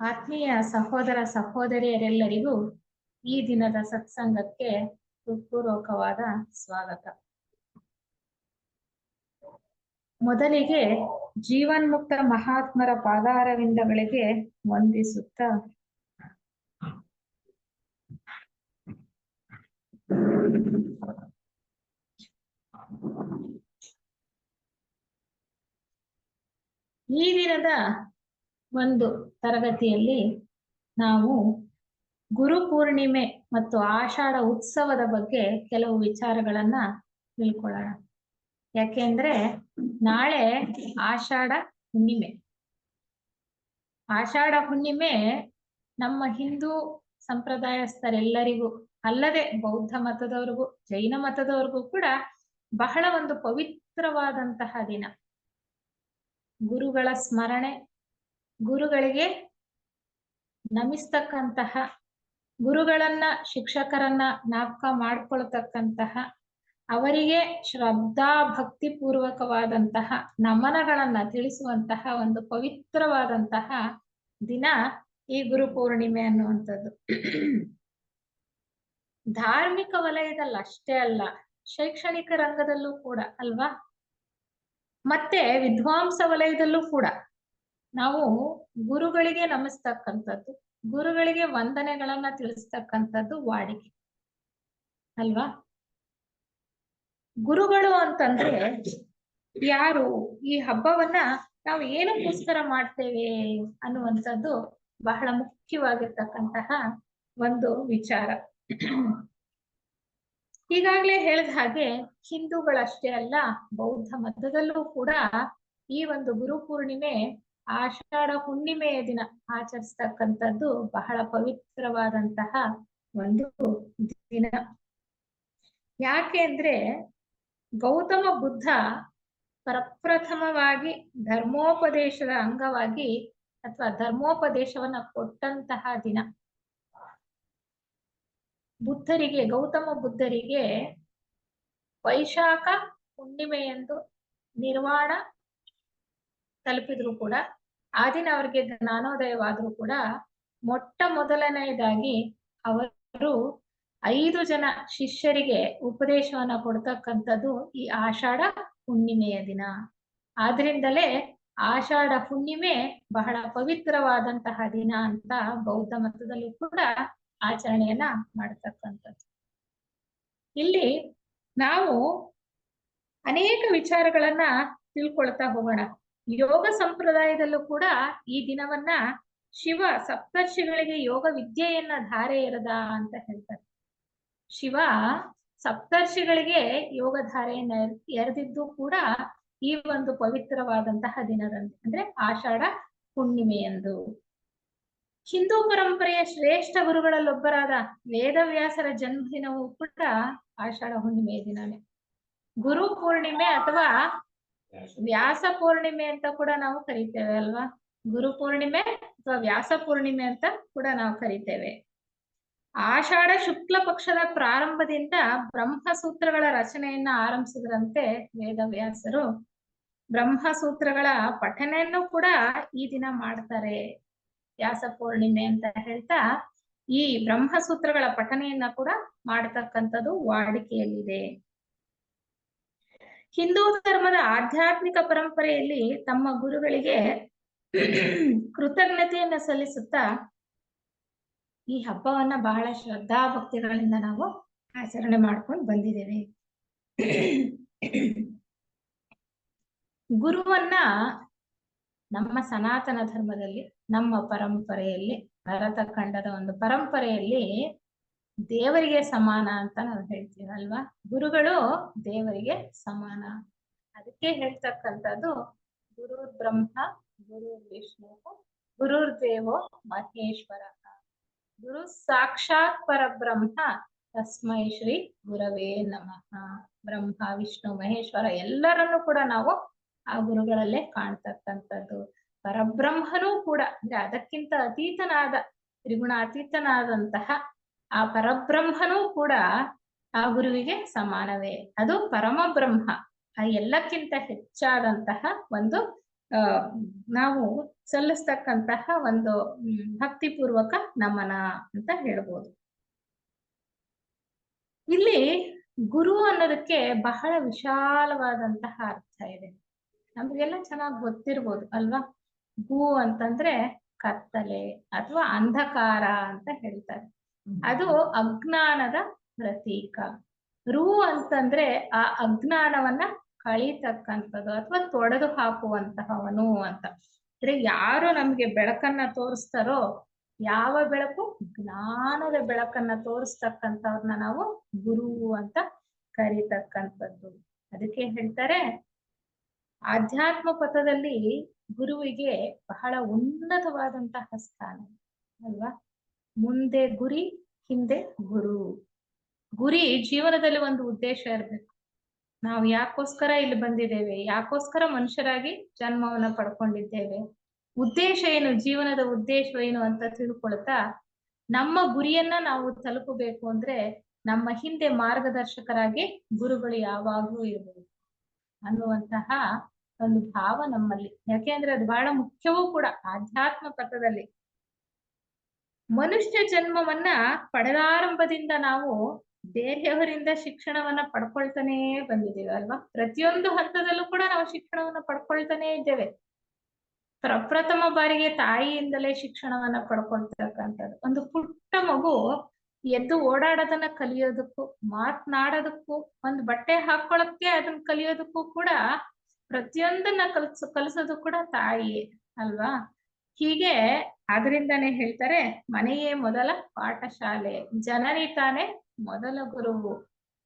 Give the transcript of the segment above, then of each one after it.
ಆತ್ಮೀಯ ಸಹೋದರ ಸಹೋದರಿಯರೆಲ್ಲರಿಗೂ ಈ ದಿನದ ಸತ್ಸಂಗಕ್ಕೆ ಹೃತ್ಪೂರ್ವಕವಾದ ಸ್ವಾಗತ. ಮೊದಲಿಗೆ ಜೀವನ್ಮುಕ್ತ ಮಹಾತ್ಮರ ಪಾದಾರವಿಂದಗಳಿಗೆ ವಂದಿಸುತ್ತಾ ಈ ದಿನದ ಒಂದು ತರಗತಿಯಲ್ಲಿ ನಾವು ಗುರು ಪೂರ್ಣಿಮೆ ಮತ್ತು ಆಷಾಢ ಉತ್ಸವದ ಬಗ್ಗೆ ಕೆಲವು ವಿಚಾರಗಳನ್ನ ತಿಳ್ಕೊಳ್ಳೋಣ. ಯಾಕೆಂದ್ರೆ ನಾಳೆ ಆಷಾಢ ಹುಣ್ಣಿಮೆ. ಆಷಾಢ ಹುಣ್ಣಿಮೆ ನಮ್ಮ ಹಿಂದೂ ಸಂಪ್ರದಾಯಸ್ಥರೆಲ್ಲರಿಗೂ ಅಲ್ಲದೆ ಬೌದ್ಧ ಮತದವ್ರಿಗೂ ಜೈನ ಮತದವ್ರಿಗೂ ಕೂಡ ಬಹಳ ಒಂದು ಪವಿತ್ರವಾದಂತಹ ದಿನ. ಗುರುಗಳ ಸ್ಮರಣೆ, ಗುರುಗಳಿಗೆ ನಮಿಸ್ತಕ್ಕಂತಹ, ಗುರುಗಳನ್ನ ಶಿಕ್ಷಕರನ್ನ ಜ್ಞಾಪಕ ಮಾಡ್ಕೊಳ್ತಕ್ಕಂತಹ, ಅವರಿಗೆ ಶ್ರದ್ಧಾ ಭಕ್ತಿ ಪೂರ್ವಕವಾದಂತಹ ನಮನಗಳನ್ನ ತಿಳಿಸುವಂತಹ ಒಂದು ಪವಿತ್ರವಾದಂತಹ ದಿನ ಈ ಗುರು ಪೂರ್ಣಿಮೆ ಅನ್ನುವಂಥದ್ದು. ಧಾರ್ಮಿಕ ವಲಯದಲ್ಲಿ ಅಷ್ಟೇ ಅಲ್ಲ, ಶೈಕ್ಷಣಿಕ ರಂಗದಲ್ಲೂ ಕೂಡ ಅಲ್ವಾ, ಮತ್ತೆ ವಿದ್ವಾಂಸ ವಲಯದಲ್ಲೂ ಕೂಡ ನಾವು ಗುರುಗಳಿಗೆ ನಮಿಸ್ತಕ್ಕಂಥದ್ದು, ಗುರುಗಳಿಗೆ ವಂದನೆಗಳನ್ನ ತಿಳಿಸ್ತಕ್ಕಂಥದ್ದು ವಾಡಿಕೆ ಅಲ್ವಾ. ಗುರುಗಳು ಅಂತಂದ್ರೆ ಯಾರು? ಈ ಹಬ್ಬವನ್ನ ನಾವು ಏನಕ್ಕೋಸ್ಕರ ಮಾಡ್ತೇವೆ ಅನ್ನುವಂಥದ್ದು ಬಹಳ ಮುಖ್ಯವಾಗಿರ್ತಕ್ಕಂತಹ ಒಂದು ವಿಚಾರ. ಈಗಾಗ್ಲೇ ಹೇಳಿದ ಹಾಗೆ ಹಿಂದೂಗಳಷ್ಟೇ ಅಲ್ಲ, ಬೌದ್ಧ ಮತದಲ್ಲೂ ಕೂಡ ಈ ಒಂದು ಗುರು ಪೂರ್ಣಿಮೆ ಆಷಾಢ ಹುಣ್ಣಿಮೆಯ ದಿನ ಆಚರಿಸ್ತಕ್ಕಂಥದ್ದು ಬಹಳ ಪವಿತ್ರವಾದಂತಹ ಒಂದು ದಿನ. ಯಾಕೆ ಅಂದ್ರೆ ಗೌತಮ ಬುದ್ಧ ಪ್ರಪ್ರಥಮವಾಗಿ ಧರ್ಮೋಪದೇಶದ ಅಂಗವಾಗಿ ಅಥವಾ ಧರ್ಮೋಪದೇಶವನ್ನ ಕೊಟ್ಟಂತಹ ದಿನ. ಬುದ್ಧರಿಗೆ, ಗೌತಮ ಬುದ್ಧರಿಗೆ ವೈಶಾಖ ಹುಣ್ಣಿಮೆಯಂದು ನಿರ್ವಾಣ ತಲುಪಿದ್ರು ಕೂಡ, ಆ ದಿನ ಅವರಿಗೆ ಜ್ಞಾನೋದಯವಾದ್ರೂ ಕೂಡ ಮೊಟ್ಟ ಮೊದಲನೆಯದಾಗಿ ಅವರು 5 ಜನ ಶಿಷ್ಯರಿಗೆ ಉಪದೇಶವನ್ನ ಕೊಡ್ತಕ್ಕಂಥದ್ದು ಈ ಆಷಾಢ ಹುಣ್ಣಿಮೆಯ ದಿನ. ಆದ್ರಿಂದಲೇ ಆಷಾಢ ಹುಣ್ಣಿಮೆ ಬಹಳ ಪವಿತ್ರವಾದಂತಹ ದಿನ ಅಂತ ಬೌದ್ಧ ಮತದಲ್ಲೂ ಕೂಡ ಆಚರಣೆಯನ್ನ ಮಾಡತಕ್ಕಂಥದ್ದು. ಇಲ್ಲಿ ನಾವು ಅನೇಕ ವಿಚಾರಗಳನ್ನ ತಿಳ್ಕೊಳ್ತಾ ಹೋಗೋಣ. ಯೋಗ ಸಂಪ್ರದಾಯದಲ್ಲೂ ಕೂಡ ಈ ದಿನವನ್ನ ಶಿವ ಸಪ್ತರ್ಷಿಗಳಿಗೆ ಯೋಗ ವಿದ್ಯೆಯನ್ನ ಧಾರೆ ಎರೆದ ಅಂತ ಹೇಳ್ತಾರೆ. ಶಿವ ಸಪ್ತರ್ಷಿಗಳಿಗೆ ಯೋಗ ಧಾರೆಯನ್ನ ಎರೆದಿದ್ದು ಕೂಡ ಈ ಒಂದು ಪವಿತ್ರವಾದಂತಹ ದಿನದಂದು, ಅಂದ್ರೆ ಆಷಾಢ ಹುಣ್ಣಿಮೆಯಂದು. ಹಿಂದೂ ಪರಂಪರೆಯ ಶ್ರೇಷ್ಠ ಗುರುಗಳಲ್ಲೊಬ್ಬರಾದ ವೇದವ್ಯಾಸರ ಜನ್ಮದಿನವೂ ಕೂಡ ಆಷಾಢ ಹುಣ್ಣಿಮೆಯ ದಿನನೇ. ಗುರು ಪೂರ್ಣಿಮೆ ಅಥವಾ ವ್ಯಾಸ ಪೂರ್ಣಿಮೆ ಅಂತ ಕೂಡ ನಾವು ಕರಿತೇವೆ ಅಲ್ವಾ. ಗುರು ಪೂರ್ಣಿಮೆ ಅಥವಾ ವ್ಯಾಸ ಪೂರ್ಣಿಮೆ ಅಂತ ಕೂಡ ನಾವು ಕರಿತೇವೆ. ಆಷಾಢ ಶುಕ್ಲ ಪಕ್ಷದ ಪ್ರಾರಂಭದಿಂದ ಬ್ರಹ್ಮಸೂತ್ರಗಳ ರಚನೆಯನ್ನ ಆರಂಭಿಸಿದ್ರಂತೆ ವೇದವ್ಯಾಸರು. ಬ್ರಹ್ಮಸೂತ್ರಗಳ ಪಠನೆಯನ್ನು ಕೂಡ ಈ ದಿನ ಮಾಡ್ತಾರೆ, ವ್ಯಾಸ ಪೂರ್ಣಿಮೆ ಅಂತ ಹೇಳ್ತಾ ಈ ಬ್ರಹ್ಮಸೂತ್ರಗಳ ಪಠನೆಯನ್ನ ಕೂಡ ಮಾಡತಕ್ಕಂಥದ್ದು ವಾಡಿಕೆಯಲ್ಲಿದೆ. ಹಿಂದೂ ಧರ್ಮದ ಆಧ್ಯಾತ್ಮಿಕ ಪರಂಪರೆಯಲ್ಲಿ ತಮ್ಮ ಗುರುಗಳಿಗೆ ಕೃತಜ್ಞತೆಯನ್ನ ಸಲ್ಲಿಸುತ್ತಾ ಈ ಹಬ್ಬವನ್ನ ಬಹಳ ಶ್ರದ್ಧಾ ಭಕ್ತಿಗಳಿಂದ ನಾವು ಆಚರಣೆ ಮಾಡ್ಕೊಂಡು ಬಂದಿದ್ದೇವೆ. ಗುರುವನ್ನ ನಮ್ಮ ಸನಾತನ ಧರ್ಮದಲ್ಲಿ, ನಮ್ಮ ಪರಂಪರೆಯಲ್ಲಿ, ಭರತ ಖಂಡದ ಒಂದು ಪರಂಪರೆಯಲ್ಲಿ ದೇವರಿಗೆ ಸಮಾನ ಅಂತ ನಾವು ಹೇಳ್ತೀವಿ ಅಲ್ವಾ. ಗುರುಗಳು ದೇವರಿಗೆ ಸಮಾನ. ಅದಕ್ಕೆ ಹೇಳ್ತಕ್ಕಂಥದ್ದು ಗುರುರ್ ಬ್ರಹ್ಮ ಗುರುರ್ ವಿಷ್ಣು ಗುರುರ್ ದೇವೋ ಮಹೇಶ್ವರ, ಗುರು ಸಾಕ್ಷಾತ್ ಪರಬ್ರಹ್ಮ ತಸ್ಮೈ ಶ್ರೀ ಗುರವೇ ನಮಃ. ಬ್ರಹ್ಮ ವಿಷ್ಣು ಮಹೇಶ್ವರ ಎಲ್ಲರನ್ನು ಕೂಡ ನಾವು ಆ ಗುರುಗಳಲ್ಲೇ ಕಾಣ್ತಕ್ಕಂಥದ್ದು. ಪರಬ್ರಹ್ಮನೂ ಕೂಡ ಅಂದ್ರೆ ಅದಕ್ಕಿಂತ ಅತೀತನಾದ, ತ್ರಿಗುಣಾತೀತನಾದಂತಹ ಆ ಪರಬ್ರಹ್ಮನೂ ಕೂಡ ಆ ಗುರುವಿಗೆ ಸಮಾನವೇ. ಅದು ಪರಮ ಬ್ರಹ್ಮ, ಆ ಎಲ್ಲಕ್ಕಿಂತ ಹೆಚ್ಚಾದಂತಹ ಒಂದು ನಾವು ಸಲ್ಲಿಸ್ತಕ್ಕಂತಹ ಒಂದು ಭಕ್ತಿಪೂರ್ವಕ ನಮನ ಅಂತ ಹೇಳ್ಬೋದು. ಇಲ್ಲಿ ಗುರು ಅನ್ನೋದಕ್ಕೆ ಬಹಳ ವಿಶಾಲವಾದಂತಹ ಅರ್ಥ ಇದೆ. ನಮಗೆಲ್ಲ ಚೆನ್ನಾಗಿ ಗೊತ್ತಿರ್ಬೋದು ಅಲ್ವಾ? ಗು ಅಂತಂದ್ರೆ ಕತ್ತಲೆ ಅಥವಾ ಅಂಧಕಾರ ಅಂತ ಹೇಳ್ತಾರೆ. ಅದು ಅಜ್ಞಾನದ ಪ್ರತೀಕ. ರು ಅಂತಂದ್ರೆ ಆ ಅಜ್ಞಾನವನ್ನ ಕಳೀತಕ್ಕಂಥದ್ದು ಅಥವಾ ತೊಡೆದು ಹಾಕುವಂತಹವನು ಅಂತ. ಅಂದ್ರೆ ಯಾರು ನಮ್ಗೆ ಬೆಳಕನ್ನ ತೋರಿಸ್ತಾರೋ, ಯಾವ ಬೆಳಕು? ಜ್ಞಾನದ ಬೆಳಕನ್ನ ತೋರಿಸ್ತಕ್ಕಂಥವ್ರನ್ನ ನಾವು ಗುರು ಅಂತ ಕರೀತಕ್ಕಂಥದ್ದು. ಅದಕ್ಕೆ ಹೇಳ್ತಾರೆ ಆಧ್ಯಾತ್ಮ ಪಥದಲ್ಲಿ ಗುರುವಿಗೆ ಬಹಳ ಉನ್ನತವಾದಂತಹ ಸ್ಥಾನ ಅಲ್ವಾ? ಮುಂದೆ ಗುರಿ, ಹಿಂದೆ ಗುರು. ಗುರಿ ಜೀವನದಲ್ಲಿ ಒಂದು ಉದ್ದೇಶ ಇರ್ಬೇಕು. ನಾವು ಯಾಕೋಸ್ಕರ ಇಲ್ಲಿ ಬಂದಿದ್ದೇವೆ, ಯಾಕೋಸ್ಕರ ಮನುಷ್ಯರಾಗಿ ಜನ್ಮವನ್ನ ಪಡ್ಕೊಂಡಿದ್ದೇವೆ, ಉದ್ದೇಶ ಏನು, ಜೀವನದ ಉದ್ದೇಶ ಏನು ಅಂತ ತಿಳ್ಕೊಳ್ತಾ ನಮ್ಮ ಗುರಿಯನ್ನ ನಾವು ತಲುಪಬೇಕು ಅಂದ್ರೆ ನಮ್ಮ ಹಿಂದೆ ಮಾರ್ಗದರ್ಶಕರಾಗಿ ಗುರುಗಳು ಯಾವಾಗ್ಲೂ ಇರಬಹುದು ಅನ್ನುವಂತಹ ಒಂದು ಭಾವ ನಮ್ಮಲ್ಲಿ. ಯಾಕೆಂದ್ರೆ ಅದು ಬಹಳ ಮುಖ್ಯವೂ ಕೂಡ ಆಧ್ಯಾತ್ಮ ಪಥದಲ್ಲಿ. ಮನುಷ್ಯ ಜನ್ಮವನ್ನ ಪಡೆದಾರಂಭದಿಂದ ನಾವು ಬೇರೆಯವರಿಂದ ಶಿಕ್ಷಣವನ್ನ ಪಡ್ಕೊಳ್ತಾನೇ ಬಂದಿದ್ದೇವೆ ಅಲ್ವಾ? ಪ್ರತಿಯೊಂದು ಹಂತದಲ್ಲೂ ಕೂಡ ನಾವು ಶಿಕ್ಷಣವನ್ನ ಪಡ್ಕೊಳ್ತಾನೇ ಇದ್ದೇವೆ. ಪ್ರಪ್ರಥಮ ಬಾರಿಗೆ ತಾಯಿಯಿಂದಲೇ ಶಿಕ್ಷಣವನ್ನ ಪಡ್ಕೊಳ್ತಕ್ಕಂಥದ್ದು. ಒಂದು ಪುಟ್ಟ ಮಗು ಎದ್ದು ಓಡಾಡೋದನ್ನ ಕಲಿಯೋದಕ್ಕೂ, ಮಾತನಾಡೋದಕ್ಕೂ, ಒಂದು ಬಟ್ಟೆ ಹಾಕೊಳ್ಳಕ್ಕೆ ಅದನ್ನ ಕಲಿಯೋದಕ್ಕೂ ಕೂಡ ಪ್ರತಿಯೊಂದನ್ನ ಕಲಿಸೋದು ಕೂಡ ತಾಯಿಯೇ ಅಲ್ವಾ? ಹೀಗೆ ಅದರಿಂದಾನೇ ಹೇಳ್ತಾರೆ ಮನೆಯೇ ಮೊದಲ ಪಾಠಶಾಲೆ, ಜನನಿ ತಾನೇ ಮೊದಲ ಗುರುವು,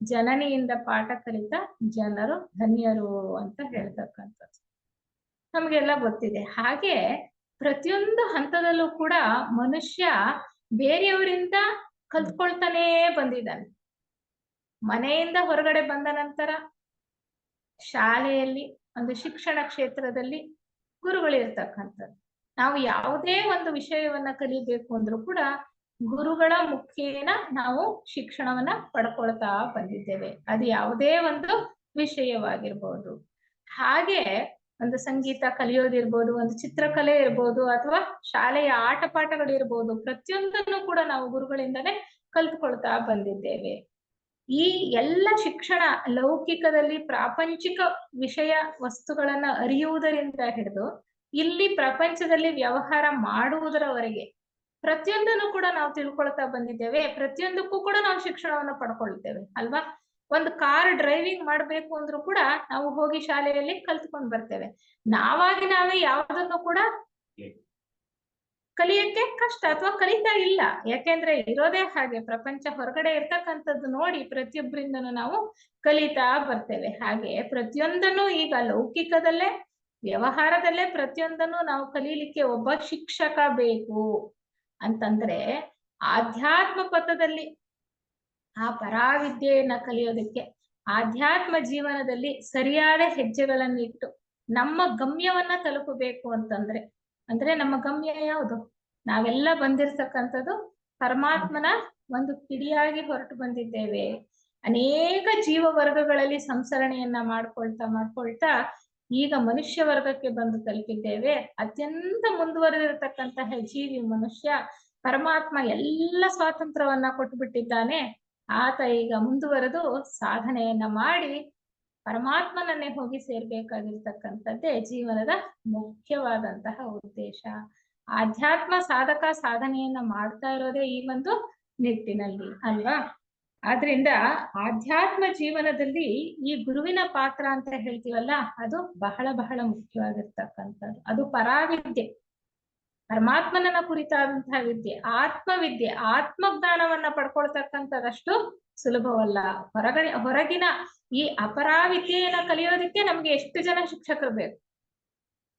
ಜನನಿಯಿಂದ ಪಾಠ ಕಲಿತ ಜನರು ಧನ್ಯರು ಅಂತ ಹೇಳ್ತಕ್ಕಂಥದ್ದು ನಮ್ಗೆಲ್ಲ ಗೊತ್ತಿದೆ. ಹಾಗೆ ಪ್ರತಿಯೊಂದು ಹಂತದಲ್ಲೂ ಕೂಡ ಮನುಷ್ಯ ಬೇರೆಯವರಿಂದ ಕಲ್ತ್ಕೊಳ್ತಾನೇ ಬಂದಿದ್ದಾನೆ. ಮನೆಯಿಂದ ಹೊರಗಡೆ ಬಂದ ನಂತರ ಶಾಲೆಯಲ್ಲಿ, ಒಂದು ಶಿಕ್ಷಣ ಕ್ಷೇತ್ರದಲ್ಲಿ ಗುರುಗಳಿರ್ತಕ್ಕಂಥದ್ದು. ನಾವು ಯಾವುದೇ ಒಂದು ವಿಷಯವನ್ನ ಕಲಿಬೇಕು ಅಂದ್ರೂ ಕೂಡ ಗುರುಗಳ ಮುಖೇನ ನಾವು ಶಿಕ್ಷಣವನ್ನ ಪಡ್ಕೊಳ್ತಾ ಬಂದಿದ್ದೇವೆ. ಅದು ಯಾವುದೇ ಒಂದು ವಿಷಯವಾಗಿರ್ಬೋದು. ಹಾಗೆ ಒಂದು ಸಂಗೀತ ಕಲಿಯೋದಿರ್ಬೋದು, ಒಂದು ಚಿತ್ರಕಲೆ ಇರ್ಬೋದು, ಅಥವಾ ಶಾಲೆಯ ಆಟ ಪಾಠಗಳಿರ್ಬೋದು, ಪ್ರತಿಯೊಂದನ್ನು ಕೂಡ ನಾವು ಗುರುಗಳಿಂದನೇ ಕಲ್ತ್ಕೊಳ್ತಾ ಬಂದಿದ್ದೇವೆ. ಈ ಎಲ್ಲ ಶಿಕ್ಷಣ ಲೌಕಿಕದಲ್ಲಿ ಪ್ರಾಪಂಚಿಕ ವಿಷಯ ವಸ್ತುಗಳನ್ನ ಅರಿಯುವುದರಿಂದ ಹಿಡಿದು ಇಲ್ಲಿ ಪ್ರಪಂಚದಲ್ಲಿ ವ್ಯವಹಾರ ಮಾಡುವುದರವರೆಗೆ ಪ್ರತಿಯೊಂದನ್ನು ಕೂಡ ನಾವು ತಿಳ್ಕೊಳ್ತಾ ಬಂದಿದ್ದೇವೆ. ಪ್ರತಿಯೊಂದಕ್ಕೂ ಕೂಡ ನಾವು ಶಿಕ್ಷಣವನ್ನು ಪಡ್ಕೊಳ್ತೇವೆ ಅಲ್ವಾ? ಒಂದು ಕಾರ್ ಡ್ರೈವಿಂಗ್ ಮಾಡ್ಬೇಕು ಅಂದ್ರೂ ಕೂಡ ನಾವು ಹೋಗಿ ಶಾಲೆಯಲ್ಲಿ ಕಲ್ತ್ಕೊಂಡ್ ಬರ್ತೇವೆ. ನಾವೇ ಯಾವುದನ್ನು ಕೂಡ ಕಲಿಯಕ್ಕೆ ಕಷ್ಟ ಅಥವಾ ಕಲಿತಾ ಇಲ್ಲ. ಯಾಕೆಂದ್ರೆ ಇರೋದೇ ಹಾಗೆ, ಪ್ರಪಂಚ ಹೊರಗಡೆ ಇರ್ತಕ್ಕಂಥದ್ದು ನೋಡಿ ಪ್ರತಿಯೊಬ್ಬರಿಂದನೂ ನಾವು ಕಲಿತಾ ಬರ್ತೇವೆ. ಹಾಗೆ ಪ್ರತಿಯೊಂದನ್ನು ಈಗ ಲೌಕಿಕದಲ್ಲೇ, ವ್ಯವಹಾರದಲ್ಲೇ ಪ್ರತಿಯೊಂದನ್ನು ನಾವು ಕಲೀಲಿಕ್ಕೆ ಒಬ್ಬ ಶಿಕ್ಷಕ ಬೇಕು ಅಂತಂದ್ರೆ ಆಧ್ಯಾತ್ಮ ಪಥದಲ್ಲಿ ಆ ಪರಾವಿದ್ಯೆಯನ್ನ ಕಲಿಯೋದಕ್ಕೆ, ಆಧ್ಯಾತ್ಮ ಜೀವನದಲ್ಲಿ ಸರಿಯಾದ ಹೆಜ್ಜೆಗಳನ್ನು ಇಟ್ಟು ನಮ್ಮ ಗಮ್ಯವನ್ನ ತಲುಪಬೇಕು ಅಂತಂದ್ರೆ, ಅಂದ್ರೆ ನಮ್ಮ ಗಮ್ಯ ಯಾವುದು? ನಾವೆಲ್ಲ ಬಂದಿರ್ತಕ್ಕಂಥದ್ದು ಪರಮಾತ್ಮನ ಒಂದು ಕಿಡಿಯಾಗಿ ಹೊರಟು ಬಂದಿದ್ದೇವೆ. ಅನೇಕ ಜೀವ ವರ್ಗಗಳಲ್ಲಿ ಸಂಸರಣೆಯನ್ನ ಮಾಡ್ಕೊಳ್ತಾ ಈಗ ಮನುಷ್ಯ ವರ್ಗಕ್ಕೆ ಬಂದು ತಲುಪಿದ್ದೇವೆ. ಅತ್ಯಂತ ಮುಂದುವರೆದಿರತಕ್ಕಂತಹ ಜೀವಿ ಮನುಷ್ಯ. ಪರಮಾತ್ಮ ಎಲ್ಲ ಸ್ವಾತಂತ್ರ್ಯವನ್ನ ಕೊಟ್ಟುಬಿಟ್ಟಿದ್ದಾನೆ. ಆತ ಈಗ ಮುಂದುವರೆದು ಸಾಧನೆಯನ್ನ ಮಾಡಿ ಪರಮಾತ್ಮನನ್ನೇ ಹೋಗಿ ಸೇರ್ಬೇಕಾಗಿರ್ತಕ್ಕಂಥದ್ದೇ ಜೀವನದ ಮುಖ್ಯವಾದಂತಹ ಉದ್ದೇಶ. ಆಧ್ಯಾತ್ಮ ಸಾಧಕ ಸಾಧನೆಯನ್ನ ಮಾಡ್ತಾ ಇರೋದೇ ಈ ಒಂದು ನಿಟ್ಟಿನಲ್ಲಿ ಅಲ್ವಾ? ಆದ್ರಿಂದ ಆಧ್ಯಾತ್ಮ ಜೀವನದಲ್ಲಿ ಈ ಗುರುವಿನ ಪಾತ್ರ ಅಂತ ಹೇಳ್ತೀವಲ್ಲ, ಅದು ಬಹಳ ಬಹಳ ಮುಖ್ಯವಾಗಿರ್ತಕ್ಕಂಥದ್ದು. ಅದು ಪರಾವಿದ್ಯೆ, ಪರಮಾತ್ಮನನ್ನ ಕುರಿತಾದಂತಹ ವಿದ್ಯೆ, ಆತ್ಮವಿದ್ಯೆ, ಆತ್ಮಜ್ಞಾನವನ್ನ ಪಡ್ಕೊಳ್ತಕ್ಕಂಥದಷ್ಟು ಸುಲಭವಲ್ಲ. ಹೊರಗಿನ ಈ ಅಪರಾವಿದ್ಯೆಯನ್ನ ಕಲಿಯೋದಕ್ಕೆ ನಮ್ಗೆ ಎಷ್ಟು ಜನ ಶಿಕ್ಷಕರು ಬೇಕು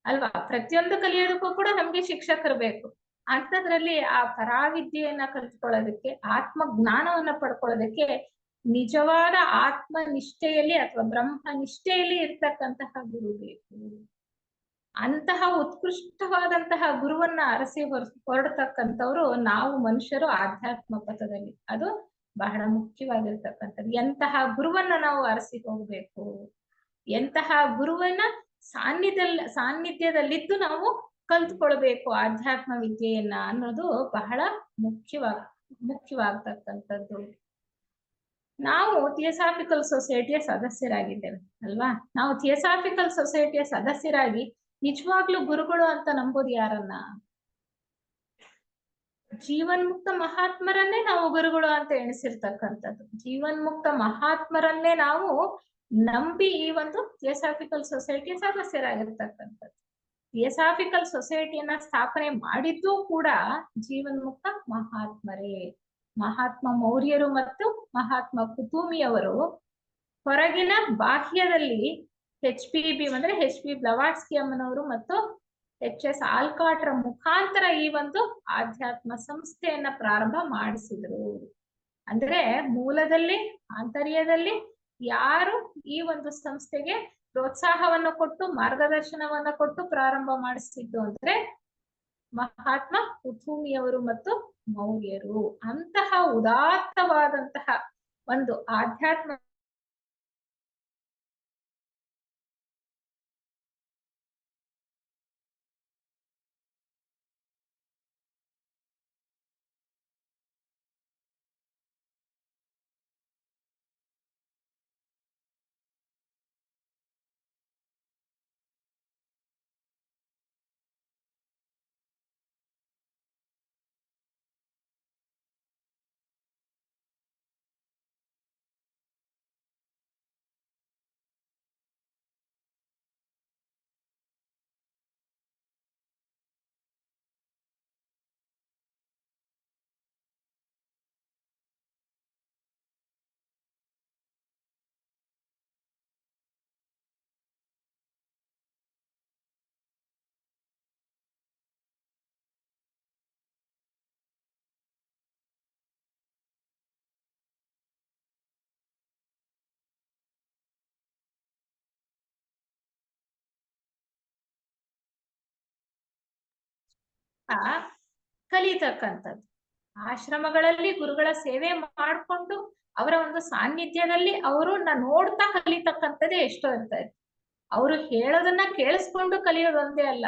ಅಲ್ವಾ? ಪ್ರತಿಯೊಂದು ಕಲಿಯೋದಕ್ಕೂ ಕೂಡ ನಮ್ಗೆ ಶಿಕ್ಷಕರು ಬೇಕು. ಅಂಥದ್ರಲ್ಲಿ ಆ ಪರಾವಿದ್ಯೆಯನ್ನ ಕಲ್ತ್ಕೊಳ್ಳೋದಕ್ಕೆ, ಆತ್ಮ ಜ್ಞಾನವನ್ನ ಪಡ್ಕೊಳ್ಳೋದಕ್ಕೆ ನಿಜವಾದ ಆತ್ಮ ನಿಷ್ಠೆಯಲ್ಲಿ ಅಥವಾ ಬ್ರಹ್ಮ ನಿಷ್ಠೆಯಲ್ಲಿ ಇರ್ತಕ್ಕಂತಹ ಗುರು ಬೇಕು. ಅಂತಹ ಉತ್ಕೃಷ್ಟವಾದಂತಹ ಗುರುವನ್ನ ಅರಸಿ ಹೊರಡತಕ್ಕಂಥವ್ರು ನಾವು ಮನುಷ್ಯರು ಆಧ್ಯಾತ್ಮ ಪಥದಲ್ಲಿ. ಅದು ಬಹಳ ಮುಖ್ಯವಾಗಿರ್ತಕ್ಕಂಥದ್ದು. ಎಂತಹ ಗುರುವನ್ನ ನಾವು ಅರಸಿ ಹೋಗ್ಬೇಕು, ಎಂತಹ ಗುರುವನ್ನ ಸಾನ್ನಿಧ್ಯದಲ್ಲಿದ್ದು ನಾವು ಕಲ್ತ್ಕೊಳ್ಬೇಕು ಆಧ್ಯಾತ್ಮ ವಿದ್ಯೆಯನ್ನ ಅನ್ನೋದು ಬಹಳ ಮುಖ್ಯವಾಗ್ತಕ್ಕಂಥದ್ದು. ನಾವು ಥಿಯೋಸಾಫಿಕಲ್ ಸೊಸೈಟಿಯ ಸದಸ್ಯರಾಗಿದ್ದೇವೆ ಅಲ್ವಾ? ನಾವು ಥಿಯೋಸಾಫಿಕಲ್ ಸೊಸೈಟಿಯ ಸದಸ್ಯರಾಗಿ ನಿಜವಾಗ್ಲೂ ಗುರುಗಳು ಅಂತ ನಂಬೋದು ಯಾರನ್ನ? ಜೀವನ್ಮುಕ್ತ ಮಹಾತ್ಮರನ್ನೇ ನಾವು ಗುರುಗಳು ಅಂತ ಎಣಿಸಿರ್ತಕ್ಕಂಥದ್ದು. ಜೀವನ್ಮುಕ್ತ ಮಹಾತ್ಮರನ್ನೇ ನಾವು ನಂಬಿ ಈ ಒಂದು ಥಿಯೋಸಾಫಿಕಲ್ ಸೊಸೈಟಿಯ ಸದಸ್ಯರಾಗಿರ್ತಕ್ಕಂಥದ್ದು. ಥಿಯೋಸಾಫಿಕಲ್ ಸೊಸೈಟಿಯನ್ನ ಸ್ಥಾಪನೆ ಮಾಡಿದ್ದು ಕೂಡ ಜೀವನ್ಮುಕ್ತ ಮಹಾತ್ಮರೇ. ಮಹಾತ್ಮ ಮೌರ್ಯರು ಮತ್ತು ಮಹಾತ್ಮ ಕುತುಮಿಯವರು ಹೊರಗಿನ ಬಾಹ್ಯದಲ್ಲಿ HPB ಅಂದ್ರೆ HP ಬ್ಲವಾಟ್ಸ್ಕಿ ಅಮ್ಮನವರು ಮತ್ತು HS ಆಲ್ಕಾಟ್ರ ಮುಖಾಂತರ ಈ ಒಂದು ಆಧ್ಯಾತ್ಮ ಸಂಸ್ಥೆಯನ್ನ ಪ್ರಾರಂಭ ಮಾಡಿಸಿದ್ರು. ಅಂದ್ರೆ ಮೂಲದಲ್ಲಿ ಆಂತರ್ಯದಲ್ಲಿ ಯಾರು ಈ ಒಂದು ಸಂಸ್ಥೆಗೆ ಪ್ರೋತ್ಸಾಹವನ್ನು ಕೊಟ್ಟು ಮಾರ್ಗದರ್ಶನವನ್ನ ಕೊಟ್ಟು ಪ್ರಾರಂಭ ಮಾಡಿಸಿದ್ದು ಅಂದ್ರೆ ಮಹಾತ್ಮ ಕುತುಮಿಯವರು ಮತ್ತು ಮೌರ್ಯರು. ಅಂತಹ ಉದಾತ್ತವಾದಂತಹ ಒಂದು ಆಧ್ಯಾತ್ಮ ಕಲಿತಕ್ಕಂಥದ್ದು. ಆಶ್ರಮಗಳಲ್ಲಿ ಗುರುಗಳ ಸೇವೆ ಮಾಡಿಕೊಂಡು ಅವರ ಒಂದು ಸಾನ್ನಿಧ್ಯದಲ್ಲಿ ಅವರನ್ನ ನೋಡ್ತಾ ಕಲಿತಕ್ಕಂಥದ್ದೇ ಎಷ್ಟೋ ಇರ್ತಾ ಇತ್ತು. ಅವರು ಹೇಳೋದನ್ನ ಕೇಳಿಸ್ಕೊಂಡು ಕಲಿಯೋದೊಂದೇ ಅಲ್ಲ,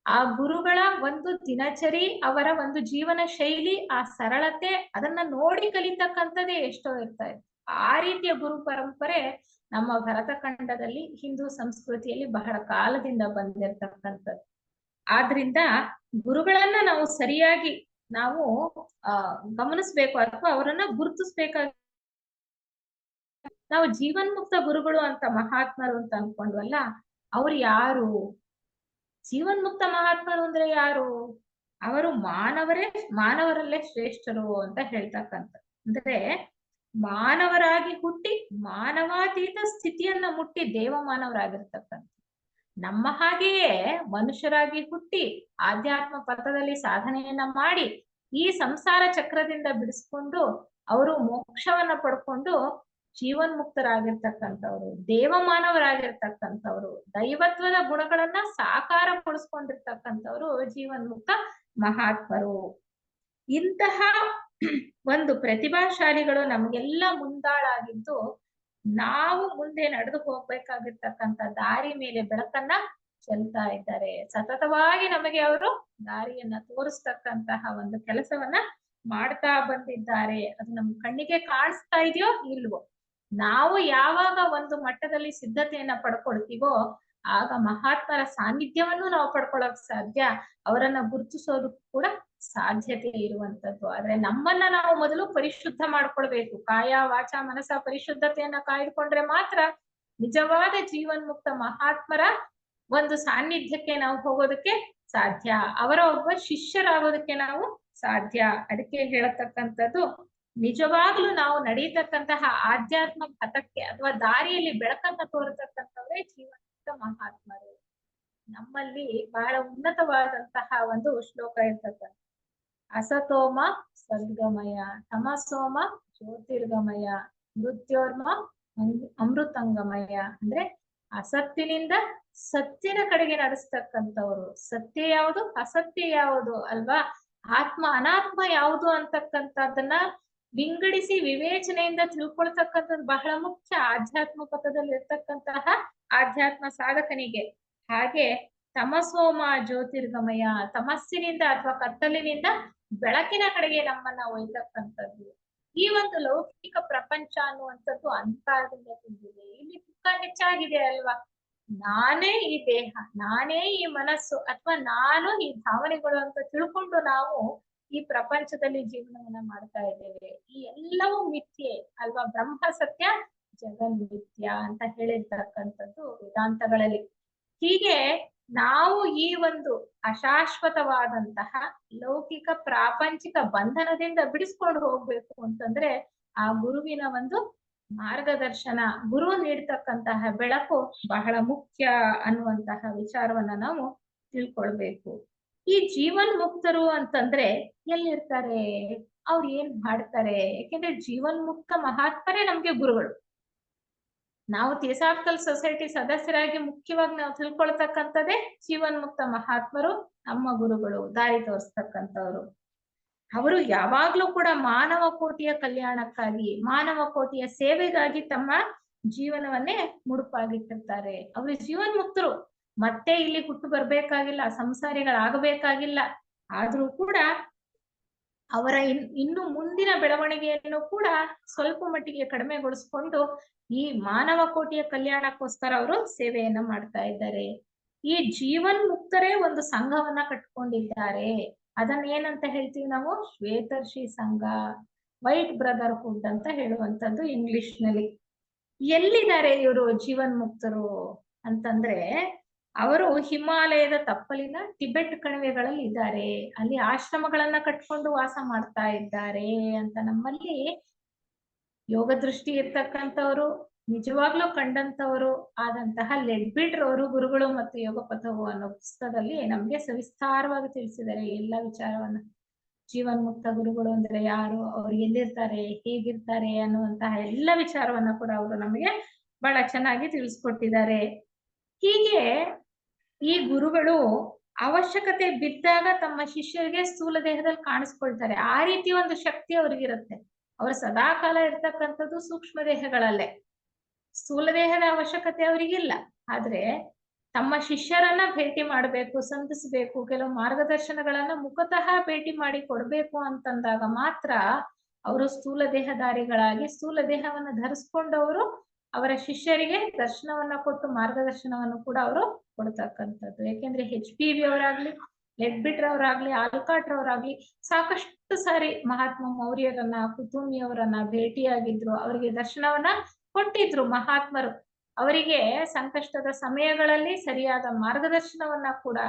ಆ ಗುರುಗಳ ಒಂದು ದಿನಚರಿ, ಅವರ ಒಂದು ಜೀವನ ಶೈಲಿ, ಆ ಸರಳತೆ, ಅದನ್ನ ನೋಡಿ ಕಲಿತಕ್ಕಂಥದ್ದೇ ಎಷ್ಟೋ ಇರ್ತಾ ಇತ್ತು. ಆ ರೀತಿಯ ಗುರು ಪರಂಪರೆ ನಮ್ಮ ಭರತ ಖಂಡದಲ್ಲಿ ಹಿಂದೂ ಸಂಸ್ಕೃತಿಯಲ್ಲಿ ಬಹಳ ಕಾಲದಿಂದ ಬಂದಿರತಕ್ಕಂಥದ್ದು. ಆದ್ರಿಂದ ಗುರುಗಳನ್ನ ನಾವು ಸರಿಯಾಗಿ ನಾವು ಗಮನಿಸ್ಬೇಕು ಅಥವಾ ಅವರನ್ನ ಗುರುತಿಸ್ಬೇಕಾಗಿ. ನಾವು ಜೀವನ್ಮುಕ್ತ ಗುರುಗಳು ಅಂತ ಮಹಾತ್ಮರು ಅಂತ ಅನ್ಕೊಂಡ್ವಲ್ಲ, ಅವ್ರು ಯಾರು? ಜೀವನ್ಮುಕ್ತ ಮಹಾತ್ಮರು ಅಂದ್ರೆ ಯಾರು? ಅವರು ಮಾನವರಲ್ಲೇ ಶ್ರೇಷ್ಠರು ಅಂತ ಹೇಳ್ತಕ್ಕಂಥ. ಅಂದ್ರೆ ಮಾನವರಾಗಿ ಹುಟ್ಟಿ ಮಾನವಾತೀತ ಸ್ಥಿತಿಯನ್ನ ಮುಟ್ಟಿ ದೇವಮಾನವರಾಗಿರ್ತಕ್ಕಂಥ. ನಮ್ಮ ಹಾಗೆಯೇ ಮನುಷ್ಯರಾಗಿ ಹುಟ್ಟಿ ಆಧ್ಯಾತ್ಮ ಪಥದಲ್ಲಿ ಸಾಧನೆಯನ್ನ ಮಾಡಿ ಈ ಸಂಸಾರ ಚಕ್ರದಿಂದ ಬಿಡಿಸ್ಕೊಂಡು ಅವರು ಮೋಕ್ಷವನ್ನ ಪಡ್ಕೊಂಡು ಜೀವನ್ಮುಕ್ತರಾಗಿರ್ತಕ್ಕಂಥವ್ರು, ದೇವಮಾನವರಾಗಿರ್ತಕ್ಕಂಥವ್ರು, ದೈವತ್ವದ ಗುಣಗಳನ್ನ ಸಾಕಾರಗೊಳಿಸ್ಕೊಂಡಿರ್ತಕ್ಕಂಥವ್ರು ಜೀವನ್ಮುಕ್ತ ಮಹಾತ್ಮರು. ಇಂತಹ ಒಂದು ಪ್ರತಿಭಾಶಾಲಿಗಳು ನಮ್ಗೆಲ್ಲ ಮುಂದಾಳಾಗಿದ್ದು ನಾವು ಮುಂದೆ ನಡೆದು ಹೋಗ್ಬೇಕಾಗಿರ್ತಕ್ಕಂಥ ದಾರಿ ಮೇಲೆ ಬೆಳಕನ್ನ ಚೆಲ್ತಾ ಇದ್ದಾರೆ. ಸತತವಾಗಿ ನಮಗೆ ಅವರು ದಾರಿಯನ್ನ ತೋರಿಸ್ತಕ್ಕಂತಹ ಒಂದು ಕೆಲಸವನ್ನ ಮಾಡ್ತಾ ಬಂದಿದ್ದಾರೆ. ಅದು ನಮ್ ಕಣ್ಣಿಗೆ ಕಾಣಿಸ್ತಾ ಇದೆಯೋ ಇಲ್ವೋ, ನಾವು ಯಾವಾಗ ಒಂದು ಮಟ್ಟದಲ್ಲಿ ಸಿದ್ಧತೆಯನ್ನ ಪಡ್ಕೊಳ್ತೀವೋ ಆಗ ಮಹಾತ್ಮರ ಸಾನ್ನಿಧ್ಯವನ್ನು ನಾವು ಪಡ್ಕೊಳ್ಳೋಕ್ ಸಾಧ್ಯ, ಅವರನ್ನ ಗುರುತಿಸೋದು ಕೂಡ ಸಾಧ್ಯತೆ ಇರುವಂತದ್ದು. ಆದ್ರೆ ನಮ್ಮನ್ನ ನಾವು ಮೊದಲು ಪರಿಶುದ್ಧ ಮಾಡ್ಕೊಳ್ಬೇಕು. ಕಾಯ ವಾಚ ಮನಸ ಪರಿಶುದ್ಧತೆಯನ್ನ ಕಾಯ್ದುಕೊಂಡ್ರೆ ಮಾತ್ರ ನಿಜವಾದ ಜೀವನ್ಮುಕ್ತ ಮಹಾತ್ಮರ ಒಂದು ಸಾನ್ನಿಧ್ಯಕ್ಕೆ ನಾವು ಹೋಗೋದಕ್ಕೆ ಸಾಧ್ಯ, ಅವರ ಒಬ್ಬ ಶಿಷ್ಯರಾಗೋದಕ್ಕೆ ನಾವು ಸಾಧ್ಯ. ಅದಕ್ಕೆ ಹೇಳತಕ್ಕಂಥದ್ದು, ನಿಜವಾಗ್ಲೂ ನಾವು ನಡೀತಕ್ಕಂತಹ ಆಧ್ಯಾತ್ಮ ಪಥಕ್ಕೆ ಅಥವಾ ದಾರಿಯಲ್ಲಿ ಬೆಳಕನ್ನ ತೋರತಕ್ಕಂಥವರೇ ಜೀವನ್ಮುಕ್ತ ಮಹಾತ್ಮರು. ನಮ್ಮಲ್ಲಿ ಬಹಳ ಉನ್ನತವಾದಂತಹ ಒಂದು ಶ್ಲೋಕ ಇರ್ತಕ್ಕಂಥ, ಅಸತೋಮ ಸದ್ಗಮಯ ತಮಸೋಮ ಜ್ಯೋತಿರ್ಗಮಯ ಮೃತ್ಯೋರ್ಮ ಅಮೃತಂಗಮಯ. ಅಂದ್ರೆ ಅಸತ್ತಿನಿಂದ ಸತ್ಯನ ಕಡೆಗೆ ನಡೆಸ್ತಕ್ಕಂಥವ್ರು. ಸತ್ಯ ಯಾವುದು ಅಸತ್ಯ ಯಾವುದು ಅಲ್ವಾ, ಆತ್ಮ ಅನಾತ್ಮ ಯಾವುದು ಅಂತಕ್ಕಂಥದ್ದನ್ನ ವಿಂಗಡಿಸಿ ವಿವೇಚನೆಯಿಂದ ತಿಳ್ಕೊಳ್ತಕ್ಕಂಥದ್ದು ಬಹಳ ಮುಖ್ಯ. ಆಧ್ಯಾತ್ಮ ಪಥದಲ್ಲಿ ಇರ್ತಕ್ಕಂತಹ ಆಧ್ಯಾತ್ಮ ಸಾಧಕನಿಗೆ. ಹಾಗೆ ತಮಸೋಮ ಜ್ಯೋತಿರ್ಗಮಯ, ತಮಸ್ಸಿನಿಂದ ಅಥವಾ ಕತ್ತಲಿನಿಂದ ಬೆಳಕಿನ ಕಡೆಗೆ ನಮ್ಮನ್ನ ಒಯ್ತಕ್ಕಂಥದ್ದು. ಈ ಒಂದು ಲೌಕಿಕ ಪ್ರಪಂಚ ಅನ್ನುವಂಥದ್ದು ಅಂಧಕಾರದಿಂದ ತುಂಬಿದೆ. ಇಲ್ಲಿ ದುಃಖ ಹೆಚ್ಚಾಗಿದೆ ಅಲ್ವಾ? ನಾನೇ ಈ ದೇಹ, ನಾನೇ ಈ ಮನಸ್ಸು, ಅಥವಾ ನಾನು ಈ ಭಾವನೆಗಳು ಅಂತ ತಿಳ್ಕೊಂಡು ನಾವು ಈ ಪ್ರಪಂಚದಲ್ಲಿ ಜೀವನವನ್ನ ಮಾಡ್ತಾ ಇದ್ದೇವೆ. ಈ ಎಲ್ಲವೂ ಮಿಥ್ಯೆ ಅಲ್ವಾ? ಬ್ರಹ್ಮ ಸತ್ಯ ಜಗನ್ಮಿಥ್ಯ ಅಂತ ಹೇಳಿರ್ತಕ್ಕಂಥದ್ದು ವೇದಾಂತಗಳಲ್ಲಿ. ಹೀಗೆ ನಾವು ಈ ಒಂದು ಅಶಾಶ್ವತವಾದಂತಹ ಲೌಕಿಕ ಪ್ರಾಪಂಚಿಕ ಬಂಧನದಿಂದ ಬಿಡಿಸ್ಕೊಂಡು ಹೋಗ್ಬೇಕು ಅಂತಂದ್ರೆ ಆ ಗುರುವಿನ ಒಂದು ಮಾರ್ಗದರ್ಶನ, ಗುರು ನೀಡ್ತಕ್ಕಂತಹ ಬೆಳಕು ಬಹಳ ಮುಖ್ಯ ಅನ್ನುವಂತಹ ವಿಚಾರವನ್ನ ನಾವು ತಿಳ್ಕೊಳ್ಬೇಕು. ಈ ಜೀವನ್ ಮುಕ್ತರು ಅಂತಂದ್ರೆ ಎಲ್ಲಿರ್ತಾರೆ, ಅವ್ರು ಏನ್ ಮಾಡ್ತಾರೆ? ಯಾಕೆಂದ್ರೆ ಜೀವನ್ ಮುಕ್ತ ಮಹಾತ್ಮರೇ ನಮ್ಗೆ ಗುರುಗಳು. ನಾವು ಥಿಯೋಸಾಫಿಕಲ್ ಸೊಸೈಟಿ ಸದಸ್ಯರಾಗಿ ಮುಖ್ಯವಾಗಿ ನಾವು ತಿಳ್ಕೊಳ್ತಕ್ಕಂಥದ್ದೇ ಜೀವನ್ ಮುಕ್ತ ಮಹಾತ್ಮರು ನಮ್ಮ ಗುರುಗಳು, ದಾರಿ ತೋರಿಸ್ತಕ್ಕಂಥವ್ರು. ಅವರು ಯಾವಾಗ್ಲೂ ಕೂಡ ಮಾನವ ಕೋಟಿಯ ಕಲ್ಯಾಣಕ್ಕಾಗಿ, ಮಾನವ ಕೋಟಿಯ ಸೇವೆಗಾಗಿ ತಮ್ಮ ಜೀವನವನ್ನೇ ಮುಡುಪಾಗಿಟ್ಟಿರ್ತಾರೆ. ಅವರು ಜೀವನ್ ಮುಕ್ತರು, ಮತ್ತೆ ಇಲ್ಲಿ ಹುಟ್ಟು ಬರ್ಬೇಕಾಗಿಲ್ಲ, ಸಂಸಾರಿಗಳಾಗಬೇಕಾಗಿಲ್ಲ. ಆದ್ರೂ ಕೂಡ ಅವರ ಇನ್ನು ಮುಂದಿನ ಬೆಳವಣಿಗೆಯನ್ನು ಕೂಡ ಸ್ವಲ್ಪ ಮಟ್ಟಿಗೆ ಕಡಿಮೆಗೊಳಿಸ್ಕೊಂಡು ಈ ಮಾನವ ಕೋಟಿಯ ಕಲ್ಯಾಣಕ್ಕೋಸ್ಕರ ಅವರು ಸೇವೆಯನ್ನ ಮಾಡ್ತಾ ಇದ್ದಾರೆ. ಈ ಜೀವನ್ ಮುಕ್ತರೇ ಒಂದು ಸಂಘವನ್ನ ಕಟ್ಕೊಂಡಿದ್ದಾರೆ. ಅದನ್ನ ಏನಂತ ಹೇಳ್ತೀವಿ ನಾವು? ಶ್ವೇತರ್ಷಿ ಸಂಘ, ವೈಟ್ ಬ್ರದರ್ಹುಡ್ ಅಂತ ಹೇಳುವಂತದ್ದು ಇಂಗ್ಲಿಷ್ ನಲ್ಲಿ. ಎಲ್ಲಿದ್ದಾರೆ ಇವರು ಜೀವನ್ ಮುಕ್ತರು ಅಂತಂದ್ರೆ, ಅವರು ಹಿಮಾಲಯದ ತಪ್ಪಲಿನ ಟಿಬೆಟ್ ಕಣಿವೆಗಳಲ್ಲಿ ಇದ್ದಾರೆ. ಅಲ್ಲಿ ಆಶ್ರಮಗಳನ್ನ ಕಟ್ಕೊಂಡು ವಾಸ ಮಾಡ್ತಾ ಇದ್ದಾರೆ ಅಂತ ನಮ್ಮಲ್ಲಿ ಯೋಗ ದೃಷ್ಟಿ ಇರ್ತಕ್ಕಂಥವ್ರು, ನಿಜವಾಗ್ಲೂ ಕಂಡಂತವರು ಆದಂತಹ ಲೆಡ್ಬಿಟ್ರ್ ಅವರು ಗುರುಗಳು ಮತ್ತು ಯೋಗ ಪಥವು ಅನ್ನೋ ಪುಸ್ತಕದಲ್ಲಿ ನಮ್ಗೆ ಸವಿಸ್ತಾರವಾಗಿ ತಿಳಿಸಿದ್ದಾರೆ ಎಲ್ಲ ವಿಚಾರವನ್ನ. ಜೀವನ್ ಮುಕ್ತ ಗುರುಗಳು ಅಂದ್ರೆ ಯಾರು, ಅವ್ರು ಎಲ್ಲಿರ್ತಾರೆ, ಹೇಗಿರ್ತಾರೆ ಅನ್ನುವಂತಹ ಎಲ್ಲ ವಿಚಾರವನ್ನ ಕೂಡ ಅವರು ನಮಗೆ ಬಹಳ ಚೆನ್ನಾಗಿ ತಿಳಿಸ್ಕೊಟ್ಟಿದ್ದಾರೆ. ಹೀಗೆ ಈ ಗುರುಗಳು ಅವಶ್ಯಕತೆ ಬಿದ್ದಾಗ ತಮ್ಮ ಶಿಷ್ಯರಿಗೆ ಸ್ಥೂಲ ದೇಹದಲ್ಲಿ ಕಾಣಿಸ್ಕೊಳ್ತಾರೆ. ಆ ರೀತಿ ಒಂದು ಶಕ್ತಿ ಅವ್ರಿಗಿರುತ್ತೆ. ಅವರು ಸದಾ ಕಾಲ ಇರ್ತಕ್ಕಂಥದ್ದು ಸೂಕ್ಷ್ಮ ದೇಹಗಳಲ್ಲೇ. ಸ್ಥೂಲ ದೇಹದ ಅವಶ್ಯಕತೆ ಅವರಿಗಿಲ್ಲ. ಆದ್ರೆ ತಮ್ಮ ಶಿಷ್ಯರನ್ನ ಭೇಟಿ ಮಾಡಬೇಕು, ಸಂಧಿಸ್ಬೇಕು, ಕೆಲವು ಮಾರ್ಗದರ್ಶನಗಳನ್ನ ಮುಖತಃ ಭೇಟಿ ಮಾಡಿ ಕೊಡ್ಬೇಕು ಅಂತಂದಾಗ ಮಾತ್ರ ಅವರು ಸ್ಥೂಲ ದೇಹಧಾರಿಗಳಾಗಿ ಸ್ಥೂಲ ದೇಹವನ್ನ ಧರಿಸ್ಕೊಂಡವರು ಅವರ ಶಿಷ್ಯರಿಗೆ ದರ್ಶನವನ್ನ ಕೊಟ್ಟು ಮಾರ್ಗದರ್ಶನವನ್ನು ಕೂಡ ಅವರು ಕೊಡ್ತಕ್ಕಂಥದ್ದು. ಯಾಕೆಂದ್ರೆ HPV ಅವರಾಗ್ಲಿ, ಲೆಡ್ಬಿಟ್ರ್ ಅವರಾಗ್ಲಿ, ಆಲ್ಕಾಟ್ರ್ ಅವರಾಗ್ಲಿ ಸಾಕಷ್ಟು ಸಾರಿ ಮಹಾತ್ಮ ಮೌರ್ಯರನ್ನ, ಕುತುಮಿಯವರನ್ನ ಭೇಟಿಯಾಗಿದ್ರು, ಅವರಿಗೆ ದರ್ಶನವನ್ನ ಕೊಟ್ಟಿದ್ರು ಮಹಾತ್ಮರು. ಅವರಿಗೆ ಸಂಕಷ್ಟದ ಸಮಯಗಳಲ್ಲಿ ಸರಿಯಾದ ಮಾರ್ಗದರ್ಶನವನ್ನ ಕೂಡ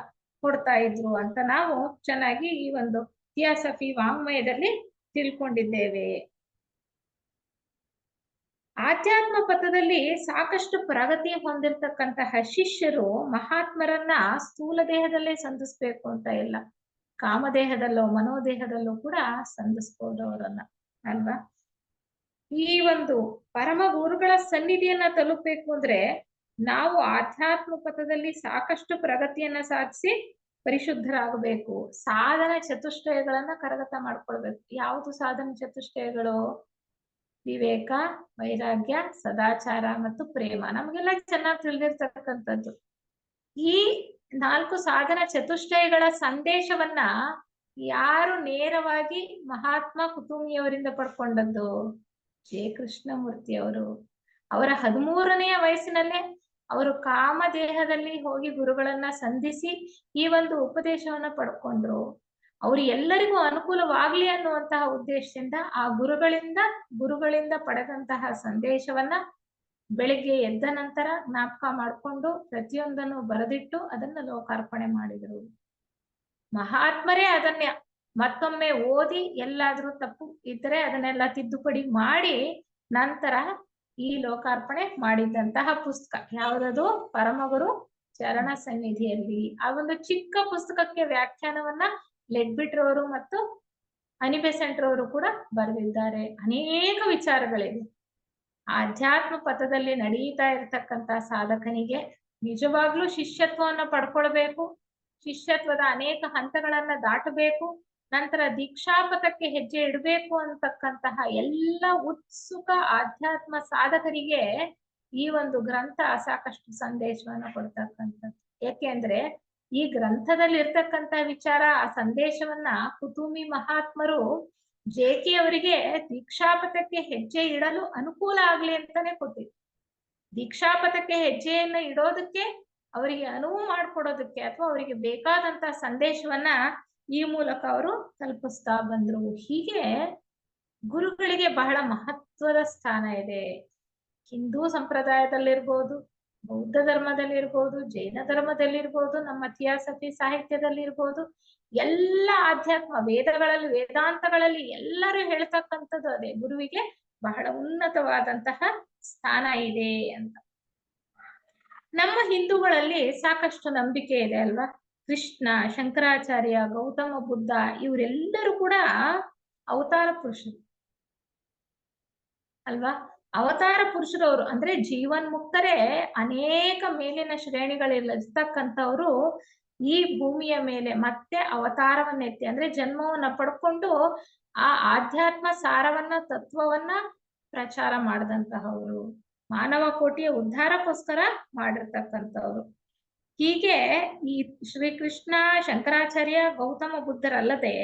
ಕೊಡ್ತಾ ಇದ್ರು ಅಂತ ನಾವು ಚೆನ್ನಾಗಿ ಈ ಒಂದು ಥಿಯಾಸಫಿ ವಾಂಗ್ಮಯದಲ್ಲಿ ತಿಳ್ಕೊಂಡಿದ್ದೇವೆ. ಆಧ್ಯಾತ್ಮ ಪಥದಲ್ಲಿ ಸಾಕಷ್ಟು ಪ್ರಗತಿ ಹೊಂದಿರತಕ್ಕಂತಹ ಶಿಷ್ಯರು ಮಹಾತ್ಮರನ್ನ ಸ್ಥೂಲ ದೇಹದಲ್ಲೇ ಸಂಧಿಸ್ಬೇಕು ಅಂತ ಇಲ್ಲ, ಕಾಮದೇಹದಲ್ಲೋ ಮನೋದೇಹದಲ್ಲೂ ಕೂಡ ಸಂಧಿಸ್ಬೋದು ಅವರನ್ನ, ಅಲ್ವಾ? ಈ ಒಂದು ಪರಮ ಗುರುಗಳ ಸನ್ನಿಧಿಯನ್ನ ತಲುಪಬೇಕು ಅಂದ್ರೆ ನಾವು ಆಧ್ಯಾತ್ಮ ಪಥದಲ್ಲಿ ಸಾಕಷ್ಟು ಪ್ರಗತಿಯನ್ನ ಸಾಧಿಸಿ ಪರಿಶುದ್ಧರಾಗಬೇಕು. ಸಾಧನ ಚತುಷ್ಟಯಗಳನ್ನ ಕರಗತ ಮಾಡ್ಕೊಳ್ಬೇಕು. ಯಾವುದು ಸಾಧನ ಚತುಷ್ಟಯಗಳು? ವಿವೇಕ, ವೈರಾಗ್ಯ, ಸದಾಚಾರ ಮತ್ತು ಪ್ರೇಮ. ನಮಗೆಲ್ಲ ಚೆನ್ನಾಗಿ ತಿಳಿದಿರ್ತಕ್ಕಂಥದ್ದು. ಈ 4 ಸಾಧನ ಚತುಷ್ಟಯಗಳ ಸಂದೇಶವನ್ನ ಯಾರು ನೇರವಾಗಿ ಮಹಾತ್ಮ ಕುತುಮಿಯವರಿಂದ ಪಡ್ಕೊಂಡದ್ದು? ಜೆ ಕೃಷ್ಣಮೂರ್ತಿ ಅವರು. ಅವರ 13ನೆಯ ವಯಸ್ಸಿನಲ್ಲೇ ಅವರು ಕಾಮದೇಹದಲ್ಲಿ ಹೋಗಿ ಗುರುಗಳನ್ನ ಸಂಧಿಸಿ ಈ ಒಂದು ಉಪದೇಶವನ್ನ ಪಡ್ಕೊಂಡ್ರು. ಅವ್ರು ಎಲ್ಲರಿಗೂ ಅನುಕೂಲವಾಗ್ಲಿ ಅನ್ನುವಂತಹ ಉದ್ದೇಶದಿಂದ ಆ ಗುರುಗಳಿಂದ ಪಡೆದಂತಹ ಸಂದೇಶವನ್ನ ಬೆಳಿಗ್ಗೆ ಎದ್ದ ನಂತರ ಜ್ಞಾಪಕ ಮಾಡಿಕೊಂಡು ಪ್ರತಿಯೊಂದನ್ನು ಬರೆದಿಟ್ಟು ಅದನ್ನ ಲೋಕಾರ್ಪಣೆ ಮಾಡಿದ್ರು. ಮಹಾತ್ಮರೇ ಅದನ್ನ ಮತ್ತೊಮ್ಮೆ ಓದಿ ಎಲ್ಲಾದ್ರೂ ತಪ್ಪು ಇದ್ರೆ ಅದನ್ನೆಲ್ಲ ತಿದ್ದುಪಡಿ ಮಾಡಿ ನಂತರ ಈ ಲೋಕಾರ್ಪಣೆ ಮಾಡಿದಂತಹ ಪುಸ್ತಕ ಯಾವುದದು? ಪರಮಗುರು ಚರಣ ಸನ್ನಿಧಿಯಲ್ಲಿ. ಆ ಒಂದು ಚಿಕ್ಕ ಪುಸ್ತಕಕ್ಕೆ ವ್ಯಾಖ್ಯಾನವನ್ನ ಲೆಡ್ಬಿಟ್ರ್ ಅವರು ಮತ್ತು ಅನಿಬೆಸೆಂಟ್ ಅವರು ಕೂಡ ಬರೆದಿದ್ದಾರೆ. ಅನೇಕ ವಿಚಾರಗಳಿವೆ. ಆಧ್ಯಾತ್ಮ ಪಥದಲ್ಲಿ ನಡೀತಾ ಇರತಕ್ಕಂತ ಸಾಧಕನಿಗೆ ನಿಜವಾಗ್ಲೂ ಶಿಷ್ಯತ್ವವನ್ನ ಪಡ್ಕೊಳ್ಬೇಕು, ಶಿಷ್ಯತ್ವದ ಅನೇಕ ಹಂತಗಳನ್ನ ದಾಟಬೇಕು, ನಂತರ ದೀಕ್ಷಾಪಥಕ್ಕೆ ಹೆಜ್ಜೆ ಇಡಬೇಕು ಅಂತಕ್ಕಂತಹ ಎಲ್ಲ ಉತ್ಸುಕ ಆಧ್ಯಾತ್ಮ ಸಾಧಕರಿಗೆ ಈ ಒಂದು ಗ್ರಂಥ ಸಾಕಷ್ಟು ಸಂದೇಶವನ್ನು ಕೊಡ್ತಕ್ಕಂಥದ್ದು. ಏಕೆಂದ್ರೆ ಈ ಗ್ರಂಥದಲ್ಲಿ ಇರ್ತಕ್ಕಂಥ ವಿಚಾರ, ಆ ಸಂದೇಶವನ್ನ ಕುತುಂಬಿ ಮಹಾತ್ಮರು ಜೆ.ಕೆ ಅವರಿಗೆ ದೀಕ್ಷಾಪಥಕ್ಕೆ ಹೆಜ್ಜೆ ಇಡಲು ಅನುಕೂಲ ಆಗ್ಲಿ ಅಂತಾನೆ ಕೊಟ್ಟಿದ್ರು. ದೀಕ್ಷಾಪಥಕ್ಕೆ ಹೆಜ್ಜೆಯನ್ನ ಇಡೋದಕ್ಕೆ, ಅವರಿಗೆ ಅನುವು ಮಾಡಿಕೊಡೋದಕ್ಕೆ, ಅಥವಾ ಅವರಿಗೆ ಬೇಕಾದಂತ ಸಂದೇಶವನ್ನ ಈ ಮೂಲಕ ಅವರು ತಲುಪಿಸ್ತಾ ಬಂದ್ರು. ಹೀಗೆ ಗುರುಗಳಿಗೆ ಬಹಳ ಮಹತ್ವದ ಸ್ಥಾನ ಇದೆ. ಹಿಂದೂ ಸಂಪ್ರದಾಯದಲ್ಲಿರ್ಬೋದು, ಬೌದ್ಧ ಧರ್ಮದಲ್ಲಿರ್ಬೋದು, ಜೈನ ಧರ್ಮದಲ್ಲಿರ್ಬೋದು, ನಮ್ಮ ಥಿಯಾಸಫಿ ಸಾಹಿತ್ಯದಲ್ಲಿರ್ಬೋದು, ಎಲ್ಲ ಆಧ್ಯಾತ್ಮ ವೇದಗಳಲ್ಲಿ, ವೇದಾಂತಗಳಲ್ಲಿ ಎಲ್ಲರೂ ಹೇಳ್ತಕ್ಕಂಥದ್ದು ಅದೇ, ಗುರುವಿಗೆ ಬಹಳ ಉನ್ನತವಾದಂತಹ ಸ್ಥಾನ ಇದೆ ಅಂತ. ನಮ್ಮ ಹಿಂದೂಗಳಲ್ಲಿ ಸಾಕಷ್ಟು ನಂಬಿಕೆ ಇದೆ ಅಲ್ವಾ. ಕೃಷ್ಣ, ಶಂಕರಾಚಾರ್ಯ, ಗೌತಮ ಬುದ್ಧ ಇವರೆಲ್ಲರೂ ಕೂಡ ಅವತಾರ ಪುರುಷರು ಅಲ್ವಾ. ಅವತಾರ ಪುರುಷರವರು ಅಂದ್ರೆ ಜೀವನ್ಮುಕ್ತರೇ ಅನೇಕ ಮೇಲಿನ ಶ್ರೇಣಿಗಳಿರ್ತಕ್ಕಂಥವ್ರು ಈ ಭೂಮಿಯ ಮೇಲೆ ಮತ್ತೆ ಅವತಾರವನ್ನೆತ್ತಿ, ಅಂದ್ರೆ ಜನ್ಮವನ್ನ ಪಡ್ಕೊಂಡು ಆ ಆಧ್ಯಾತ್ಮ ಸಾರವನ್ನ, ತತ್ವವನ್ನ ಪ್ರಚಾರ ಮಾಡಿದಂತಹವರು, ಮಾನವ ಕೋಟಿಯ ಉದ್ಧಾರಕ್ಕೋಸ್ಕರ ಮಾಡಿರ್ತಕ್ಕಂಥವ್ರು. ಹೀಗೆ ಈ ಶ್ರೀಕೃಷ್ಣ, ಶಂಕರಾಚಾರ್ಯ, ಗೌತಮ ಬುದ್ಧರಲ್ಲದೆ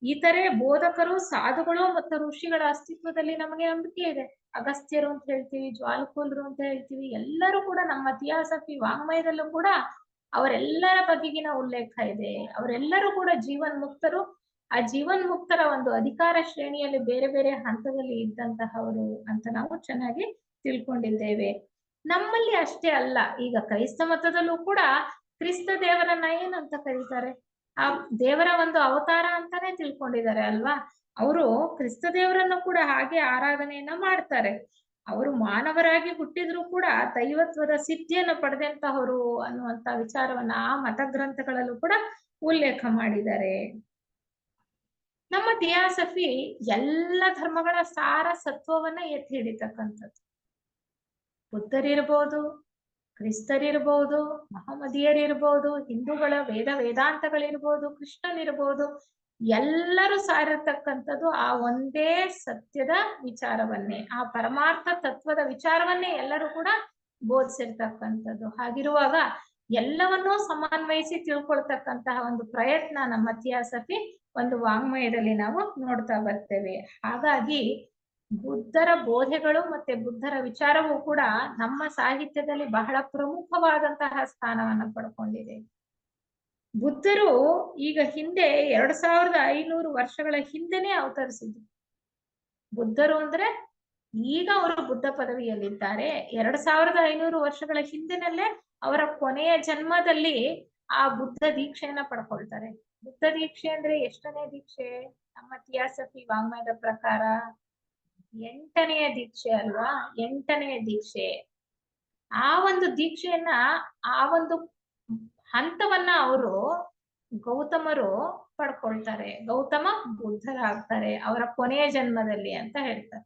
ಇತರೆ ಬೋಧಕರು, ಸಾಧುಗಳು ಮತ್ತು ಋಷಿಗಳ ಅಸ್ತಿತ್ವದಲ್ಲಿ ನಮಗೆ ನಂಬಿಕೆ ಇದೆ. ಅಗಸ್ತ್ಯರು ಅಂತ ಹೇಳ್ತೀವಿ, ಜ್ವಾಲಕೂಲರು ಅಂತ ಹೇಳ್ತೀವಿ, ಎಲ್ಲರೂ ಕೂಡ ನಮ್ಮ ಥಿಯಾಸಫಿ ವಾಂಗ್ಮಯದಲ್ಲೂ ಕೂಡ ಅವರೆಲ್ಲರ ಬಗೆಗಿನ ಉಲ್ಲೇಖ ಇದೆ. ಅವರೆಲ್ಲರೂ ಕೂಡ ಜೀವನ್ಮುಕ್ತರು. ಆ ಜೀವನ್ಮುಕ್ತರ ಒಂದು ಅಧಿಕಾರ ಶ್ರೇಣಿಯಲ್ಲಿ ಬೇರೆ ಬೇರೆ ಹಂತದಲ್ಲಿ ಇದ್ದಂತಹವರು ಅಂತ ನಾವು ಚೆನ್ನಾಗಿ ತಿಳ್ಕೊಂಡಿದ್ದೇವೆ. ನಮ್ಮಲ್ಲಿ ಅಷ್ಟೇ ಅಲ್ಲ, ಈಗ ಕ್ರೈಸ್ತ ಮತದಲ್ಲೂ ಕೂಡ ಕ್ರಿಸ್ತ ದೇವರನ್ನ ಏನಂತ ಕರೀತಾರೆ, ಆ ದೇವರ ಒಂದು ಅವತಾರ ಅಂತಾನೆ ತಿಳ್ಕೊಂಡಿದ್ದಾರೆ ಅಲ್ವಾ. ಅವರು ಕ್ರಿಸ್ತ ದೇವರನ್ನು ಕೂಡ ಹಾಗೆ ಆರಾಧನೆಯನ್ನ ಮಾಡ್ತಾರೆ. ಅವರು ಮಾನವರಾಗಿ ಹುಟ್ಟಿದ್ರು ಕೂಡ ದೈವತ್ವದ ಸಿದ್ಧಿಯನ್ನು ಪಡೆದಂತಹವರು ಅನ್ನುವಂತ ವಿಚಾರವನ್ನ ಆ ಮತಗ್ರಂಥಗಳಲ್ಲೂ ಕೂಡ ಉಲ್ಲೇಖ ಮಾಡಿದ್ದಾರೆ. ನಮ್ಮ ಥಿಯಾಸಫಿ ಎಲ್ಲ ಧರ್ಮಗಳ ಸಾರ ಸತ್ವವನ್ನ ಎತ್ತಿ ಹಿಡಿತಕ್ಕಂಥದ್ದು. ಬುದ್ಧರಿರ್ಬೋದು, ಕ್ರಿಸ್ತರಿರ್ಬೋದು, ಮಹಮ್ಮದೀಯರಿರ್ಬೋದು, ಹಿಂದೂಗಳ ವೇದಾಂತಗಳಿರ್ಬೋದು, ಕೃಷ್ಣನಿರ್ಬೋದು, ಎಲ್ಲರೂ ಸಾರಿರ್ತಕ್ಕಂಥದ್ದು ಆ ಒಂದೇ ಸತ್ಯದ ವಿಚಾರವನ್ನೇ, ಆ ಪರಮಾರ್ಥ ತತ್ವದ ವಿಚಾರವನ್ನೇ ಎಲ್ಲರೂ ಕೂಡ ಬೋಧಿಸಿರ್ತಕ್ಕಂಥದ್ದು. ಹಾಗಿರುವಾಗ ಎಲ್ಲವನ್ನೂ ಸಮನ್ವಯಿಸಿ ತಿಳ್ಕೊಳ್ತಕ್ಕಂತಹ ಒಂದು ಪ್ರಯತ್ನ ನಮ್ಮ ಥಿಯಾಸಫಿ ಒಂದು ವಾಂಗ್ಮಯದಲ್ಲಿ ನಾವು ನೋಡ್ತಾ ಬರ್ತೇವೆ. ಹಾಗಾಗಿ ಬುದ್ಧರ ಬೋಧೆಗಳು ಮತ್ತೆ ಬುದ್ಧರ ವಿಚಾರವೂ ಕೂಡ ನಮ್ಮ ಸಾಹಿತ್ಯದಲ್ಲಿ ಬಹಳ ಪ್ರಮುಖವಾದಂತಹ ಸ್ಥಾನವನ್ನ ಪಡ್ಕೊಂಡಿದೆ. ಬುದ್ಧರು ಈಗ ಹಿಂದೆ 2500 ವರ್ಷಗಳ ಹಿಂದೆನೆ ಅವತರಿಸಿದ್ರು. ಬುದ್ಧರು ಅಂದ್ರೆ ಈಗ ಅವರು ಬುದ್ಧ ಪದವಿಯಲ್ಲಿದ್ದಾರೆ. 2500 ವರ್ಷಗಳ ಹಿಂದಿನಲ್ಲೇ ಅವರ ಕೊನೆಯ ಜನ್ಮದಲ್ಲಿ ಆ ಬುದ್ಧ ದೀಕ್ಷೆಯನ್ನ ಪಡ್ಕೊಳ್ತಾರೆ. ಬುದ್ಧ ದೀಕ್ಷೆ ಅಂದ್ರೆ ಎಷ್ಟನೇ ದೀಕ್ಷೆ? ನಮ್ಮ ಥಿಯಾಸಫಿ ವಾಂಗ್ಮಯದ ಪ್ರಕಾರ 8ನೆಯ ದೀಕ್ಷೆ ಅಲ್ವಾ, 8ನೆಯ ದೀಕ್ಷೆ. ಆ ಒಂದು ದೀಕ್ಷೆಯನ್ನ, ಆ ಒಂದು ಹಂತವನ್ನ ಅವರು ಗೌತಮರು ಪಡ್ಕೊಳ್ತಾರೆ. ಗೌತಮ ಬುದ್ಧರಾಗ್ತಾರೆ ಅವರ ಕೊನೆಯ ಜನ್ಮದಲ್ಲಿ ಅಂತ ಹೇಳ್ತಾರೆ.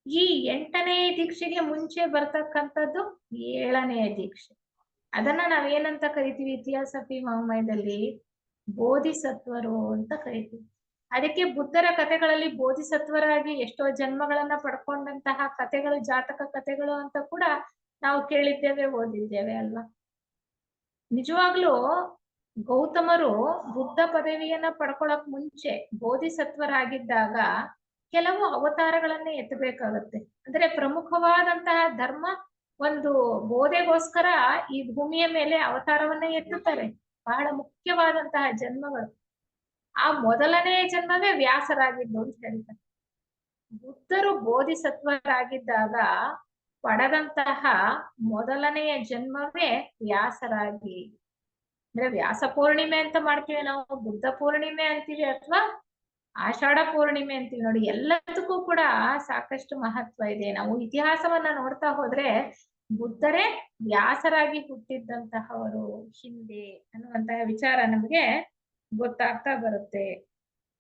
ಈ 8ನೇ ದೀಕ್ಷೆಗೆ ಮುಂಚೆ ಬರ್ತಕ್ಕಂಥದ್ದು 7ನೆಯ ದೀಕ್ಷೆ. ಅದನ್ನ ನಾವೇನಂತ ಕರಿತೀವಿ ಥಿಯಾಸಫಿ ವಾಂಗ್ಮಯದಲ್ಲಿ? ಬೋಧಿಸತ್ವರು ಅಂತ ಕರಿತೀವಿ. ಅದಕ್ಕೆ ಬುದ್ಧರ ಕಥೆಗಳಲ್ಲಿ ಬೋಧಿಸತ್ವರಾಗಿ ಎಷ್ಟೋ ಜನ್ಮಗಳನ್ನ ಪಡ್ಕೊಂಡಂತಹ ಕಥೆಗಳು, ಜಾತಕ ಕಥೆಗಳು ಅಂತ ಕೂಡ ನಾವು ಕೇಳಿದ್ದೇವೆ, ಓದಿದ್ದೇವೆ ಅಲ್ವಾ. ನಿಜವಾಗ್ಲೂ ಗೌತಮರು ಬುದ್ಧ ಪದವಿಯನ್ನ ಪಡ್ಕೊಳಕ್ ಮುಂಚೆ ಬೋಧಿಸತ್ವರಾಗಿದ್ದಾಗ ಕೆಲವು ಅವತಾರಗಳನ್ನೇ ಎತ್ತಬೇಕಾಗತ್ತೆ. ಅಂದ್ರೆ ಪ್ರಮುಖವಾದಂತಹ ಧರ್ಮ ಒಂದು ಬೋಧೆಗೋಸ್ಕರ ಈ ಭೂಮಿಯ ಮೇಲೆ ಅವತಾರವನ್ನ ಎತ್ತುತ್ತಾರೆ. ಬಹಳ ಮುಖ್ಯವಾದಂತಹ ಜನ್ಮಗಳು. ಆ ಮೊದಲನೇ ಜನ್ಮವೇ ವ್ಯಾಸರಾಗಿದ್ದು ಅಂತ ಹೇಳ್ತಾರೆ. ಬುದ್ಧರು ಬೋಧಿಸತ್ವರಾಗಿದ್ದಾಗ ಪಡೆದಂತಹ ಮೊದಲನೆಯ ಜನ್ಮವೇ ವ್ಯಾಸರಾಗಿ. ಅಂದ್ರೆ ವ್ಯಾಸ ಪೂರ್ಣಿಮೆ ಅಂತ ಮಾಡ್ತೀವಿ ನಾವು, ಬುದ್ಧ ಪೂರ್ಣಿಮೆ ಅಂತೀವಿ, ಅಥವಾ ಆಷಾಢ ಪೂರ್ಣಿಮೆ ಅಂತೀವಿ. ನೋಡಿ, ಎಲ್ಲದಕ್ಕೂ ಕೂಡ ಸಾಕಷ್ಟು ಮಹತ್ವ ಇದೆ. ನಾವು ಇತಿಹಾಸವನ್ನ ನೋಡ್ತಾ ಹೋದ್ರೆ ಬುದ್ಧರೇ ವ್ಯಾಸರಾಗಿ ಹುಟ್ಟಿದ್ದಂತಹವರು ಹಿಂದೆ ಅನ್ನುವಂತಹ ವಿಚಾರ ನಮಗೆ ಗೊತ್ತಾಗ್ತಾ ಬರುತ್ತೆ.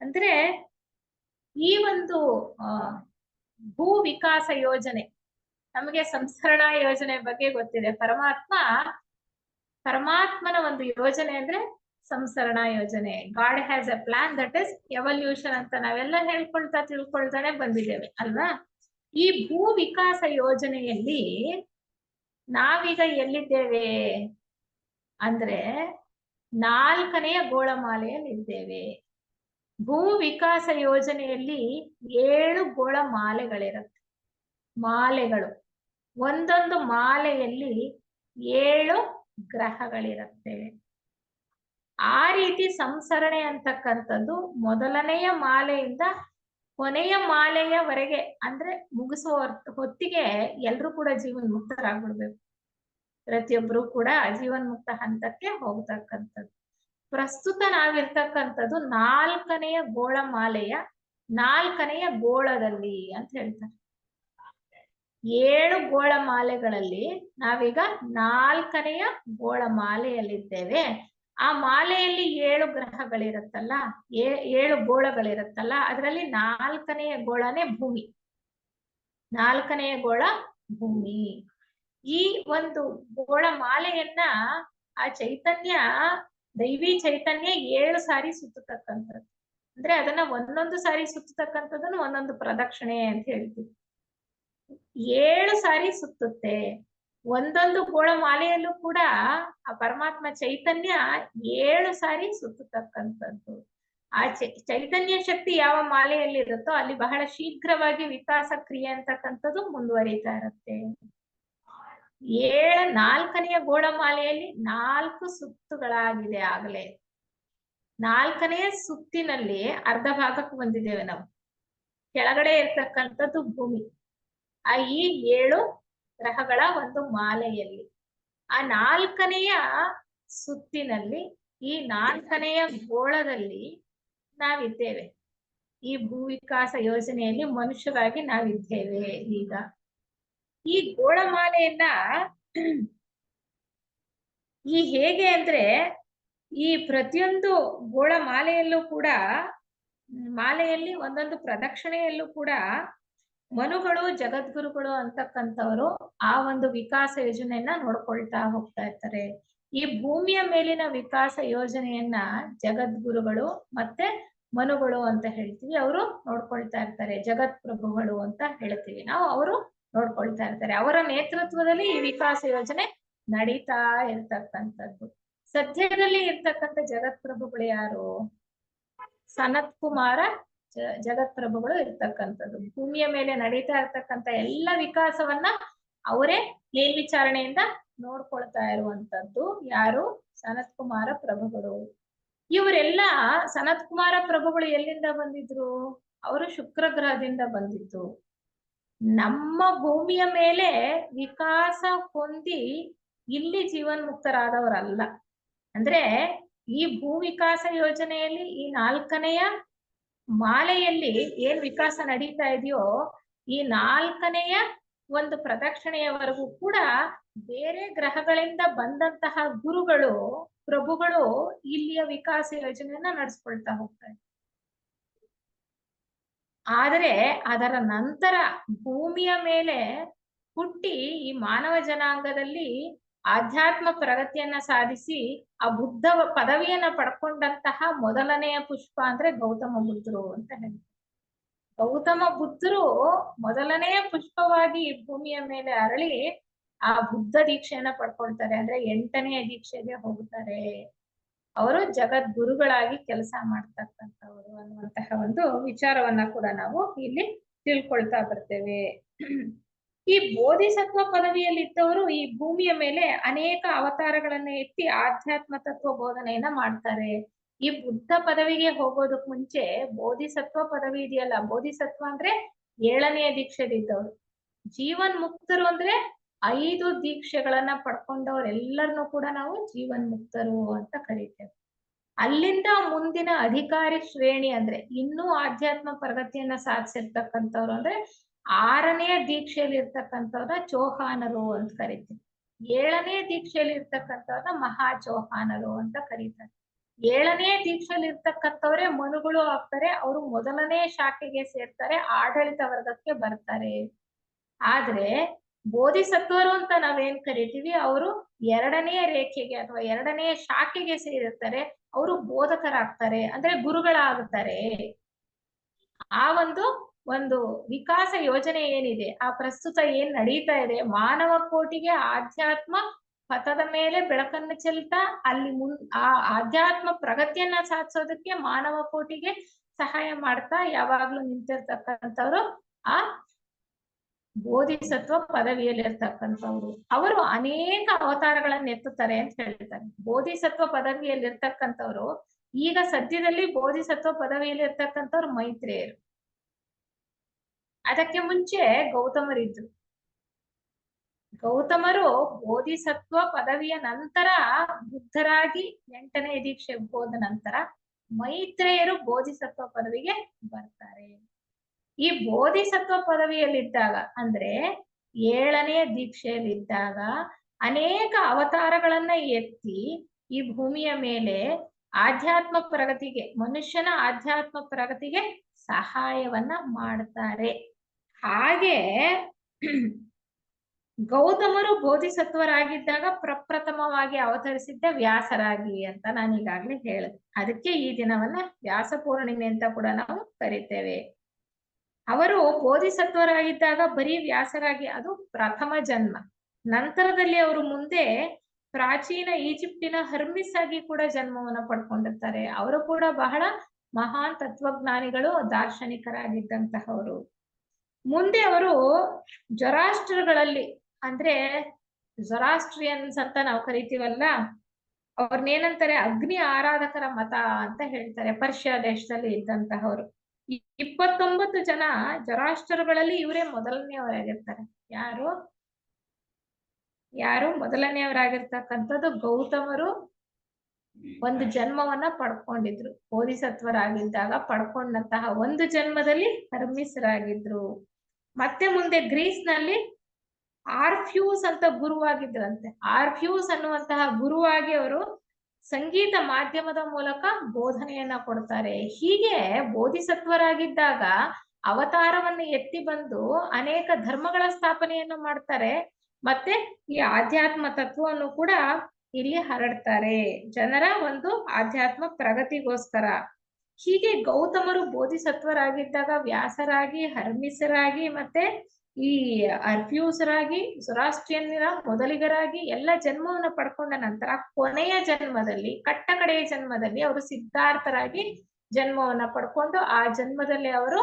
ಅಂದ್ರೆ ಈ ಒಂದು ಭೂ ವಿಕಾಸ ಯೋಜನೆ, ನಮಗೆ ಸಂಸ್ಕರಣಾ ಯೋಜನೆ ಬಗ್ಗೆ ಗೊತ್ತಿದೆ. ಪರಮಾತ್ಮನ ಒಂದು ಯೋಜನೆ ಅಂದ್ರೆ ಸಂಸ್ಕರಣಾ ಯೋಜನೆ. God has A plan, that is evolution ಅಂತ ನಾವೆಲ್ಲ ತಿಳ್ಕೊಳ್ತಾನೆ ಬಂದಿದ್ದೇವೆ ಅಲ್ವಾ. ಈ ಭೂ ವಿಕಾಸ ಯೋಜನೆಯಲ್ಲಿ ನಾವೀಗ ಎಲ್ಲಿದ್ದೇವೆ ಅಂದ್ರೆ 4ನೆಯ ಗೋಳಮಾಲೆಯಲ್ಲಿ ಇದ್ದೇವೆ. ಭೂ ವಿಕಾಸ ಯೋಜನೆಯಲ್ಲಿ 7 ಗೋಳಮಾಲೆಗಳಿರುತ್ತೆ. ಮಾಲೆಗಳು, ಒಂದೊಂದು ಮಾಲೆಯಲ್ಲಿ 7 ಗ್ರಹಗಳಿರುತ್ತೆ. ಆ ರೀತಿ ಸಂಸರಣೆ ಅಂತಕ್ಕಂಥದ್ದು ಮೊದಲನೆಯ ಮಾಲೆಯಿಂದ ಕೊನೆಯ ಮಾಲೆಯವರೆಗೆ ಅಂದ್ರೆ ಮುಗಿಸುವ ಹೊತ್ತಿಗೆ ಎಲ್ರೂ ಕೂಡ ಜೀವನ್ ಮುಕ್ತರಾಗ್ಬಿಡ್ಬೇಕು. ಪ್ರತಿಯೊಬ್ರು ಕೂಡ ಜೀವನ್ ಮುಕ್ತ ಹಂತಕ್ಕೆ ಹೋಗ್ತಕ್ಕಂಥದ್ದು. ಪ್ರಸ್ತುತ ನಾವಿರ್ತಕ್ಕಂಥದ್ದು 4ನೆಯ ಗೋಳಮಾಲೆಯ 4ನೆಯ ಗೋಳದಲ್ಲಿ ಅಂತ ಹೇಳ್ತಾರೆ. 7 ಗೋಳಮಾಲೆಗಳಲ್ಲಿ ನಾವೀಗ 4ನೆಯ ಗೋಳಮಾಲೆಯಲ್ಲಿದ್ದೇವೆ. ಆ ಮಾಲೆಯಲ್ಲಿ 7 ಗ್ರಹಗಳಿರುತ್ತಲ್ಲ, 7 ಗೋಳಗಳಿರುತ್ತಲ್ಲ, ಅದರಲ್ಲಿ 4ನೆಯ ಗೋಳನೇ ಭೂಮಿ. 4ನೆಯ ಗೋಳ ಭೂಮಿ. ಈ ಒಂದು ಗೋಳಮಾಲೆಯನ್ನ ಆ ಚೈತನ್ಯ, ದೈವಿ ಚೈತನ್ಯ 7 ಸಾರಿ ಸುತ್ತತಕ್ಕಂಥದ್ದು. ಅಂದ್ರೆ ಅದನ್ನ ಒಂದೊಂದು ಸಾರಿ ಸುತ್ತತಕ್ಕಂಥದ್ದನ್ನು ಒಂದೊಂದು ಪ್ರದಕ್ಷಿಣೆ ಅಂತ ಹೇಳ್ತೀವಿ. 7 ಸಾರಿ ಸುತ್ತುತ್ತೆ. ಒಂದೊಂದು ಗೋಳಮಾಲೆಯಲ್ಲೂ ಕೂಡ ಆ ಪರಮಾತ್ಮ ಚೈತನ್ಯ 7 ಸಾರಿ ಸುತ್ತತಕ್ಕಂಥದ್ದು. ಆ ಚೈತನ್ಯ ಶಕ್ತಿ ಯಾವ ಮಾಲೆಯಲ್ಲಿ ಇರುತ್ತೋ ಅಲ್ಲಿ ಬಹಳ ಶೀಘ್ರವಾಗಿ ವಿಕಾಸ ಕ್ರಿಯೆ ಅಂತಕ್ಕಂಥದ್ದು ಮುಂದುವರಿತಾ ಇರುತ್ತೆ. 4ನೆಯ ಗೋಳಮಾಲೆಯಲ್ಲಿ 4 ಸುತ್ತುಗಳಾಗಿದೆ ಆಗಲೇ. 4ನೆಯ ಸುತ್ತಿನಲ್ಲಿ ಅರ್ಧ ಭಾಗಕ್ಕೆ ಬಂದಿದ್ದೇವೆ ನಾವು. ಕೆಳಗಡೆ ಇರ್ತಕ್ಕಂಥದ್ದು ಭೂಮಿ. ಈ 7 ಗ್ರಹಗಳ ಒಂದು ಮಾಲೆಯಲ್ಲಿ ಆ 4ನೆಯ ಸುತ್ತಿನಲ್ಲಿ, ಈ 4ನೆಯ ಗೋಳದಲ್ಲಿ ನಾವಿದ್ದೇವೆ. ಈ ಭೂ ವಿಕಾಸ ಯೋಜನೆಯಲ್ಲಿ ಮನುಷ್ಯರಾಗಿ ನಾವಿದ್ದೇವೆ. ಈಗ ಈ ಗೋಳಮಾಲೆಯನ್ನ ಹೇಗೆ ಅಂದ್ರೆ ಈ ಪ್ರತಿಯೊಂದು ಗೋಳಮಾಲೆಯಲ್ಲೂ ಕೂಡ, ಮಾಲೆಯಲ್ಲಿ ಒಂದೊಂದು ಪ್ರದಕ್ಷಿಣೆಯಲ್ಲೂ ಕೂಡ ಮನುಗಳು, ಜಗದ್ಗುರುಗಳು ಅಂತಕ್ಕಂಥವರು ಆ ಒಂದು ವಿಕಾಸ ಯೋಜನೆಯನ್ನ ನೋಡ್ಕೊಳ್ತಾ ಹೋಗ್ತಾ ಇರ್ತಾರೆ. ಈ ಭೂಮಿಯ ಮೇಲಿನ ವಿಕಾಸ ಯೋಜನೆಯನ್ನ ಜಗದ್ಗುರುಗಳು ಮತ್ತೆ ಮನುಗಳು ಅಂತ ಹೇಳ್ತೀವಿ. ಅವರು ನೋಡ್ಕೊಳ್ತಾ ಇರ್ತಾರೆ. ಜಗತ್ ಪ್ರಭುಗಳು ಅಂತ ಹೇಳ್ತೀವಿ ನಾವು. ಅವರು ನೋಡ್ಕೊಳ್ತಾ ಇರ್ತಾರೆ. ಅವರ ನೇತೃತ್ವದಲ್ಲಿ ಈ ವಿಕಾಸ ಯೋಜನೆ ನಡೀತಾ ಇರ್ತಕ್ಕಂಥದ್ದು. ಸದ್ಯದಲ್ಲಿ ಇರ್ತಕ್ಕಂಥ ಜಗತ್ ಪ್ರಭುಗಳು ಯಾರು? ಸನತ್ ಕುಮಾರ ಜಗತ್ ಪ್ರಭುಗಳು ಇರ್ತಕ್ಕಂಥದ್ದು. ಭೂಮಿಯ ಮೇಲೆ ನಡೀತಾ ಇರ್ತಕ್ಕಂಥ ಎಲ್ಲ ವಿಕಾಸವನ್ನ ಅವರೇ ಮೇಲ್ವಿಚಾರಣೆಯಿಂದ ನೋಡ್ಕೊಳ್ತಾ ಇರುವಂತದ್ದು. ಯಾರು? ಸನತ್ ಕುಮಾರ ಪ್ರಭುಗಳು. ಇವರೆಲ್ಲ ಸನತ್ ಕುಮಾರ ಪ್ರಭುಗಳು ಎಲ್ಲಿಂದ ಬಂದಿದ್ರು? ಅವರು ಶುಕ್ರ ಗ್ರಹದಿಂದ ಬಂದಿದ್ದು. ನಮ್ಮ ಭೂಮಿಯ ಮೇಲೆ ವಿಕಾಸ ಹೊಂದಿ ಇಲ್ಲಿ ಜೀವನ್ಮುಕ್ತರಾದವರಲ್ಲ. ಅಂದ್ರೆ ಈ ಭೂ ವಿಕಾಸ ಯೋಜನೆಯಲ್ಲಿ ಈ 4ನೆಯ ಮಾಲೆಯಲ್ಲಿ ಏನ್ ವಿಕಾಸ ನಡೀತಾ ಇದೆಯೋ, ಈ 4ನೆಯ ಒಂದು ಪ್ರದಕ್ಷಿಣೆಯವರೆಗೂ ಕೂಡ ಬೇರೆ ಗ್ರಹಗಳಿಂದ ಬಂದಂತಹ ಗುರುಗಳು, ಪ್ರಭುಗಳು ಇಲ್ಲಿಯ ವಿಕಾಸ ಯೋಜನೆಯನ್ನ ನಡೆಸ್ಕೊಳ್ತಾ ಹೋಗ್ತಾರೆ. ಆದರೆ ಅದರ ನಂತರ ಭೂಮಿಯ ಮೇಲೆ ಹುಟ್ಟಿ ಈ ಮಾನವ ಜನಾಂಗದಲ್ಲಿ ಆಧ್ಯಾತ್ಮ ಪ್ರಗತಿಯನ್ನ ಸಾಧಿಸಿ ಆ ಬುದ್ಧ ಪದವಿಯನ್ನ ಪಡ್ಕೊಂಡಂತಹ ಮೊದಲನೆಯ ಪುಷ್ಪ ಅಂದ್ರೆ ಗೌತಮ ಬುದ್ಧರು ಅಂತ ಹೇಳ್ತಾರೆ. ಗೌತಮ ಬುದ್ಧರು ಮೊದಲನೆಯ ಪುಷ್ಪವಾಗಿ ಭೂಮಿಯ ಮೇಲೆ ಅರಳಿ ಆ ಬುದ್ಧ ದೀಕ್ಷೆಯನ್ನ ಪಡ್ಕೊಳ್ತಾರೆ. ಅಂದ್ರೆ 8ನೆಯ ದೀಕ್ಷೆಗೆ ಹೋಗ್ತಾರೆ. ಅವರು ಜಗದ್ಗುರುಗಳಾಗಿ ಕೆಲಸ ಮಾಡ್ತಕ್ಕಂಥವ್ರು ಅನ್ನುವಂತಹ ಒಂದು ವಿಚಾರವನ್ನ ಕೂಡ ನಾವು ಇಲ್ಲಿ ತಿಳ್ಕೊಳ್ತಾ ಬರ್ತೇವೆ. ಈ ಬೋಧಿಸತ್ವ ಪದವಿಯಲ್ಲಿ ಇದ್ದವರು ಈ ಭೂಮಿಯ ಮೇಲೆ ಅನೇಕ ಅವತಾರಗಳನ್ನ ಎತ್ತಿ ಆಧ್ಯಾತ್ಮ ತತ್ವ ಬೋಧನೆಯನ್ನ ಮಾಡ್ತಾರೆ. ಈ ಬುದ್ಧ ಪದವಿಗೆ ಹೋಗೋದಕ್ ಮುಂಚೆ ಬೋಧಿಸತ್ವ ಪದವಿ ಇದೆಯಲ್ಲ, ಬೋಧಿಸತ್ವ ಅಂದ್ರೆ 7ನೆಯ ದೀಕ್ಷೆದಿದ್ದವರು. ಜೀವನ್ ಮುಕ್ತರು ಅಂದ್ರೆ 5 ದೀಕ್ಷೆಗಳನ್ನ ಪಡ್ಕೊಂಡವ್ರೆಲ್ಲರನ್ನು ಕೂಡ ನಾವು ಜೀವನ್ ಮುಕ್ತರು ಅಂತ ಕರೀತೇವೆ. ಅಲ್ಲಿಂದ ಮುಂದಿನ ಅಧಿಕಾರಿ ಶ್ರೇಣಿ ಅಂದ್ರೆ ಇನ್ನೂ ಆಧ್ಯಾತ್ಮ ಪ್ರಗತಿಯನ್ನ ಸಾಧಿಸಿರ್ತಕ್ಕಂಥವ್ರು ಅಂದ್ರೆ 6ನೆಯ ದೀಕ್ಷೆಯಲ್ಲಿ ಇರ್ತಕ್ಕಂಥವ್ರನ್ನ ಚೌಹಾನರು ಅಂತ ಕರಿತೀವಿ. 7ನೇ ದೀಕ್ಷೆಯಲ್ಲಿ ಇರ್ತಕ್ಕಂಥವ್ರನ್ನ ಮಹಾ ಚೌಹಾನರು ಅಂತ ಕರೀತಾರೆ. 7ನೇ ದೀಕ್ಷೆಯಲ್ಲಿ ಇರ್ತಕ್ಕಂಥವ್ರೆ ಮನುಗಳು ಆಗ್ತಾರೆ. ಅವರು ಮೊದಲನೇ ಶಾಖೆಗೆ ಸೇರ್ತಾರೆ, ಆಡಳಿತ ವರ್ಗಕ್ಕೆ ಬರ್ತಾರೆ. ಆದ್ರೆ ಬೋಧಿಸತ್ವರು ಅಂತ ನಾವೇನ್ ಕರಿತೀವಿ, ಅವರು 2ನೇ ರೇಖೆಗೆ ಅಥವಾ 2ನೇ ಶಾಖೆಗೆ ಸೇರಿರ್ತಾರೆ. ಅವರು ಬೋಧಕರಾಗ್ತಾರೆ, ಅಂದ್ರೆ ಗುರುಗಳಾಗುತ್ತಾರೆ. ಆ ಒಂದು ಒಂದು ವಿಕಾಸ ಯೋಜನೆ ಏನಿದೆ, ಆ ಪ್ರಸ್ತುತ ಏನ್ ನಡೀತಾ ಇದೆ, ಮಾನವ ಕೋಟಿಗೆ ಆಧ್ಯಾತ್ಮ ಪಥದ ಮೇಲೆ ಬೆಳಕನ್ನು ಚೆಲ್ತಾ ಅಲ್ಲಿ ಆ ಆಧ್ಯಾತ್ಮ ಪ್ರಗತಿಯನ್ನ ಸಾಧಿಸೋದಕ್ಕೆ ಮಾನವ ಕೋಟಿಗೆ ಸಹಾಯ ಮಾಡ್ತಾ ಯಾವಾಗ್ಲೂ ನಿಂತಿರ್ತಕ್ಕಂಥವ್ರು ಆ ಬೋಧಿಸತ್ವ ಪದವಿಯಲ್ಲಿರ್ತಕ್ಕಂಥವ್ರು. ಅವರು ಅನೇಕ ಅವತಾರಗಳನ್ನ ಎತ್ತುತ್ತಾರೆ ಅಂತ ಹೇಳ್ತಾರೆ. ಬೋಧಿಸತ್ವ ಪದವಿಯಲ್ಲಿರ್ತಕ್ಕಂಥವ್ರು ಈಗ ಸದ್ಯದಲ್ಲಿ ಬೋಧಿಸತ್ವ ಪದವಿಯಲ್ಲಿರ್ತಕ್ಕಂಥವ್ರು ಮೈತ್ರೇಯರು. ಅದಕ್ಕೆ ಮುಂಚೆ ಗೌತಮರಿದ್ರು. ಗೌತಮರು ಬೋಧಿಸತ್ವ ಪದವಿಯ ನಂತರ ಬುದ್ಧರಾಗಿ 8ನೇ ದೀಕ್ಷೆ ಹೋದ ನಂತರ ಮೈತ್ರೇಯರು ಬೋಧಿಸತ್ವ ಪದವಿಗೆ ಬರ್ತಾರೆ. ಈ ಬೋಧಿಸತ್ವ ಪದವಿಯಲ್ಲಿದ್ದಾಗ ಅಂದ್ರೆ 7ನೇ ದೀಕ್ಷೆಯಲ್ಲಿದ್ದಾಗ ಅನೇಕ ಅವತಾರಗಳನ್ನ ಎತ್ತಿ ಈ ಭೂಮಿಯ ಮೇಲೆ ಆಧ್ಯಾತ್ಮ ಪ್ರಗತಿಗೆ, ಮನುಷ್ಯನ ಆಧ್ಯಾತ್ಮ ಪ್ರಗತಿಗೆ ಸಹಾಯವನ್ನ ಮಾಡ್ತಾರೆ. ಹಾಗೆ ಗೌತಮರು ಬೋಧಿಸತ್ವರಾಗಿದ್ದಾಗ ಪ್ರಪ್ರಥಮವಾಗಿ ಅವತರಿಸಿದ್ದ ವ್ಯಾಸರಾಗಿ ಅಂತ ನಾನು ಈಗಾಗ್ಲೇ ಹೇಳಿದೆ. ಅದಕ್ಕೆ ಈ ದಿನವನ್ನ ವ್ಯಾಸ ಪೂರ್ಣಿಮೆ ಅಂತ ಕೂಡ ನಾವು ಕರಿತೇವೆ. ಅವರು ಬೋಧಿಸತ್ವರಾಗಿದ್ದಾಗ ಬರೀ ವ್ಯಾಸರಾಗಿ, ಅದು ಪ್ರಥಮ ಜನ್ಮ. ನಂತರದಲ್ಲಿ ಅವರು ಮುಂದೆ ಪ್ರಾಚೀನ ಈಜಿಪ್ಟಿನ ಹರ್ಮಿಸ್ ಆಗಿ ಕೂಡ ಜನ್ಮವನ್ನು ಪಡ್ಕೊಂಡಿರ್ತಾರೆ. ಅವರು ಕೂಡ ಬಹಳ ಮಹಾನ್ ತತ್ವಜ್ಞಾನಿಗಳು, ದಾರ್ಶನಿಕರಾಗಿದ್ದಂತಹವರು. ಮುಂದೆ ಅವರು ಜೊರಾಸ್ಟ್ರಗಳಲ್ಲಿ ಅಂದ್ರೆ ಜೊರಾಸ್ಟ್ರಿಯನ್ಸ್ ಅಂತ ನಾವು ಕರಿತೀವಲ್ಲ, ಅವ್ರನ್ನೇನಂತಾರೆ, ಅಗ್ನಿ ಆರಾಧಕರ ಮತ ಅಂತ ಹೇಳ್ತಾರೆ. ಪರ್ಷಿಯಾ ದೇಶದಲ್ಲಿ ಇದ್ದಂತಹವರು 29 ಜನ ಜೊರಾಸ್ಟ್ರಗಳಲ್ಲಿ ಇವರೇ ಮೊದಲನೆಯವರಾಗಿರ್ತಾರೆ. ಯಾರು ಮೊದಲನೆಯವರಾಗಿರ್ತಕ್ಕಂಥದ್ದು ಗೌತಮರು ಒಂದು ಜನ್ಮವನ್ನ ಪಡ್ಕೊಂಡಿದ್ರು. ಬೋಧಿಸತ್ವರಾಗಿದ್ದಾಗ ಪಡ್ಕೊಂಡಂತಹ ಒಂದು ಜನ್ಮದಲ್ಲಿ ಹರ್ಮಿಸರಾಗಿದ್ರು. ಮತ್ತೆ ಮುಂದೆ ಗ್ರೀಸ್ ನಲ್ಲಿ ಆರ್ಫ್ಯೂಸ್ ಅಂತ ಗುರುವಾಗಿದ್ರಂತೆ. ಆರ್ಫ್ಯೂಸ್ ಅನ್ನುವಂತಹ ಗುರುವಾಗಿ ಅವರು ಸಂಗೀತ ಮಾಧ್ಯಮದ ಮೂಲಕ ಬೋಧನೆಯನ್ನ ಕೊಡ್ತಾರೆ. ಹೀಗೆ ಬೋಧಿಸತ್ವರಾಗಿದ್ದಾಗ ಅವತಾರವನ್ನು ಎತ್ತಿ ಬಂದು ಅನೇಕ ಧರ್ಮಗಳ ಸ್ಥಾಪನೆಯನ್ನು ಮಾಡ್ತಾರೆ. ಮತ್ತೆ ಈ ಆಧ್ಯಾತ್ಮ ತತ್ವವನ್ನು ಕೂಡ ಇಲ್ಲಿ ಹರಡ್ತಾರೆ, ಜನರ ಒಂದು ಆಧ್ಯಾತ್ಮ ಪ್ರಗತಿಗೋಸ್ಕರ. ಹೀಗೆ ಗೌತಮರು ಬೋಧಿಸತ್ವರಾಗಿದ್ದಾಗ ವ್ಯಾಸರಾಗಿ, ಹರ್ಮಿಸರಾಗಿ, ಮತ್ತೆ ಈ ಅರ್ಫ್ಯೂಸರಾಗಿ, ಜೊರಾಸ್ಟ್ರಿಯನ್ನರ ಮೊದಲಿಗರಾಗಿ ಎಲ್ಲ ಜನ್ಮವನ್ನು ಪಡ್ಕೊಂಡ ನಂತರ ಕೊನೆಯ ಜನ್ಮದಲ್ಲಿ, ಕಡೆಯ ಜನ್ಮದಲ್ಲಿ ಅವರು ಸಿದ್ಧಾರ್ಥರಾಗಿ ಜನ್ಮವನ್ನ ಪಡ್ಕೊಂಡು ಆ ಜನ್ಮದಲ್ಲಿ ಅವರು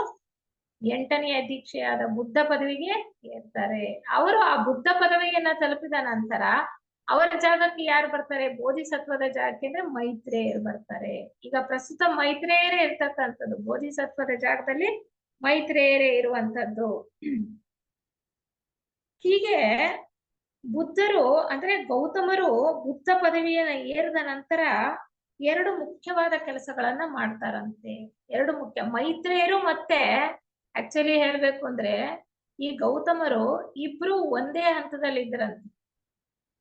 8ನೇ ದೀಕ್ಷೆಯಾದ ಬುದ್ಧ ಪದವಿಗೆ ಏರ್ತಾರೆ. ಅವರು ಆ ಬುದ್ಧ ಪದವಿಯನ್ನ ತಲುಪಿದ ನಂತರ ಅವರ ಜಾಗಕ್ಕೆ ಯಾರು ಬರ್ತಾರೆ? ಬೋಧಿಸತ್ವದ ಜಾಗಕ್ಕೆ ಅಂದ್ರೆ ಮೈತ್ರೇಯರು ಬರ್ತಾರೆ. ಈಗ ಪ್ರಸ್ತುತ ಮೈತ್ರೇಯರೇ ಇರ್ತಕ್ಕಂಥದ್ದು, ಬೋಧಿಸತ್ವದ ಜಾಗದಲ್ಲಿ ಮೈತ್ರೇಯರೇ ಇರುವಂತದ್ದು. ಹೀಗೆ ಬುದ್ಧರು ಅಂದ್ರೆ ಗೌತಮರು ಬುದ್ಧ ಪದವಿಯನ್ನ ಏರಿದ ನಂತರ 2 ಮುಖ್ಯವಾದ ಕೆಲಸಗಳನ್ನ ಮಾಡ್ತಾರಂತೆ. 2 ಮುಖ್ಯ. ಮೈತ್ರೇಯರು ಮತ್ತೆ ಆಕ್ಚುಲಿ ಹೇಳ್ಬೇಕು ಅಂದ್ರೆ ಈ ಗೌತಮರು ಇಬ್ರು ಒಂದೇ ಹಂತದಲ್ಲಿ ಇದ್ರಂತೆ.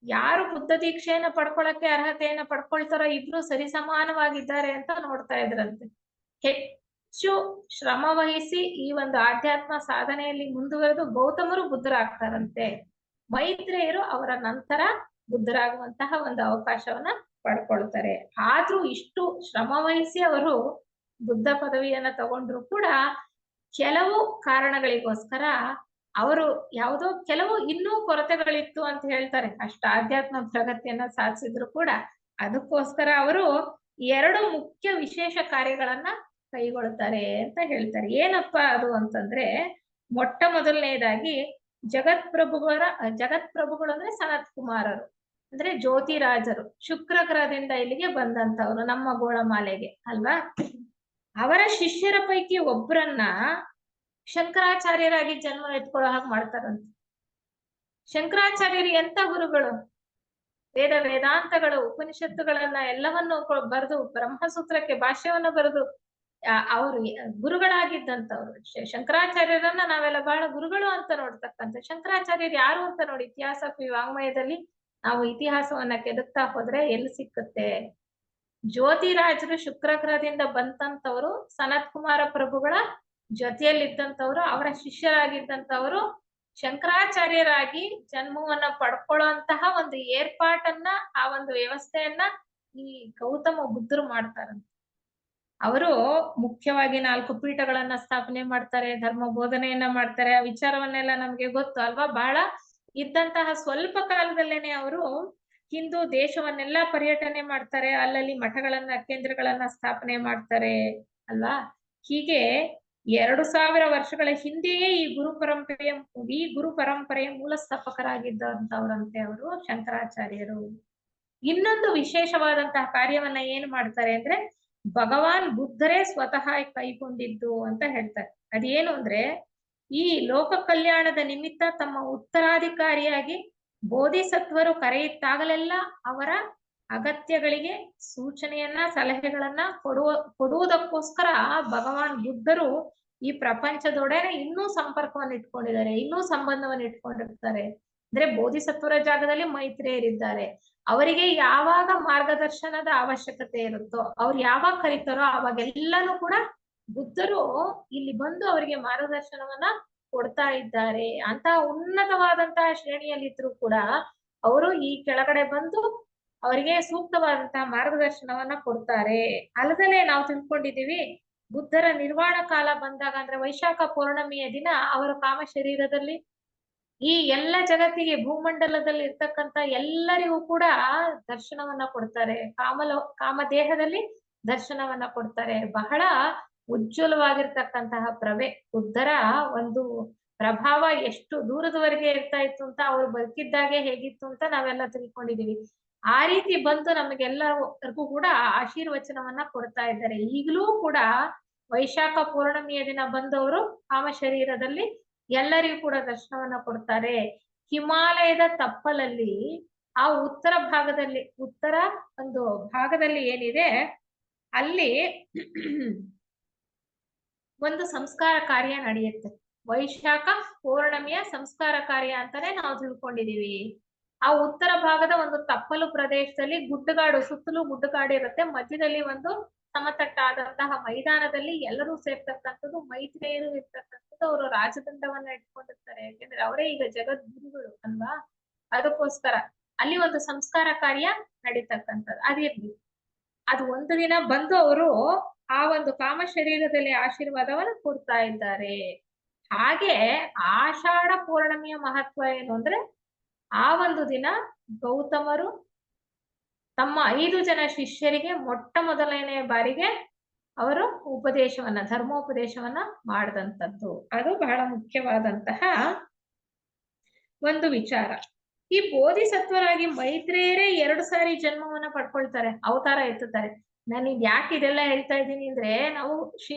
ಯಾರು ಬುದ್ಧ ದೀಕ್ಷೆಯನ್ನ ಪಡ್ಕೊಳಕ್ಕೆ ಅರ್ಹತೆಯನ್ನ ಪಡ್ಕೊಳ್ತಾರೋ ಇಬ್ರು ಸರಿಸಮಾನವಾಗಿದ್ದಾರೆ ಅಂತ ನೋಡ್ತಾ ಇದ್ರಂತೆ. ಹೆಚ್ಚು ಶ್ರಮ ವಹಿಸಿ ಈ ಒಂದು ಆಧ್ಯಾತ್ಮ ಸಾಧನೆಯಲ್ಲಿ ಮುಂದುವರೆದು ಗೌತಮರು ಬುದ್ಧರಾಗ್ತಾರಂತೆ. ಮೈತ್ರೇಯರು ಅವರ ನಂತರ ಬುದ್ಧರಾಗುವಂತಹ ಒಂದು ಅವಕಾಶವನ್ನ ಪಡ್ಕೊಳ್ತಾರೆ. ಆದ್ರೂ ಇಷ್ಟು ಶ್ರಮ ವಹಿಸಿ ಅವರು ಬುದ್ಧ ಪದವಿಯನ್ನ ತಗೊಂಡ್ರು ಕೂಡ ಕೆಲವು ಕಾರಣಗಳಿಗೋಸ್ಕರ ಅವರು ಯಾವುದೋ ಕೆಲವು ಇನ್ನೂ ಕೊರತೆಗಳಿತ್ತು ಅಂತ ಹೇಳ್ತಾರೆ. ಅಷ್ಟ ಆಧ್ಯಾತ್ಮ ಪ್ರಗತಿಯನ್ನ ಸಾಧಿಸಿದ್ರು ಕೂಡ ಅದಕ್ಕೋಸ್ಕರ ಅವರು 2 ಮುಖ್ಯ ವಿಶೇಷ ಕಾರ್ಯಗಳನ್ನ ಕೈಗೊಳ್ತಾರೆ ಅಂತ ಹೇಳ್ತಾರೆ. ಏನಪ್ಪಾ ಅದು ಅಂತಂದ್ರೆ, ಮೊಟ್ಟ ಮೊದಲನೇದಾಗಿ ಜಗತ್ಪ್ರಭುಗಳು ಅಂದ್ರೆ ಸನತ್ ಕುಮಾರರು, ಅಂದ್ರೆ ಜ್ಯೋತಿರಾಜರು, ಶುಕ್ರ ಗ್ರಹದಿಂದ ಇಲ್ಲಿಗೆ ಬಂದಂತವ್ರು ನಮ್ಮ ಗೋಳಮಾಲೆಗೆ ಅಲ್ವಾ. ಅವರ ಶಿಷ್ಯರ ಪೈಕಿ ಒಬ್ಬರನ್ನ ಶಂಕರಾಚಾರ್ಯರಾಗಿ ಜನ್ಮ ಎತ್ಕೊಳ್ಳೋ ಹಾಗೆ ಮಾಡ್ತಾರಂತೆ. ಶಂಕರಾಚಾರ್ಯರು ಎಂತ ಗುರುಗಳು? ವೇದಾಂತಗಳು, ಉಪನಿಷತ್ತುಗಳನ್ನ ಎಲ್ಲವನ್ನು ಬರೆದು ಬ್ರಹ್ಮಸೂತ್ರಕ್ಕೆ ಭಾಷ್ಯವನ್ನ ಬರೆದು ಅವರು ಗುರುಗಳಾಗಿದ್ದಂತವ್ರು. ಶಂಕರಾಚಾರ್ಯರನ್ನ ನಾವೆಲ್ಲ ಬಹಳ ಗುರುಗಳು ಅಂತ ನೋಡ್ತಕ್ಕಂಥ. ಶಂಕರಾಚಾರ್ಯರು ಯಾರು ಅಂತ ನೋಡಿ ಇತಿಹಾಸ ವಾಂಗ್ಮಯದಲ್ಲಿ ನಾವು ಇತಿಹಾಸವನ್ನ ಕೆದಕ್ತಾ ಹೋದ್ರೆ ಎಲ್ಲಿ ಸಿಕ್ಕುತ್ತೆ? ಜ್ಯೋತಿರಾಜರು ಶುಕ್ರ ಗ್ರಹದಿಂದ ಬಂತಂತವ್ರು, ಸನತ್ ಕುಮಾರ ಪ್ರಭುಗಳ ಜೊತೆಯಲ್ಲಿದ್ದಂತವ್ರು, ಅವರ ಶಿಷ್ಯರಾಗಿದ್ದಂತವ್ರು ಶಂಕರಾಚಾರ್ಯರಾಗಿ ಜನ್ಮವನ್ನ ಪಡ್ಕೊಳ್ಳುವಂತಹ ಒಂದು ಏರ್ಪಾಟನ್ನ, ಆ ಒಂದು ವ್ಯವಸ್ಥೆಯನ್ನ ಈ ಗೌತಮ ಬುದ್ಧರು ಮಾಡ್ತಾರಂತೆ. ಅವರು ಮುಖ್ಯವಾಗಿ 4 ಪೀಠಗಳನ್ನ ಸ್ಥಾಪನೆ ಮಾಡ್ತಾರೆ, ಧರ್ಮ ಬೋಧನೆಯನ್ನ ಮಾಡ್ತಾರೆ. ಆ ವಿಚಾರವನ್ನೆಲ್ಲ ನಮ್ಗೆ ಗೊತ್ತು ಅಲ್ವಾ. ಬಹಳ ಇದ್ದಂತಹ ಸ್ವಲ್ಪ ಕಾಲದಲ್ಲೇನೆ ಅವರು ಹಿಂದೂ ದೇಶವನ್ನೆಲ್ಲ ಪರ್ಯಟನೆ ಮಾಡ್ತಾರೆ, ಅಲ್ಲಲ್ಲಿ ಮಠಗಳನ್ನ ಕೇಂದ್ರಗಳನ್ನ ಸ್ಥಾಪನೆ ಮಾಡ್ತಾರೆ ಅಲ್ವಾ. ಹೀಗೆ 2000 ವರ್ಷಗಳ ಹಿಂದೆಯೇ ಈ ಗುರು ಪರಂಪರೆಯ ಮೂಲ ಸ್ಥಾಪಕರಾಗಿದ್ದಂತವ್ರಂತೆ ಅವರು ಶಂಕರಾಚಾರ್ಯರು. ಇನ್ನೊಂದು ವಿಶೇಷವಾದಂತಹ ಕಾರ್ಯವನ್ನ ಏನ್ ಮಾಡ್ತಾರೆ ಅಂದ್ರೆ ಭಗವಾನ್ ಬುದ್ಧರೇ ಸ್ವತಃ ಕೈಗೊಂಡಿದ್ದು ಅಂತ ಹೇಳ್ತಾರೆ. ಅದೇನು ಅಂದ್ರೆ ಈ ಲೋಕ ಕಲ್ಯಾಣದ ನಿಮಿತ್ತ ತಮ್ಮ ಉತ್ತರಾಧಿಕಾರಿಯಾಗಿ ಬೋಧಿಸತ್ವರು ಕರೆಯಿತ್ತಾಗಲೆಲ್ಲ ಅವರ ಅಗತ್ಯಗಳಿಗೆ ಸೂಚನೆಯನ್ನ ಸಲಹೆಗಳನ್ನ ಕೊಡುವುದಕ್ಕೋಸ್ಕರ ಭಗವಾನ್ ಬುದ್ಧರು ಈ ಪ್ರಪಂಚದೊಡನೆ ಇನ್ನೂ ಸಂಪರ್ಕವನ್ನು ಇಟ್ಕೊಂಡಿದ್ದಾರೆ, ಇನ್ನೂ ಸಂಬಂಧವನ್ನು ಇಟ್ಕೊಂಡಿರ್ತಾರೆ. ಅಂದ್ರೆ ಬೋಧಿಸತ್ವರ ಜಾಗದಲ್ಲಿ ಮೈತ್ರೇಯರಿದ್ದಾರೆ. ಅವರಿಗೆ ಯಾವಾಗ ಮಾರ್ಗದರ್ಶನದ ಅವಶ್ಯಕತೆ ಇರುತ್ತೋ, ಅವ್ರು ಯಾವಾಗ ಕರೀತಾರೋ ಅವಾಗೆಲ್ಲಾನು ಕೂಡ ಬುದ್ಧರು ಇಲ್ಲಿ ಬಂದು ಅವರಿಗೆ ಮಾರ್ಗದರ್ಶನವನ್ನ ಕೊಡ್ತಾ ಇದ್ದಾರೆ. ಅಂತ ಉನ್ನತವಾದಂತಹ ಶ್ರೇಣಿಯಲ್ಲಿದ್ರು ಕೂಡ ಅವರು ಈ ಕೆಳಗಡೆ ಬಂದು ಅವರಿಗೆ ಸೂಕ್ತವಾದಂತಹ ಮಾರ್ಗದರ್ಶನವನ್ನ ಕೊಡ್ತಾರೆ. ಅಲ್ಲದಲ್ಲೇ ನಾವು ತಿಳ್ಕೊಂಡಿದೀವಿ, ಬುದ್ಧರ ನಿರ್ವಾಣ ಕಾಲ ಬಂದಾಗ ಅಂದ್ರೆ ವೈಶಾಖ ಪೌರ್ಣಮಿಯ ದಿನ ಅವರು ಕಾಮ ಶರೀರದಲ್ಲಿ ಈ ಎಲ್ಲ ಜಗತ್ತಿಗೆ ಭೂಮಂಡಲದಲ್ಲಿ ಇರ್ತಕ್ಕಂತ ಎಲ್ಲರಿಗೂ ಕೂಡ ದರ್ಶನವನ್ನ ಕೊಡ್ತಾರೆ. ಕಾಮದೇಹದಲ್ಲಿ ದರ್ಶನವನ್ನ ಕೊಡ್ತಾರೆ. ಬಹಳ ಉಜ್ವಲವಾಗಿರ್ತಕ್ಕಂತಹ ಪ್ರಭೆ ಬುದ್ಧರ ಒಂದು ಪ್ರಭಾವ ಎಷ್ಟು ದೂರದವರೆಗೆ ಇರ್ತಾ ಇತ್ತು ಅಂತ, ಅವ್ರು ಬದುಕಿದ್ದಾಗೆ ಹೇಗಿತ್ತು ಅಂತ ನಾವೆಲ್ಲ ತಿಳ್ಕೊಂಡಿದೀವಿ. ಆ ರೀತಿ ಬಂದು ನಮಗೆಲ್ಲರಿಗೂ ಕೂಡ ಆಶೀರ್ವಚನವನ್ನ ಕೊಡ್ತಾ ಇದ್ದಾರೆ. ಈಗಲೂ ಕೂಡ ವೈಶಾಖ ಪೌರ್ಣಮಿಯ ದಿನ ಬಂದವರು ಕಾಮ ಶರೀರದಲ್ಲಿ ಎಲ್ಲರಿಗೂ ಕೂಡ ದರ್ಶನವನ್ನ ಕೊಡ್ತಾರೆ. ಹಿಮಾಲಯದ ತಪ್ಪಲಲ್ಲಿ ಆ ಉತ್ತರ ಒಂದು ಭಾಗದಲ್ಲಿ ಏನಿದೆ ಅಲ್ಲಿ ಒಂದು ಸಂಸ್ಕಾರ ಕಾರ್ಯ ನಡೆಯುತ್ತೆ. ವೈಶಾಖ ಪೌರ್ಣಮಿಯ ಸಂಸ್ಕಾರ ಕಾರ್ಯ ಅಂತಾನೆ ನಾವು ತಿಳ್ಕೊಂಡಿದೀವಿ. ಆ ಉತ್ತರ ಭಾಗದ ಒಂದು ತಪ್ಪಲು ಪ್ರದೇಶದಲ್ಲಿ ಗುಡ್ಡಗಾಡು, ಸುತ್ತಲೂ ಗುಡ್ಡಗಾಡು ಇರುತ್ತೆ, ಮಧ್ಯದಲ್ಲಿ ಒಂದು ಸಮತಟ್ಟಾದಂತಹ ಮೈದಾನದಲ್ಲಿ ಎಲ್ಲರೂ ಸೇರ್ತಕ್ಕಂಥದ್ದು, ಮೈತ್ರೇಯರು ಇರ್ತಕ್ಕಂಥದ್ದು. ಅವರು ರಾಜದಂಡವನ್ನ ಇಟ್ಕೊಂಡಿರ್ತಾರೆ, ಯಾಕೆಂದ್ರೆ ಅವರೇ ಈಗ ಜಗದ್ಗುರುಗಳು ಅಲ್ವಾ. ಅದಕ್ಕೋಸ್ಕರ ಅಲ್ಲಿ ಒಂದು ಸಂಸ್ಕಾರ ಕಾರ್ಯ ನಡೀತಕ್ಕಂಥದ್ದು. ಅದಿರ್ಲಿ, ಅದು ಒಂದು ದಿನ ಬಂದು ಅವರು ಆ ಒಂದು ಕಾಮ ಶರೀರದಲ್ಲಿ ಆಶೀರ್ವಾದವನ್ನು ಕೊಡ್ತಾ ಇದ್ದಾರೆ. ಹಾಗೆ ಆಷಾಢ ಪೌರ್ಣಮಿಯ ಮಹತ್ವ ಏನು ಅಂದ್ರೆ ಆ ಒಂದು ದಿನ ಗೌತಮರು ತಮ್ಮ 5 ಜನ ಶಿಷ್ಯರಿಗೆ ಮೊಟ್ಟ ಮೊದಲನೇ ಬಾರಿಗೆ ಅವರು ಧರ್ಮೋಪದೇಶವನ್ನ ಮಾಡಿದಂಥದ್ದು. ಅದು ಬಹಳ ಮುಖ್ಯವಾದಂತಹ ಒಂದು ವಿಚಾರ. ಈ ಬೋಧಿಸತ್ವರಾಗಿ ಮೈತ್ರೇಯರೇ 2 ಸಾರಿ ಜನ್ಮವನ್ನ ಪಡ್ಕೊಳ್ತಾರೆ, ಅವತಾರ ಎತ್ತುತ್ತಾರೆ. ನಾನು ಯಾಕೆ ಇದೆಲ್ಲ ಹೇಳ್ತಾ ಇದ್ದೀನಿ ಅಂದ್ರೆ, ನಾವು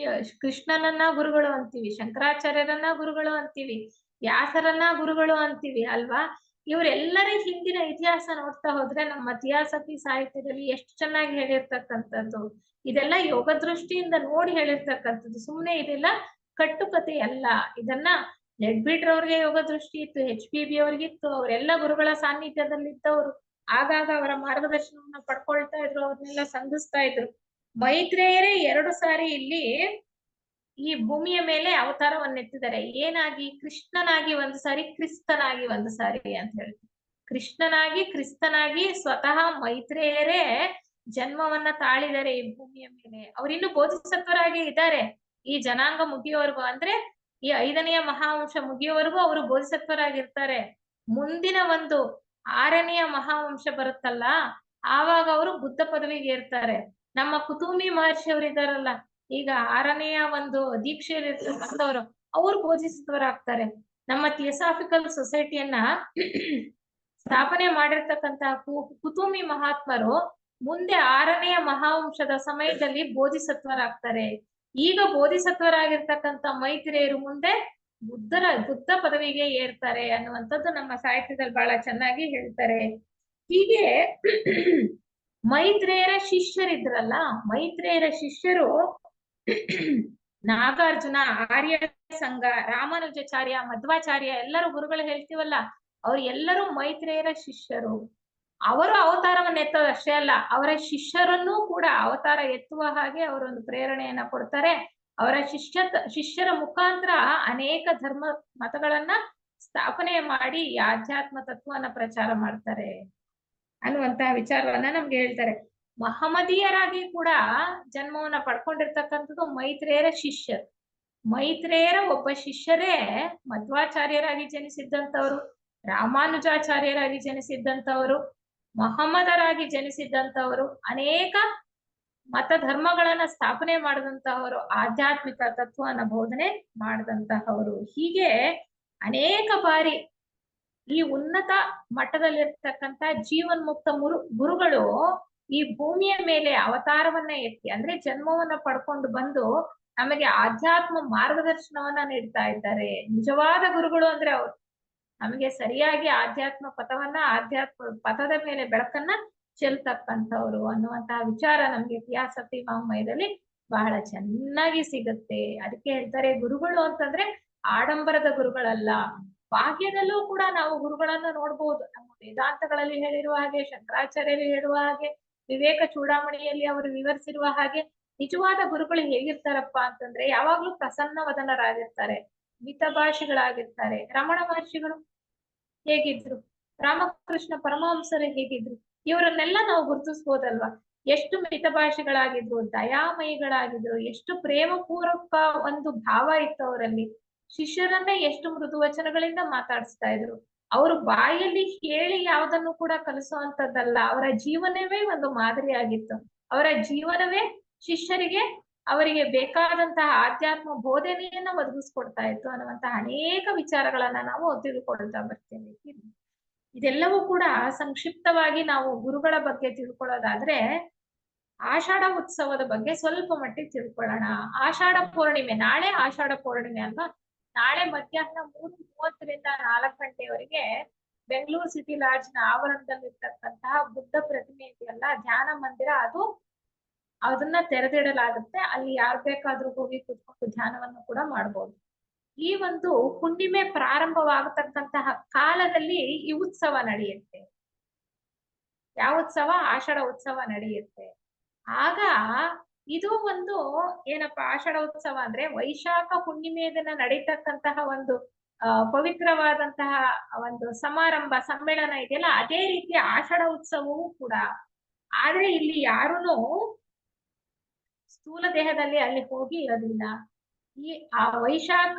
ಕೃಷ್ಣನನ್ನ ಗುರುಗಳು ಅಂತೀವಿ, ಶಂಕರಾಚಾರ್ಯರನ್ನ ಗುರುಗಳು ಅಂತೀವಿ, ವ್ಯಾಸರನ್ನ ಗುರುಗಳು ಅಂತೀವಿ ಅಲ್ವಾ. ಇವರೆಲ್ಲರ ಹಿಂದಿನ ಇತಿಹಾಸ ನೋಡ್ತಾ ಹೋದ್ರೆ ನಮ್ಮ ಇತಿಹಾಸತಿ ಸಾಹಿತ್ಯದಲ್ಲಿ ಎಷ್ಟು ಚೆನ್ನಾಗಿ ಹೇಳಿರ್ತಕ್ಕಂಥದ್ದು. ಇದೆಲ್ಲ ಯೋಗ ದೃಷ್ಟಿಯಿಂದ ನೋಡಿ ಹೇಳಿರ್ತಕ್ಕಂಥದ್ದು, ಸುಮ್ನೆ ಇದೆಲ್ಲ ಕಟ್ಟುಕತೆ ಅಲ್ಲ. ಇದನ್ನ ನೆಡ್ಬಿಟ್ರವ್ರಿಗೆ ಯೋಗ ದೃಷ್ಟಿ ಇತ್ತು, HPB ಅವ್ರಿಗಿತ್ತು, ಅವರೆಲ್ಲ ಗುರುಗಳ ಸಾನ್ನಿಧ್ಯದಲ್ಲಿದ್ದವರು. ಆಗಾಗ ಅವರ ಮಾರ್ಗದರ್ಶನವನ್ನ ಪಡ್ಕೊಳ್ತಾ ಇದ್ರು, ಅವ್ರನ್ನೆಲ್ಲ ಸಂಧಿಸ್ತಾ ಇದ್ರು. ಮೈತ್ರೇಯರೇ 2 ಸಾರಿ ಇಲ್ಲಿ ಈ ಭೂಮಿಯ ಮೇಲೆ ಅವತಾರವನ್ನೆತ್ತಿದ್ದಾರೆ. ಏನಾಗಿ? ಕೃಷ್ಣನಾಗಿ 1 ಸಾರಿ, ಕ್ರಿಸ್ತನಾಗಿ 1 ಸಾರಿ ಅಂತ ಹೇಳ್ತಾರೆ. ಕೃಷ್ಣನಾಗಿ ಕ್ರಿಸ್ತನಾಗಿ ಸ್ವತಃ ಮೈತ್ರೇಯರೇ ಜನ್ಮವನ್ನ ತಾಳಿದ್ದಾರೆ ಈ ಭೂಮಿಯ ಮೇಲೆ. ಅವರಿನ್ನು ಬೋಧಿಸತ್ವರಾಗಿ ಇದ್ದಾರೆ ಈ ಜನಾಂಗ ಮುಗಿಯೋವರೆಗೂ, ಅಂದ್ರೆ ಈ 5ನೆಯ ಮಹಾವಂಶ ಮುಗಿಯೋವರೆಗೂ ಅವರು ಬೋಧಿಸತ್ವರಾಗಿರ್ತಾರೆ. ಮುಂದಿನ ಒಂದು 6ನೆಯ ಮಹಾವಂಶ ಬರುತ್ತಲ್ಲ, ಆವಾಗ ಅವರು ಬುದ್ಧ ಪದವಿಗೆ ಏರ್ತಾರೆ. ನಮ್ಮ ಕುತುಂಬಿ ಮಹರ್ಷಿ ಅವರಿದ್ದಾರಲ್ಲ, ಈಗ 6ನೆಯ ಒಂದು ದೀಕ್ಷೆಯಲ್ಲಿ ಇರ್ತಕ್ಕಂಥವ್ರು, ಅವ್ರು ಬೋಧಿಸತ್ವರಾಗ್ತಾರೆ. ನಮ್ಮ ಥಿಯೋಸಾಫಿಕಲ್ ಸೊಸೈಟಿಯನ್ನ ಸ್ಥಾಪನೆ ಮಾಡಿರ್ತಕ್ಕಂತಹ ಕುತುಂಬಿ ಮಹಾತ್ಮರು ಮುಂದೆ 6ನೆಯ ಮಹಾವಂಶದ ಸಮಯದಲ್ಲಿ ಬೋಧಿಸತ್ವರಾಗ್ತಾರೆ. ಈಗ ಬೋಧಿಸತ್ವರಾಗಿರ್ತಕ್ಕಂಥ ಮೈತ್ರೇಯರು ಮುಂದೆ ಬುದ್ಧ ಪದವಿಗೆ ಏರ್ತಾರೆ ಅನ್ನುವಂಥದ್ದು ನಮ್ಮ ಸಾಹಿತ್ಯದಲ್ಲಿ ಬಹಳ ಚೆನ್ನಾಗಿ ಹೇಳ್ತಾರೆ. ಹೀಗೆ ಮೈತ್ರೇಯರ ಶಿಷ್ಯರಿದ್ರಲ್ಲ, ಮೈತ್ರೇಯರ ಶಿಷ್ಯರು ನಾಗಾರ್ಜುನ, ಆರ್ಯ ಸಂಘ, ರಾಮಾನುಜಾಚಾರ್ಯ, ಮಧ್ವಾಚಾರ್ಯ, ಎಲ್ಲರೂ ಗುರುಗಳು ಹೇಳ್ತೀವಲ್ಲ, ಅವ್ರು ಎಲ್ಲರೂ ಮೈತ್ರೇಯರ ಶಿಷ್ಯರು. ಅವರು ಅವತಾರವನ್ನು ಎತ್ತೋದು ಅಷ್ಟೇ ಅಲ್ಲ, ಅವರ ಶಿಷ್ಯರನ್ನೂ ಕೂಡ ಅವತಾರ ಎತ್ತುವ ಹಾಗೆ ಅವರೊಂದು ಪ್ರೇರಣೆಯನ್ನ ಕೊಡ್ತಾರೆ. ಅವರ ಶಿಷ್ಯರ ಮುಖಾಂತರ ಅನೇಕ ಧರ್ಮ ಮತಗಳನ್ನ ಸ್ಥಾಪನೆ ಮಾಡಿ ಆಧ್ಯಾತ್ಮ ತತ್ವವನ್ನ ಪ್ರಚಾರ ಮಾಡ್ತಾರೆ ಅನ್ನುವಂತಹ ವಿಚಾರವನ್ನ ನಮ್ಗೆ ಹೇಳ್ತಾರೆ. ಮಹಮದೀಯರಾಗಿ ಕೂಡ ಜನ್ಮವನ್ನ ಪಡ್ಕೊಂಡಿರ್ತಕ್ಕಂಥದ್ದು ಮೈತ್ರೇಯರ ಶಿಷ್ಯರು. ಮೈತ್ರೇಯರ ಒಬ್ಬ ಶಿಷ್ಯರೇ ಮಧ್ವಾಚಾರ್ಯರಾಗಿ ಜನಿಸಿದ್ದಂಥವ್ರು, ರಾಮಾನುಜಾಚಾರ್ಯರಾಗಿ ಜನಿಸಿದ್ದಂಥವ್ರು, ಮಹಮ್ಮದರಾಗಿ ಜನಿಸಿದ್ದಂಥವ್ರು, ಅನೇಕ ಮತ ಧರ್ಮಗಳನ್ನ ಸ್ಥಾಪನೆ ಮಾಡಿದಂತಹವರು, ಆಧ್ಯಾತ್ಮಿಕ ತತ್ವನ ಬೋಧನೆ ಮಾಡಿದಂತಹವರು. ಹೀಗೆ ಅನೇಕ ಬಾರಿ ಈ ಉನ್ನತ ಮಟ್ಟದಲ್ಲಿರ್ತಕ್ಕಂಥ ಜೀವನ್ಮುಕ್ತ ಗುರುಗಳು ಈ ಭೂಮಿಯ ಮೇಲೆ ಅವತಾರವನ್ನ ಎತ್ತಿ, ಅಂದ್ರೆ ಜನ್ಮವನ್ನ ಪಡ್ಕೊಂಡು ಬಂದು ನಮಗೆ ಆಧ್ಯಾತ್ಮ ಮಾರ್ಗದರ್ಶನವನ್ನ ನೀಡ್ತಾ ಇದ್ದಾರೆ. ನಿಜವಾದ ಗುರುಗಳು ಅಂದ್ರೆ ಅವರು ನಮಗೆ ಸರಿಯಾಗಿ ಆಧ್ಯಾತ್ಮ ಪಥದ ಮೇಲೆ ಬೆಳಕನ್ನ ಚೆಲ್ತಕ್ಕಂಥವ್ರು ಅನ್ನುವಂತಹ ವಿಚಾರ ನಮ್ಗೆ ಇತಿಹಾಸತಿ ವಾಂಗ್ಮಯದಲ್ಲಿ ಬಹಳ ಚೆನ್ನಾಗಿ ಸಿಗುತ್ತೆ. ಅದಕ್ಕೆ ಹೇಳ್ತಾರೆ ಗುರುಗಳು ಅಂತಂದ್ರೆ ಆಡಂಬರದ ಗುರುಗಳಲ್ಲ. ಬಾಹ್ಯದಲ್ಲೂ ಕೂಡ ನಾವು ಗುರುಗಳನ್ನ ನೋಡ್ಬೋದು. ನಮ್ಮ ವೇದಾಂತಗಳಲ್ಲಿ ಹೇಳಿರುವ ಹಾಗೆ, ಶಂಕರಾಚಾರ್ಯರು ಹೇಳುವ ಹಾಗೆ, ವಿವೇಕ ಚೂಡಾಮಣಿಯಲ್ಲಿ ಅವರು ವಿವರಿಸಿರುವ ಹಾಗೆ ನಿಜವಾದ ಗುರುಗಳು ಹೇಗಿರ್ತಾರಪ್ಪ ಅಂತಂದ್ರೆ ಯಾವಾಗ್ಲೂ ಪ್ರಸನ್ನ ವದನರಾಗಿರ್ತಾರೆ, ಮಿತಭಾಷಿಗಳಾಗಿರ್ತಾರೆ. ರಮಣ ಮಹರ್ಷಿಗಳು ಹೇಗಿದ್ರು, ರಾಮಕೃಷ್ಣ ಪರಮಹಂಸರು ಹೇಗಿದ್ರು, ಇವರನ್ನೆಲ್ಲ ನಾವು ಗುರುತಿಸ್ಬೋದಲ್ವಾ. ಎಷ್ಟು ಮಿತಭಾಷಿಗಳಾಗಿದ್ರು, ದಯಾಮಯಿಗಳಾಗಿದ್ರು, ಎಷ್ಟು ಪ್ರೇಮಪೂರ್ವಕ ಒಂದು ಭಾವ ಇತ್ತು ಅವರಲ್ಲಿ. ಶಿಷ್ಯರನ್ನ ಎಷ್ಟು ಮೃದು ವಚನಗಳಿಂದ ಮಾತಾಡಿಸ್ತಾ ಇದ್ರು. ಅವರು ಬಾಯಲ್ಲಿ ಹೇಳಿ ಯಾವುದನ್ನು ಕೂಡ ಕಲಿಸುವಂತದ್ದಲ್ಲ, ಅವರ ಜೀವನವೇ ಒಂದು ಮಾದರಿಯಾಗಿತ್ತು. ಅವರ ಜೀವನವೇ ಶಿಷ್ಯರಿಗೆ ಅವರಿಗೆ ಬೇಕಾದಂತಹ ಆಧ್ಯಾತ್ಮ ಬೋಧನೆಯನ್ನ ಒದಗಿಸ್ಕೊಡ್ತಾ ಇತ್ತು ಅನ್ನುವಂತಹ ಅನೇಕ ವಿಚಾರಗಳನ್ನ ನಾವು ತಿಳ್ಕೊಳ್ತಾ ಬರ್ತೇವೆ. ಇದೆಲ್ಲವೂ ಕೂಡ ಸಂಕ್ಷಿಪ್ತವಾಗಿ ನಾವು ಗುರುಗಳ ಬಗ್ಗೆ ತಿಳ್ಕೊಳ್ಳೋದಾದ್ರೆ ಆಷಾಢ ಉತ್ಸವದ ಬಗ್ಗೆ ಸ್ವಲ್ಪ ಮಟ್ಟಿಗೆ ತಿಳ್ಕೊಳ್ಳೋಣ. ಆಷಾಢ ಪೂರ್ಣಿಮೆ, ನಾಳೆ ಆಷಾಢ ಪೂರ್ಣಿಮೆ ಅಲ್ವಾ. ನಾಳೆ ಮಧ್ಯಾಹ್ನ 3:30ರಿಂದ 4 ಗಂಟೆವರೆಗೆ ಬೆಂಗಳೂರು ಸಿಟಿ ಲಾಡ್ಜ್ನ ಆವರಣದಲ್ಲಿರ್ತಕ್ಕಂತಹ ಬುದ್ಧ ಪ್ರತಿಮೆ ಇದೆಯಲ್ಲ, ಧ್ಯಾನ ಮಂದಿರ, ಅದನ್ನ ತೆರೆದಿಡಲಾಗುತ್ತೆ. ಅಲ್ಲಿ ಯಾರು ಬೇಕಾದ್ರೂ ಹೋಗಿ ಕೂತ್ಕೊಂಡು ಧ್ಯಾನವನ್ನು ಕೂಡ ಮಾಡ್ಬೋದು. ಈ ಒಂದು ಹುಣ್ಣಿಮೆ ಪ್ರಾರಂಭವಾಗತಕ್ಕಂತಹ ಕಾಲದಲ್ಲಿ ಈ ಉತ್ಸವ ನಡೆಯುತ್ತೆ. ಯಾವ ಉತ್ಸವ? ಆಷಾಢ ಉತ್ಸವ ನಡೆಯುತ್ತೆ. ಆಗ ಇದು ಒಂದು ಏನಪ್ಪಾ, ಆಷಾಢ ಉತ್ಸವ ಅಂದ್ರೆ ವೈಶಾಖ ಹುಣ್ಣಿಮೆ ದಿನ ನಡೀತಕ್ಕಂತಹ ಒಂದು ಪವಿತ್ರವಾದಂತಹ ಒಂದು ಸಮಾರಂಭ, ಸಮ್ಮೇಳನ ಇದೆಯಲ್ಲ, ಅದೇ ರೀತಿ ಆಷಾಢ ಉತ್ಸವವೂ ಕೂಡ. ಆದ್ರೆ ಇಲ್ಲಿ ಯಾರೂನು ಸ್ಥೂಲ ದೇಹದಲ್ಲಿ ಅಲ್ಲಿ ಹೋಗಿ ಇರೋದಿಲ್ಲ. ಆ ವೈಶಾಖ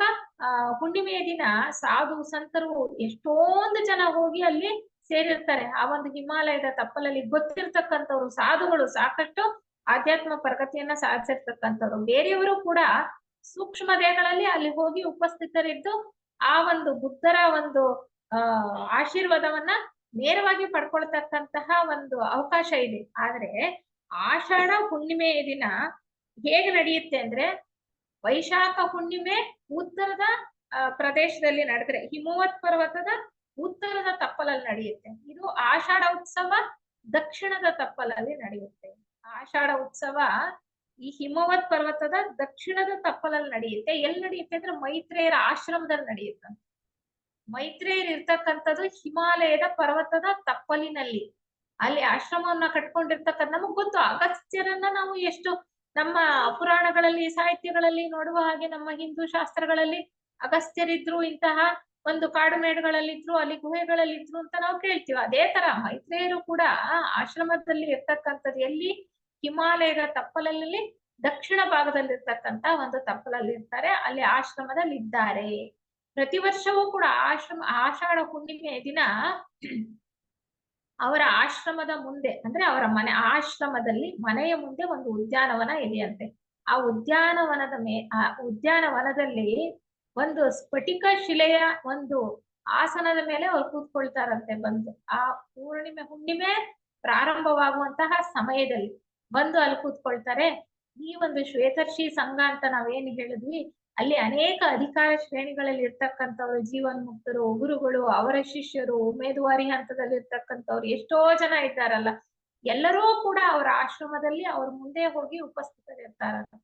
ಹುಣ್ಣಿಮೆಯ ದಿನ ಸಾಧು ಸಂತರು ಎಷ್ಟೊಂದು ಜನ ಹೋಗಿ ಅಲ್ಲಿ ಸೇರಿರ್ತಾರೆ. ಆ ಒಂದು ಹಿಮಾಲಯದ ತಪ್ಪಲಲ್ಲಿ ಗೊತ್ತಿರ್ತಕ್ಕಂಥವ್ರು ಸಾಧುಗಳು, ಸಾಕಷ್ಟು ಆಧ್ಯಾತ್ಮ ಪ್ರಗತಿಯನ್ನ ಸಾಧಿಸಿರ್ತಕ್ಕಂಥವ್ರು. ಬೇರೆಯವರು ಕೂಡ ಸೂಕ್ಷ್ಮ ದೇಹಗಳಲ್ಲಿ ಅಲ್ಲಿ ಹೋಗಿ ಉಪಸ್ಥಿತರಿದ್ದು ಆ ಒಂದು ಬುದ್ಧರ ಒಂದು ಆಶೀರ್ವಾದವನ್ನ ನೇರವಾಗಿ ಪಡ್ಕೊಳ್ತಕ್ಕಂತಹ ಒಂದು ಅವಕಾಶ ಇದೆ. ಆದ್ರೆ ಆಷಾಢ ಹುಣ್ಣಿಮೆಯ ದಿನ ಹೇಗೆ ನಡೆಯುತ್ತೆ ಅಂದ್ರೆ, ವೈಶಾಖ ಹುಣ್ಣಿಮೆ ಉತ್ತರದ ಪ್ರದೇಶದಲ್ಲಿ ನಡೆದ್ರೆ ಹಿಮವತ್ ಪರ್ವತದ ಉತ್ತರದ ತಪ್ಪಲಲ್ಲಿ ನಡೆಯುತ್ತೆ. ಇದು ಆಷಾಢ ಉತ್ಸವ ದಕ್ಷಿಣದ ತಪ್ಪಲಲ್ಲಿ ನಡೆಯುತ್ತೆ. ಆಷಾಢ ಉತ್ಸವ ಈ ಹಿಮವತ್ ಪರ್ವತದ ದಕ್ಷಿಣದ ತಪ್ಪಲಲ್ಲಿ ನಡೆಯುತ್ತೆ. ಎಲ್ಲಿ ನಡೆಯುತ್ತೆ ಅಂದ್ರೆ ಮೈತ್ರೇಯರ ಆಶ್ರಮದಲ್ಲಿ ನಡೆಯುತ್ತೆ. ಮೈತ್ರೇಯರು ಇರ್ತಕ್ಕಂಥದ್ದು ಹಿಮಾಲಯದ ಪರ್ವತದ ತಪ್ಪಲಿನಲ್ಲಿ. ಅಲ್ಲಿ ಆಶ್ರಮವನ್ನ ಕಟ್ಕೊಂಡಿರ್ತಕ್ಕಂಥ, ನಮಗ್ ಗೊತ್ತು ಅಗಸ್ತ್ಯರನ್ನ ನಾವು ಎಷ್ಟು ನಮ್ಮ ಪುರಾಣಗಳಲ್ಲಿ, ಸಾಹಿತ್ಯಗಳಲ್ಲಿ ನೋಡುವ ಹಾಗೆ, ನಮ್ಮ ಹಿಂದೂ ಶಾಸ್ತ್ರಗಳಲ್ಲಿ ಅಗಸ್ತ್ಯರಿದ್ರು, ಇಂತಹ ಒಂದು ಕಾಡುಮೇಡುಗಳಲ್ಲಿದ್ರು, ಅಲ್ಲಿ ಗುಹೆಗಳಲ್ಲಿದ್ರು ಅಂತ ನಾವು ಕೇಳ್ತೀವಿ. ಅದೇ ತರ ಮೈತ್ರೇಯರು ಕೂಡ ಆಶ್ರಮದಲ್ಲಿ ಇರ್ತಕ್ಕಂಥದ್ದು ಎಲ್ಲಿ? ಹಿಮಾಲಯದ ತಪ್ಪಲಲ್ಲಿ ದಕ್ಷಿಣ ಭಾಗದಲ್ಲಿ ಇರ್ತಕ್ಕಂಥ ಒಂದು ತಪ್ಪಲಲ್ಲಿ ಇರ್ತಾರೆ. ಅಲ್ಲಿ ಆಶ್ರಮದಲ್ಲಿ ಇದ್ದಾರೆ. ಪ್ರತಿ ವರ್ಷವೂ ಕೂಡ ಆಷಾಢ ಹುಣ್ಣಿಮೆಯ ದಿನ ಅವರ ಆಶ್ರಮದ ಮುಂದೆ, ಅಂದ್ರೆ ಅವರ ಆಶ್ರಮದಲ್ಲಿ ಮನೆಯ ಮುಂದೆ ಒಂದು ಉದ್ಯಾನವನ ಇದೆಯಂತೆ. ಆ ಉದ್ಯಾನವನದಲ್ಲಿ ಒಂದು ಸ್ಫಟಿಕ ಶಿಲೆಯ ಒಂದು ಆಸನದ ಮೇಲೆ ಅವ್ರು ಕೂತ್ಕೊಳ್ತಾರಂತೆ. ಬಂದು ಆ ಹುಣ್ಣಿಮೆ ಪ್ರಾರಂಭವಾಗುವಂತಹ ಸಮಯದಲ್ಲಿ ಬಂದು ಅಲ್ಲಿ ಕೂತ್ಕೊಳ್ತಾರೆ. ಈ ಒಂದು ಶ್ವೇತರ್ಷಿ ಸಂಘ ಅಂತ ನಾವೇನು ಹೇಳಿದ್ವಿ, ಅಲ್ಲಿ ಅನೇಕ ಅಧಿಕಾರ ಶ್ರೇಣಿಗಳಲ್ಲಿ ಇರ್ತಕ್ಕಂಥವ್ರು, ಜೀವನ್ಮುಕ್ತರು, ಗುರುಗಳು, ಅವರ ಶಿಷ್ಯರು, ಉಮೇದುವಾರಿ ಹಂತದಲ್ಲಿ ಇರ್ತಕ್ಕಂಥವ್ರು ಎಷ್ಟೋ ಜನ ಇದ್ದಾರಲ್ಲ, ಎಲ್ಲರೂ ಕೂಡ ಅವರ ಆಶ್ರಮದಲ್ಲಿ ಅವ್ರ ಮುಂದೆ ಹೋಗಿ ಉಪಸ್ಥಿತರಿರ್ತಾರಂತೆ.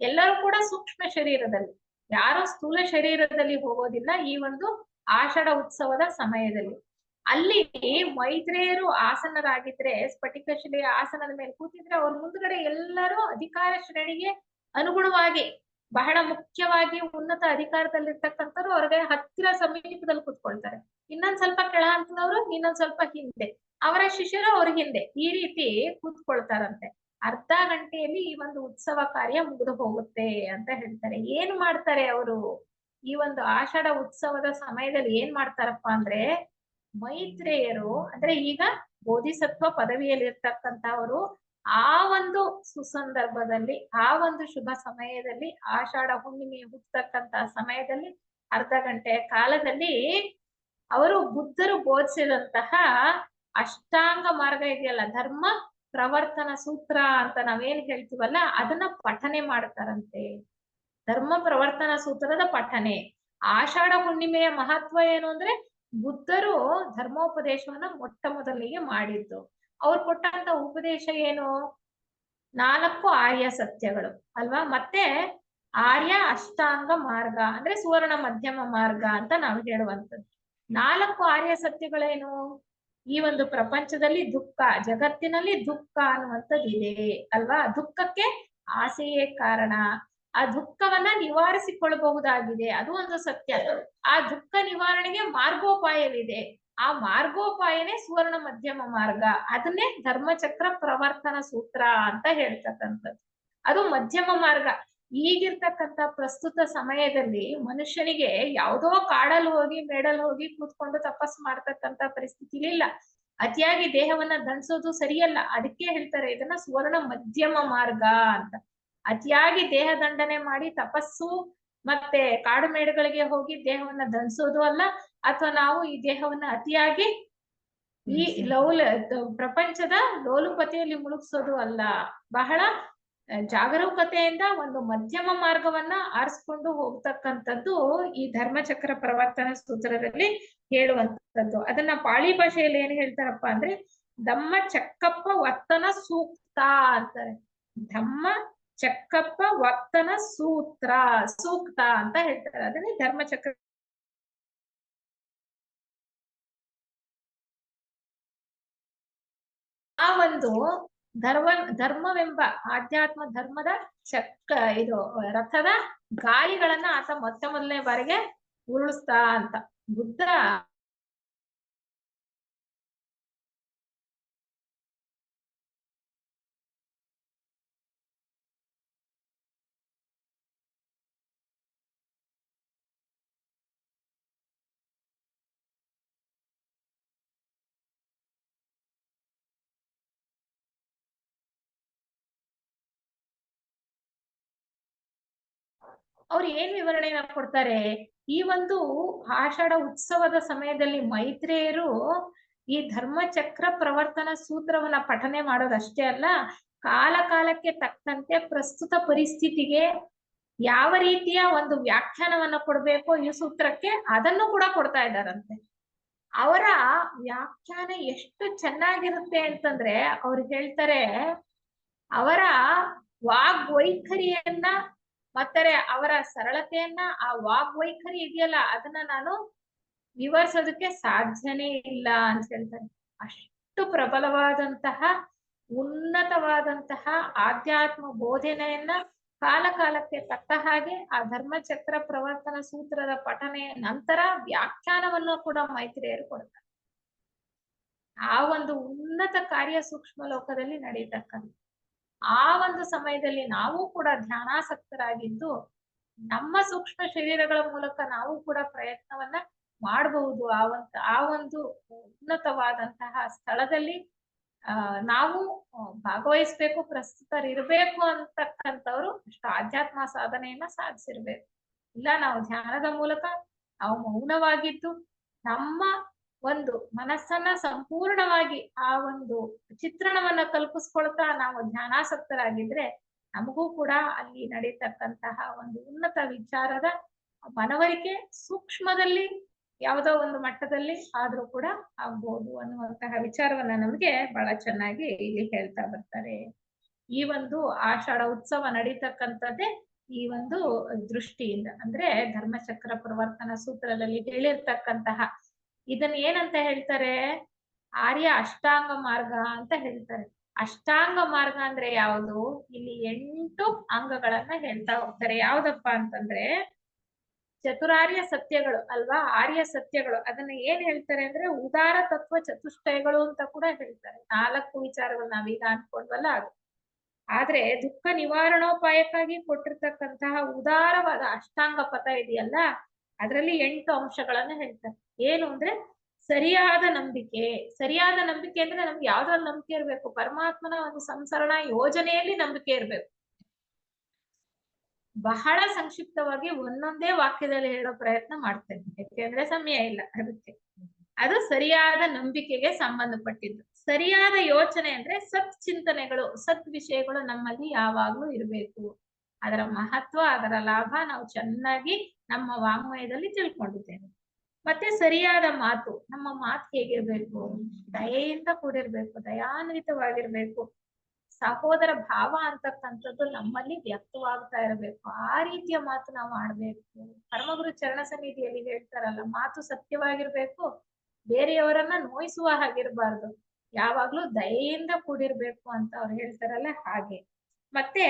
ಎಲ್ಲರೂ ಕೂಡ ಸೂಕ್ಷ್ಮ ಶರೀರದಲ್ಲಿ, ಯಾರೋ ಸ್ಥೂಲ ಶರೀರದಲ್ಲಿ ಹೋಗೋದಿಲ್ಲ. ಈ ಒಂದು ಆಷಾಢ ಉತ್ಸವದ ಸಮಯದಲ್ಲಿ ಅಲ್ಲಿ ಮೈತ್ರೇಯರು ಆಸನರಾಗಿದ್ರೆ, ಸ್ಫಟಿಕ ಶಿಲೆಯ ಆಸನದ ಮೇಲೆ ಕೂತಿದ್ರೆ, ಅವ್ರ ಮುಂದ್ಗಡೆ ಎಲ್ಲರೂ ಅಧಿಕಾರ ಶ್ರೇಣಿಗೆ ಅನುಗುಣವಾಗಿ ಬಹಳ ಮುಖ್ಯವಾಗಿ ಉನ್ನತ ಅಧಿಕಾರದಲ್ಲಿರ್ತಕ್ಕಂಥವ್ರು ಅವ್ರಿಗೆ ಹತ್ತಿರ ಸಮೀಪದಲ್ಲಿ ಕೂತ್ಕೊಳ್ತಾರೆ. ಇನ್ನೊಂದ್ ಸ್ವಲ್ಪ ಕೆಳ ಹಂತದವರು ಇನ್ನೊಂದ್ ಸ್ವಲ್ಪ ಹಿಂದೆ. ಅವರ ಶಿಷ್ಯರು ಅವ್ರ ಹಿಂದೆ ಈ ರೀತಿ ಕೂತ್ಕೊಳ್ತಾರಂತೆ. ಅರ್ಧ ಗಂಟೆಯಲ್ಲಿ ಈ ಒಂದು ಉತ್ಸವ ಕಾರ್ಯ ಮುಗಿದು ಹೋಗುತ್ತೆ ಅಂತ ಹೇಳ್ತಾರೆ. ಏನ್ ಮಾಡ್ತಾರೆ ಅವರು ಈ ಒಂದು ಆಷಾಢ ಉತ್ಸವದ ಸಮಯದಲ್ಲಿ ಏನ್ ಮಾಡ್ತಾರಪ್ಪ ಅಂದ್ರೆ, ಮೈತ್ರೇಯರು ಅಂದ್ರೆ ಈಗ ಬೋಧಿಸತ್ವ ಪದವಿಯಲ್ಲಿ ಇರ್ತಕ್ಕಂಥವರು ಆ ಒಂದು ಸುಸಂದರ್ಭದಲ್ಲಿ, ಆ ಒಂದು ಶುಭ ಸಮಯದಲ್ಲಿ, ಆಷಾಢ ಹುಣ್ಣಿಮೆ ಹುಟ್ಟತಕ್ಕಂತ ಸಮಯದಲ್ಲಿ ಅರ್ಧ ಗಂಟೆಯ ಕಾಲದಲ್ಲಿ ಅವರು ಬುದ್ಧರು ಬೋಧಿಸಿದಂತಹ ಅಷ್ಟಾಂಗ ಮಾರ್ಗ ಇದೆಯಲ್ಲ, ಧರ್ಮ ಪ್ರವರ್ತನ ಸೂತ್ರ ಅಂತ ನಾವೇನ್ ಹೇಳ್ತೀವಲ್ಲ, ಅದನ್ನ ಪಠನೆ ಮಾಡ್ತಾರಂತೆ. ಧರ್ಮ ಪ್ರವರ್ತನ ಸೂತ್ರದ ಪಠನೆ. ಆಷಾಢ ಹುಣ್ಣಿಮೆಯ ಮಹತ್ವ ಏನು ಅಂದ್ರೆ, ಬುದ್ಧರು ಧರ್ಮೋಪದೇಶವನ್ನ ಮೊಟ್ಟ ಮೊದಲಿಗೆ ಮಾಡಿದ್ದು. ಅವ್ರು ಕೊಟ್ಟಂತ ಉಪದೇಶ ಏನು? 4 ಆರ್ಯ ಸತ್ಯಗಳು ಅಲ್ವಾ, ಮತ್ತೆ ಆರ್ಯ ಅಷ್ಟಾಂಗ ಮಾರ್ಗ ಅಂದ್ರೆ ಸುವರ್ಣ ಮಧ್ಯಮ ಮಾರ್ಗ ಅಂತ ನಾವು ಹೇಳುವಂಥದ್ದು. 4 ಆರ್ಯ ಸತ್ಯಗಳೇನು? ಈ ಒಂದು ಪ್ರಪಂಚದಲ್ಲಿ ದುಃಖ, ಜಗತ್ತಿನಲ್ಲಿ ದುಃಖ ಅನ್ನುವಂಥದ್ದು ಇದೆ ಅಲ್ವಾ. ದುಃಖಕ್ಕೆ ಆಸೆಯೇ ಕಾರಣ. ಆ ದುಃಖವನ್ನ ನಿವಾರಿಸಿಕೊಳ್ಳಬಹುದಾಗಿದೆ, ಅದು ಒಂದು ಸತ್ಯ. ಆ ದುಃಖ ನಿವಾರಣೆಗೆ ಮಾರ್ಗೋಪಾಯವಿದೆ, ಆ ಮಾರ್ಗೋಪಾಯನೇ ಸುವರ್ಣ ಮಧ್ಯಮ ಮಾರ್ಗ. ಅದನ್ನೇ ಧರ್ಮಚಕ್ರ ಪ್ರವರ್ತನ ಸೂತ್ರ ಅಂತ ಹೇಳ್ತಕ್ಕಂಥದ್ದು. ಅದು ಮಧ್ಯಮ ಮಾರ್ಗ. ಈಗಿರ್ತಕ್ಕಂಥ ಪ್ರಸ್ತುತ ಸಮಯದಲ್ಲಿ ಮನುಷ್ಯನಿಗೆ ಯಾವುದೋ ಕಾಡಲ್ಲಿ ಹೋಗಿ ಮೇಡಲ್ ಹೋಗಿ ಕೂತ್ಕೊಂಡು ತಪಸ್ಸು ಮಾಡ್ತಕ್ಕಂಥ ಪರಿಸ್ಥಿತಿ ಇಲ್ಲ. ಅತಿಯಾಗಿ ದೇಹವನ್ನ ದಂಡಿಸೋದು ಸರಿಯಲ್ಲ. ಅದಕ್ಕೆ ಹೇಳ್ತಾರೆ ಇದನ್ನ ಸುವರ್ಣ ಮಧ್ಯಮ ಮಾರ್ಗ ಅಂತ. ಅತಿಯಾಗಿ ದೇಹ ದಂಡನೆ ಮಾಡಿ ತಪಸ್ಸು ಮತ್ತೆ ಕಾಡು ಮೇಡುಗಳಿಗೆ ಹೋಗಿ ದೇಹವನ್ನ ದಂಡಿಸೋದು ಅಲ್ಲ, ಅಥವಾ ನಾವು ಈ ದೇಹವನ್ನ ಅತಿಯಾಗಿ ಈ ಪ್ರಪಂಚದ ಲೋಲುಪತೆಯಲ್ಲಿ ಮುಳುಗಿಸೋದು ಅಲ್ಲ. ಬಹಳ ಜಾಗರೂಕತೆಯಿಂದ ಒಂದು ಮಧ್ಯಮ ಮಾರ್ಗವನ್ನ ಆರಿಸ್ಕೊಂಡು ಹೋಗ್ತಕ್ಕಂಥದ್ದು ಈ ಧರ್ಮಚಕ್ರ ಪ್ರವರ್ತನ ಸೂತ್ರದಲ್ಲಿ ಹೇಳುವಂತದ್ದು. ಅದನ್ನ ಪಾಳಿ ಭಾಷೆಯಲ್ಲಿ ಏನ್ ಹೇಳ್ತಾರಪ್ಪ ಅಂದ್ರೆ, ಧಮ್ಮ ಚಕ್ಕಪ್ಪ ವರ್ತನ ಸೂಕ್ತ ಅಂತಾರೆ. ಧಮ್ಮ ಚಕ್ಕಪ್ಪ ವರ್ತನ ಸೂಕ್ತ ಅಂತ ಹೇಳ್ತಾರೆ. ಅದನ್ನೇ ಧರ್ಮಚಕ್ರ. ಆ ಒಂದು ಧರ್ಮವೆಂಬ ಆಧ್ಯಾತ್ಮ ಧರ್ಮದ ಇದು ರಥದ ಗಾಲಿಗಳನ್ನ ಆತ ಮೊದಲನೇ ಬಾರಿಗೆ ಉರುಳಿಸ್ತಾ ಅಂತ. ಬುದ್ಧ ಅವ್ರು ಏನ್ ವಿವರಣೆನ ಕೊಡ್ತಾರೆ? ಈ ಒಂದು ಆಷಾಢ ಉತ್ಸವದ ಸಮಯದಲ್ಲಿ ಮೈತ್ರೇಯರು ಈ ಧರ್ಮಚಕ್ರ ಪ್ರವರ್ತನ ಸೂತ್ರವನ್ನ ಪಠನೆ ಮಾಡೋದಷ್ಟೇ ಅಲ್ಲ, ಕಾಲ ಕಾಲಕ್ಕೆ ತಕ್ಕಂತೆ ಪ್ರಸ್ತುತ ಪರಿಸ್ಥಿತಿಗೆ ಯಾವ ರೀತಿಯ ಒಂದು ವ್ಯಾಖ್ಯಾನವನ್ನ ಕೊಡ್ಬೇಕು ಈ ಸೂತ್ರಕ್ಕೆ, ಅದನ್ನು ಕೂಡ ಕೊಡ್ತಾ ಇದ್ದಾರಂತೆ. ಅವರ ವ್ಯಾಖ್ಯಾನ ಎಷ್ಟು ಚೆನ್ನಾಗಿರುತ್ತೆ ಅಂತಂದ್ರೆ, ಅವ್ರು ಹೇಳ್ತಾರೆ ಅವರ ವಾಗ್ವೈಖರಿಯನ್ನ ಮತ್ತೆ ಅವರ ಸರಳತೆಯನ್ನ, ಆ ವಾಗ್ವೈಖರಿ ಇದೆಯಲ್ಲ ಅದನ್ನ ನಾನು ವಿವರಿಸೋದಕ್ಕೆ ಸಾಧ್ಯನೇ ಇಲ್ಲ ಅಂತ ಹೇಳ್ತಾರೆ. ಅಷ್ಟು ಪ್ರಬಲವಾದಂತಹ ಉನ್ನತವಾದಂತಹ ಆಧ್ಯಾತ್ಮ ಬೋಧನೆಯನ್ನ ಕಾಲ ಕಾಲಕ್ಕೆ ತಕ್ಕ ಹಾಗೆ ಆ ಧರ್ಮಚಕ್ರ ಪ್ರವರ್ತನ ಸೂತ್ರದ ಪಠನೆಯ ನಂತರ ವ್ಯಾಖ್ಯಾನವನ್ನು ಕೂಡ ಮೈತ್ರೇಯರು ಕೊಡ್ತಾರೆ. ಆ ಒಂದು ಉನ್ನತ ಕಾರ್ಯ ಸೂಕ್ಷ್ಮ ಲೋಕದಲ್ಲಿ ನಡೀತಕ್ಕಂಥ ಆ ಒಂದು ಸಮಯದಲ್ಲಿ ನಾವು ಕೂಡ ಧ್ಯಾನಾಸಕ್ತರಾಗಿದ್ದು ನಮ್ಮ ಸೂಕ್ಷ್ಮ ಶರೀರಗಳ ಮೂಲಕ ನಾವು ಕೂಡ ಪ್ರಯತ್ನವನ್ನ ಮಾಡಬಹುದು. ಆ ಒಂದು ಉನ್ನತವಾದಂತಹ ಸ್ಥಳದಲ್ಲಿ ನಾವು ಭಾಗವಹಿಸ್ಬೇಕು, ಪ್ರಸ್ತುತರಿರ್ಬೇಕು ಅಂತಕ್ಕಂಥವ್ರು ಅಷ್ಟು ಆಧ್ಯಾತ್ಮ ಸಾಧನೆಯನ್ನ ಸಾಧಿಸಿರ್ಬೇಕು. ಇಲ್ಲ ನಾವು ಧ್ಯಾನದ ಮೂಲಕ ನಾವು ಮೌನವಾಗಿದ್ದು ನಮ್ಮ ಒಂದು ಮನಸ್ಸನ್ನ ಸಂಪೂರ್ಣವಾಗಿ ಆ ಒಂದು ಚಿತ್ರಣವನ್ನ ಕಲ್ಪಿಸ್ಕೊಳ್ತಾ ನಾವು ಧ್ಯಾನಾಸಕ್ತರಾಗಿದ್ರೆ ನಮಗೂ ಕೂಡ ಅಲ್ಲಿ ನಡೀತಕ್ಕಂತಹ ಒಂದು ಉನ್ನತ ವಿಚಾರದ ಮನವರಿಕೆ ಸೂಕ್ಷ್ಮದಲ್ಲಿ ಯಾವುದೋ ಒಂದು ಮಟ್ಟದಲ್ಲಿ ಆದ್ರೂ ಕೂಡ ಆಗ್ಬೋದು ಅನ್ನುವಂತಹ ವಿಚಾರವನ್ನ ನಮಗೆ ಬಹಳ ಚೆನ್ನಾಗಿ ಇಲ್ಲಿ ಹೇಳ್ತಾ ಬರ್ತಾರೆ. ಈ ಒಂದು ಆಷಾಢ ಉತ್ಸವ ನಡೀತಕ್ಕಂಥದ್ದೇ ಈ ಒಂದು ದೃಷ್ಟಿಯಿಂದ, ಅಂದ್ರೆ ಧರ್ಮಚಕ್ರ ಪ್ರವರ್ತನ ಸೂತ್ರದಲ್ಲಿ ಹೇಳಿರ್ತಕ್ಕಂತಹ ಇದನ್ನ ಏನಂತ ಹೇಳ್ತಾರೆ? ಆರ್ಯ ಅಷ್ಟಾಂಗ ಮಾರ್ಗ ಅಂತ ಹೇಳ್ತಾರೆ. ಅಷ್ಟಾಂಗ ಮಾರ್ಗ ಅಂದ್ರೆ ಯಾವುದು? ಇಲ್ಲಿ 8 ಅಂಗಗಳನ್ನ ಹೇಳ್ತಾ ಹೋಗ್ತಾರೆ. ಯಾವ್ದಪ್ಪ ಅಂತಂದ್ರೆ, ಚತುರಾರ್ಯ ಸತ್ಯಗಳು ಅಲ್ವಾ, ಆರ್ಯ ಸತ್ಯಗಳು, ಅದನ್ನ ಏನ್ ಹೇಳ್ತಾರೆ ಅಂದ್ರೆ ಉದಾರ ತತ್ವ ಚತುಷ್ಟಯಗಳು ಅಂತ ಕೂಡ ಹೇಳ್ತಾರೆ. 4 ವಿಚಾರಗಳು ನಾವೀಗ ಅನ್ಕೊಂಡ್ವಲ್ಲ ಅದು. ಆದ್ರೆ ದುಃಖ ನಿವಾರಣೋಪಾಯಕ್ಕಾಗಿ ಕೊಟ್ಟಿರ್ತಕ್ಕಂತಹ ಉದಾರವಾದ ಅಷ್ಟಾಂಗ ಪಥ ಇದೆಯಲ್ಲ, ಅದರಲ್ಲಿ 8 ಅಂಶಗಳನ್ನ ಹೇಳ್ತಾರೆ. ಏನು ಅಂದ್ರೆ ಸರಿಯಾದ ನಂಬಿಕೆ. ಸರಿಯಾದ ನಂಬಿಕೆ ಅಂದ್ರೆ ನಮ್ಗೆ ಯಾವ್ದ್ರಲ್ಲಿ ನಂಬಿಕೆ ಇರ್ಬೇಕು? ಪರಮಾತ್ಮನ ಒಂದು ಸಂಸರಣ ಯೋಜನೆಯಲ್ಲಿ ನಂಬಿಕೆ ಇರ್ಬೇಕು. ಬಹಳ ಸಂಕ್ಷಿಪ್ತವಾಗಿ ಒಂದೊಂದೇ ವಾಕ್ಯದಲ್ಲಿ ಹೇಳೋ ಪ್ರಯತ್ನ ಮಾಡ್ತೇನೆ, ಯಾಕೆಂದ್ರೆ ಸಮಯ ಇಲ್ಲ ಅದಕ್ಕೆ. ಅದು ಸರಿಯಾದ ನಂಬಿಕೆಗೆ ಸಂಬಂಧಪಟ್ಟಿದ್ದು. ಸರಿಯಾದ ಯೋಚನೆ ಅಂದ್ರೆ ಸತ್ ಚಿಂತನೆಗಳು, ಸತ್ ವಿಷಯಗಳು ನಮ್ಮಲ್ಲಿ ಯಾವಾಗ್ಲೂ ಇರಬೇಕು. ಅದರ ಮಹತ್ವ, ಅದರ ಲಾಭ ನಾವು ಚೆನ್ನಾಗಿ ನಮ್ಮ ವಾಂಗ್ಮಯದಲ್ಲಿ ತಿಳ್ಕೊಂಡಿದ್ದೇವೆ. ಮತ್ತೆ ಸರಿಯಾದ ಮಾತು. ನಮ್ಮ ಮಾತು ಹೇಗಿರ್ಬೇಕು? ದಯೆಯಿಂದ ಕೂಡಿರ್ಬೇಕು, ದಯಾನ್ವಿತವಾಗಿರ್ಬೇಕು. ಸಹೋದರ ಭಾವ ಅಂತಕ್ಕಂಥದ್ದು ನಮ್ಮಲ್ಲಿ ವ್ಯಕ್ತವಾಗ್ತಾ ಇರಬೇಕು. ಆ ರೀತಿಯ ಮಾತು ನಾವು ಆಡ್ಬೇಕು. ಪರಮಗುರು ಚರಣ ಸನ್ನಿಧಿಯಲ್ಲಿ ಹೇಳ್ತಾರಲ್ಲ, ಮಾತು ಸತ್ಯವಾಗಿರ್ಬೇಕು, ಬೇರೆಯವರನ್ನ ನೋಯಿಸುವ ಹಾಗಿರ್ಬಾರ್ದು, ಯಾವಾಗ್ಲೂ ದಯೆಯಿಂದ ಕೂಡಿರ್ಬೇಕು ಅಂತ ಅವ್ರು ಹೇಳ್ತಾರಲ್ಲ ಹಾಗೆ. ಮತ್ತೆ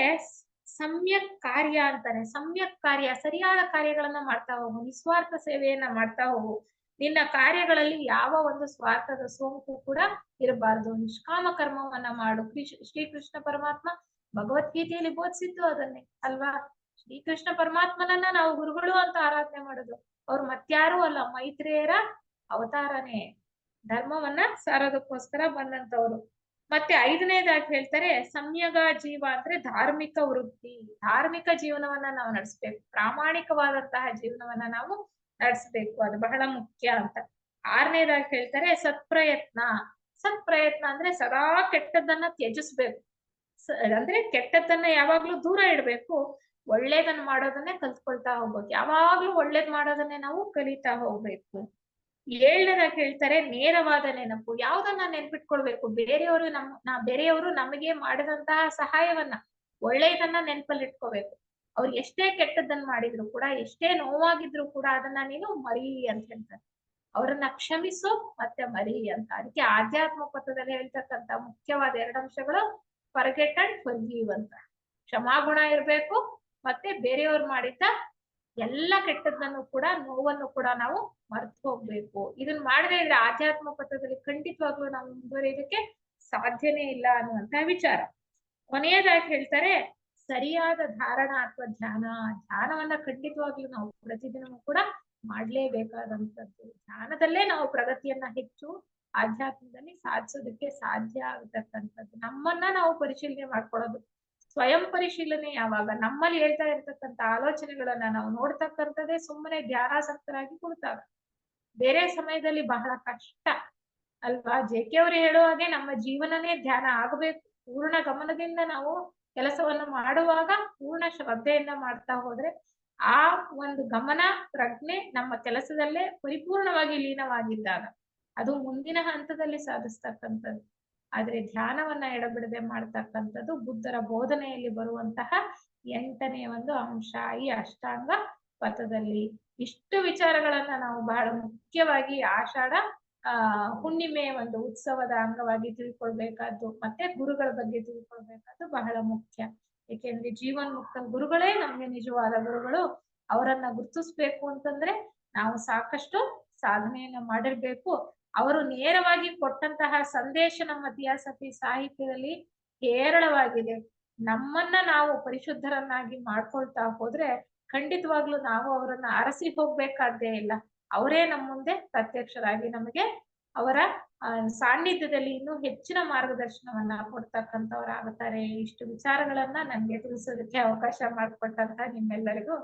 ಸಮ್ಯಕ್ ಕಾರ್ಯ ಅಂತಾರೆ. ಸಮ್ಯಕ್ ಕಾರ್ಯ, ಸರಿಯಾದ ಕಾರ್ಯಗಳನ್ನ ಮಾಡ್ತಾ ಹೋಗು, ನಿಸ್ವಾರ್ಥ ಸೇವೆಯನ್ನ ಮಾಡ್ತಾ ಹೋಗು. ನಿನ್ನ ಕಾರ್ಯಗಳಲ್ಲಿ ಯಾವ ಒಂದು ಸ್ವಾರ್ಥದ ಸೋಂಕು ಕೂಡ ಇರಬಾರ್ದು. ನಿಷ್ಕಾಮ ಕರ್ಮವನ್ನ ಮಾಡು. ಶ್ರೀಕೃಷ್ಣ ಪರಮಾತ್ಮ ಭಗವದ್ಗೀತೆಯಲ್ಲಿ ಬೋಧಿಸಿದ್ದು ಅದನ್ನೇ ಅಲ್ವಾ. ಶ್ರೀಕೃಷ್ಣ ಪರಮಾತ್ಮನನ್ನ ನಾವು ಗುರುಗಳು ಅಂತ ಆರಾಧನೆ ಮಾಡೋದು. ಅವ್ರು ಮತ್ಯಾರೂ ಅಲ್ಲ, ಮೈತ್ರೇಯರ ಅವತಾರನೇ, ಧರ್ಮವನ್ನ ಸಾರೋದಕ್ಕೋಸ್ಕರ ಬಂದಂತವ್ರು. ಮತ್ತೆ 5ನೇದಾಗಿ ಹೇಳ್ತಾರೆ ಸಂಯಗ ಜೀವ ಅಂದ್ರೆ ಧಾರ್ಮಿಕ ವೃತ್ತಿ. ಧಾರ್ಮಿಕ ಜೀವನವನ್ನ ನಾವು ನಡೆಸ್ಬೇಕು, ಪ್ರಾಮಾಣಿಕವಾದಂತಹ ಜೀವನವನ್ನ ನಾವು ನಡೆಸ್ಬೇಕು, ಅದು ಬಹಳ ಮುಖ್ಯ ಅಂತ. 6ನೇದಾಗಿ ಹೇಳ್ತಾರೆ ಸತ್ಪ್ರಯತ್ನ. ಸತ್ಪ್ರಯತ್ನ ಅಂದ್ರೆ ಸದಾ ಕೆಟ್ಟದ್ದನ್ನ ತ್ಯಜಿಸ್ಬೇಕು. ಅಂದ್ರೆ ಕೆಟ್ಟದ್ದನ್ನ ಯಾವಾಗ್ಲೂ ದೂರ ಇಡ್ಬೇಕು, ಒಳ್ಳೇದನ್ನ ಮಾಡೋದನ್ನೇ ಕಲ್ತ್ಕೊಳ್ತಾ ಹೋಗ್ಬೇಕು. ಯಾವಾಗ್ಲೂ ಒಳ್ಳೇದ್ ಮಾಡೋದನ್ನೇ ನಾವು ಕಲಿತಾ ಹೋಗ್ಬೇಕು. 7ನೇದಾಗಿ ಹೇಳ್ತಾರೆ ನೇರವಾದ ನೆನಪು. ಯಾವ್ದನ್ನ ನೆನ್ಪಿಟ್ಕೊಳ್ಬೇಕು? ಬೇರೆಯವರು ನಮಗೆ ಮಾಡಿದಂತಹ ಸಹಾಯವನ್ನ, ಒಳ್ಳೆಯದನ್ನ ನೆನಪಲ್ಲಿ ಇಟ್ಕೋಬೇಕು. ಅವ್ರು ಎಷ್ಟೇ ಕೆಟ್ಟದ್ದನ್ನ ಮಾಡಿದ್ರು ಕೂಡ, ಎಷ್ಟೇ ನೋವಾಗಿದ್ರು ಕೂಡ ಅದನ್ನ ನೀನು ಮರಿ ಅಂತ ಹೇಳ್ತಾರೆ. ಅವರನ್ನ ಕ್ಷಮಿಸು ಮತ್ತೆ ಮರಿ ಅಂತ. ಅದಕ್ಕೆ ಆಧ್ಯಾತ್ಮ ಪಥದಲ್ಲಿ ಹೇಳ್ತಕ್ಕಂತ ಮುಖ್ಯವಾದ 2 ಅಂಶಗಳು ಫರ್ಗೆಟ್ ಅಂಡ್ ಫರ್ಗಿವ್ ಅಂತ. ಕ್ಷಮಾಗುಣ ಇರ್ಬೇಕು, ಮತ್ತೆ ಬೇರೆಯವ್ರು ಮಾಡಿದ್ದ ಎಲ್ಲ ಕೆಟ್ಟದ್ದನ್ನು ಕೂಡ, ನೋವನ್ನು ಕೂಡ ನಾವು ಮರ್ತು ಹೋಗ್ಬೇಕು. ಇದನ್ನ ಮಾಡದೇ ಇದ್ರೆ ಆಧ್ಯಾತ್ಮ ಪಥದಲ್ಲಿ ಖಂಡಿತವಾಗ್ಲೂ ನಾವು ಮುಂದುವರಿಯೋದಕ್ಕೆ ಸಾಧ್ಯನೇ ಇಲ್ಲ ಅನ್ನುವಂತಹ ವಿಚಾರ. ಕೊನೆಯದಾಗಿ ಹೇಳ್ತಾರೆ ಸರಿಯಾದ ಧಾರಣ ಅಥವಾ ಧ್ಯಾನ. ಧ್ಯಾನವನ್ನ ಖಂಡಿತವಾಗ್ಲೂ ನಾವು ಪ್ರತಿದಿನವೂ ಕೂಡ ಮಾಡ್ಲೇಬೇಕಾದಂಥದ್ದು. ಧ್ಯಾನದಲ್ಲೇ ನಾವು ಪ್ರಗತಿಯನ್ನ ಹೆಚ್ಚು ಆಧ್ಯಾತ್ಮದಲ್ಲಿ ಸಾಧಿಸೋದಕ್ಕೆ ಸಾಧ್ಯ ಆಗತಕ್ಕಂಥದ್ದು. ನಮ್ಮನ್ನ ನಾವು ಪರಿಶೀಲನೆ ಮಾಡ್ಕೊಳ್ಳೋದು. ಸ್ವಯಂ ಪರಿಶೀಲನೆ ಯಾವಾಗ? ನಮ್ಮಲ್ಲಿ ಹೇಳ್ತಾ ಇರ್ತಕ್ಕಂಥ ಆಲೋಚನೆಗಳನ್ನ ನಾವು ನೋಡ್ತಕ್ಕಂಥದ್ದೇ ಸುಮ್ಮನೆ ಧ್ಯಾನಾಸಕ್ತರಾಗಿ ಕುಳಿತಾಗ. ಬೇರೆ ಸಮಯದಲ್ಲಿ ಬಹಳ ಕಷ್ಟ ಅಲ್ವಾ. ಜೆ.ಕೆ. ಅವರು ಹೇಳುವ ಹಾಗೆ ನಮ್ಮ ಜೀವನನೇ ಧ್ಯಾನ ಆಗಬೇಕು. ಪೂರ್ಣ ಗಮನದಿಂದ ನಾವು ಕೆಲಸವನ್ನು ಮಾಡುವಾಗ, ಪೂರ್ಣ ಶ್ರದ್ಧೆಯಿಂದ ಮಾಡ್ತಾ ಹೋದ್ರೆ ಆ ಒಂದು ಗಮನ ಪ್ರಜ್ಞೆ ನಮ್ಮ ಕೆಲಸದಲ್ಲೇ ಪರಿಪೂರ್ಣವಾಗಿ ಲೀನವಾಗಿದ್ದಾಗ ಅದು ಮುಂದಿನ ಹಂತದಲ್ಲಿ ಸಾಧಿಸ್ತಕ್ಕಂಥದ್ದು. ಆದ್ರೆ ಧ್ಯಾನವನ್ನ ಎಡಬಿಡದೆ ಮಾಡ್ತಕ್ಕಂಥದ್ದು ಬುದ್ಧರ ಬೋಧನೆಯಲ್ಲಿ ಬರುವಂತಹ 8ನೇ ಒಂದು ಅಂಶ ಈ ಅಷ್ಟಾಂಗ ಪಥದಲ್ಲಿ. ಇಷ್ಟು ವಿಚಾರಗಳನ್ನ ನಾವು ಬಹಳ ಮುಖ್ಯವಾಗಿ ಆಷಾಢ ಹುಣ್ಣಿಮೆಯ ಒಂದು ಉತ್ಸವದ ಅಂಗವಾಗಿ ತಿಳ್ಕೊಳ್ಬೇಕಾದ್ದು, ಮತ್ತೆ ಗುರುಗಳ ಬಗ್ಗೆ ತಿಳ್ಕೊಳ್ಬೇಕಾದ್ದು ಬಹಳ ಮುಖ್ಯ. ಏಕೆಂದ್ರೆ ಜೀವನ್ಮುಕ್ತ ಗುರುಗಳೇ ನಮ್ಗೆ ನಿಜವಾದ ಗುರುಗಳು. ಅವರನ್ನ ಗುರುತಿಸ್ಬೇಕು ಅಂತಂದ್ರೆ ನಾವು ಸಾಕಷ್ಟು ಸಾಧನೆಯನ್ನ ಮಾಡಿರ್ಬೇಕು. ಅವರು ನೇರವಾಗಿ ಕೊಟ್ಟಂತಹ ಸಂದೇಶ ನಮ್ಮ ಥಿಯಾಸಫಿ ಸಾಹಿತ್ಯದಲ್ಲಿ ಹೇರಳವಾಗಿದೆ. ನಮ್ಮನ್ನ ನಾವು ಪರಿಶುದ್ಧರನ್ನಾಗಿ ಮಾಡ್ಕೊಳ್ತಾ ಹೋದ್ರೆ ಖಂಡಿತವಾಗ್ಲೂ ನಾವು ಅವರನ್ನ ಅರಸಿ ಹೋಗ್ಬೇಕಾದ್ದೇ ಇಲ್ಲ. ಅವರೇ ನಮ್ಮ ಮುಂದೆ ಪ್ರತ್ಯಕ್ಷರಾಗಿ ನಮಗೆ ಅವರ ಸಾನ್ನಿಧ್ಯದಲ್ಲಿ ಇನ್ನೂ ಹೆಚ್ಚಿನ ಮಾರ್ಗದರ್ಶನವನ್ನ ಕೊಡ್ತಕ್ಕಂಥವ್ರಾಗುತ್ತಾರೆ. ಇಷ್ಟು ವಿಚಾರಗಳನ್ನ ನನ್ಗೆ ತಿಳಿಸೋದಕ್ಕೆ ಅವಕಾಶ ಮಾಡಿಕೊಟ್ಟಂತ ನಿಮ್ಮೆಲ್ಲರಿಗೂ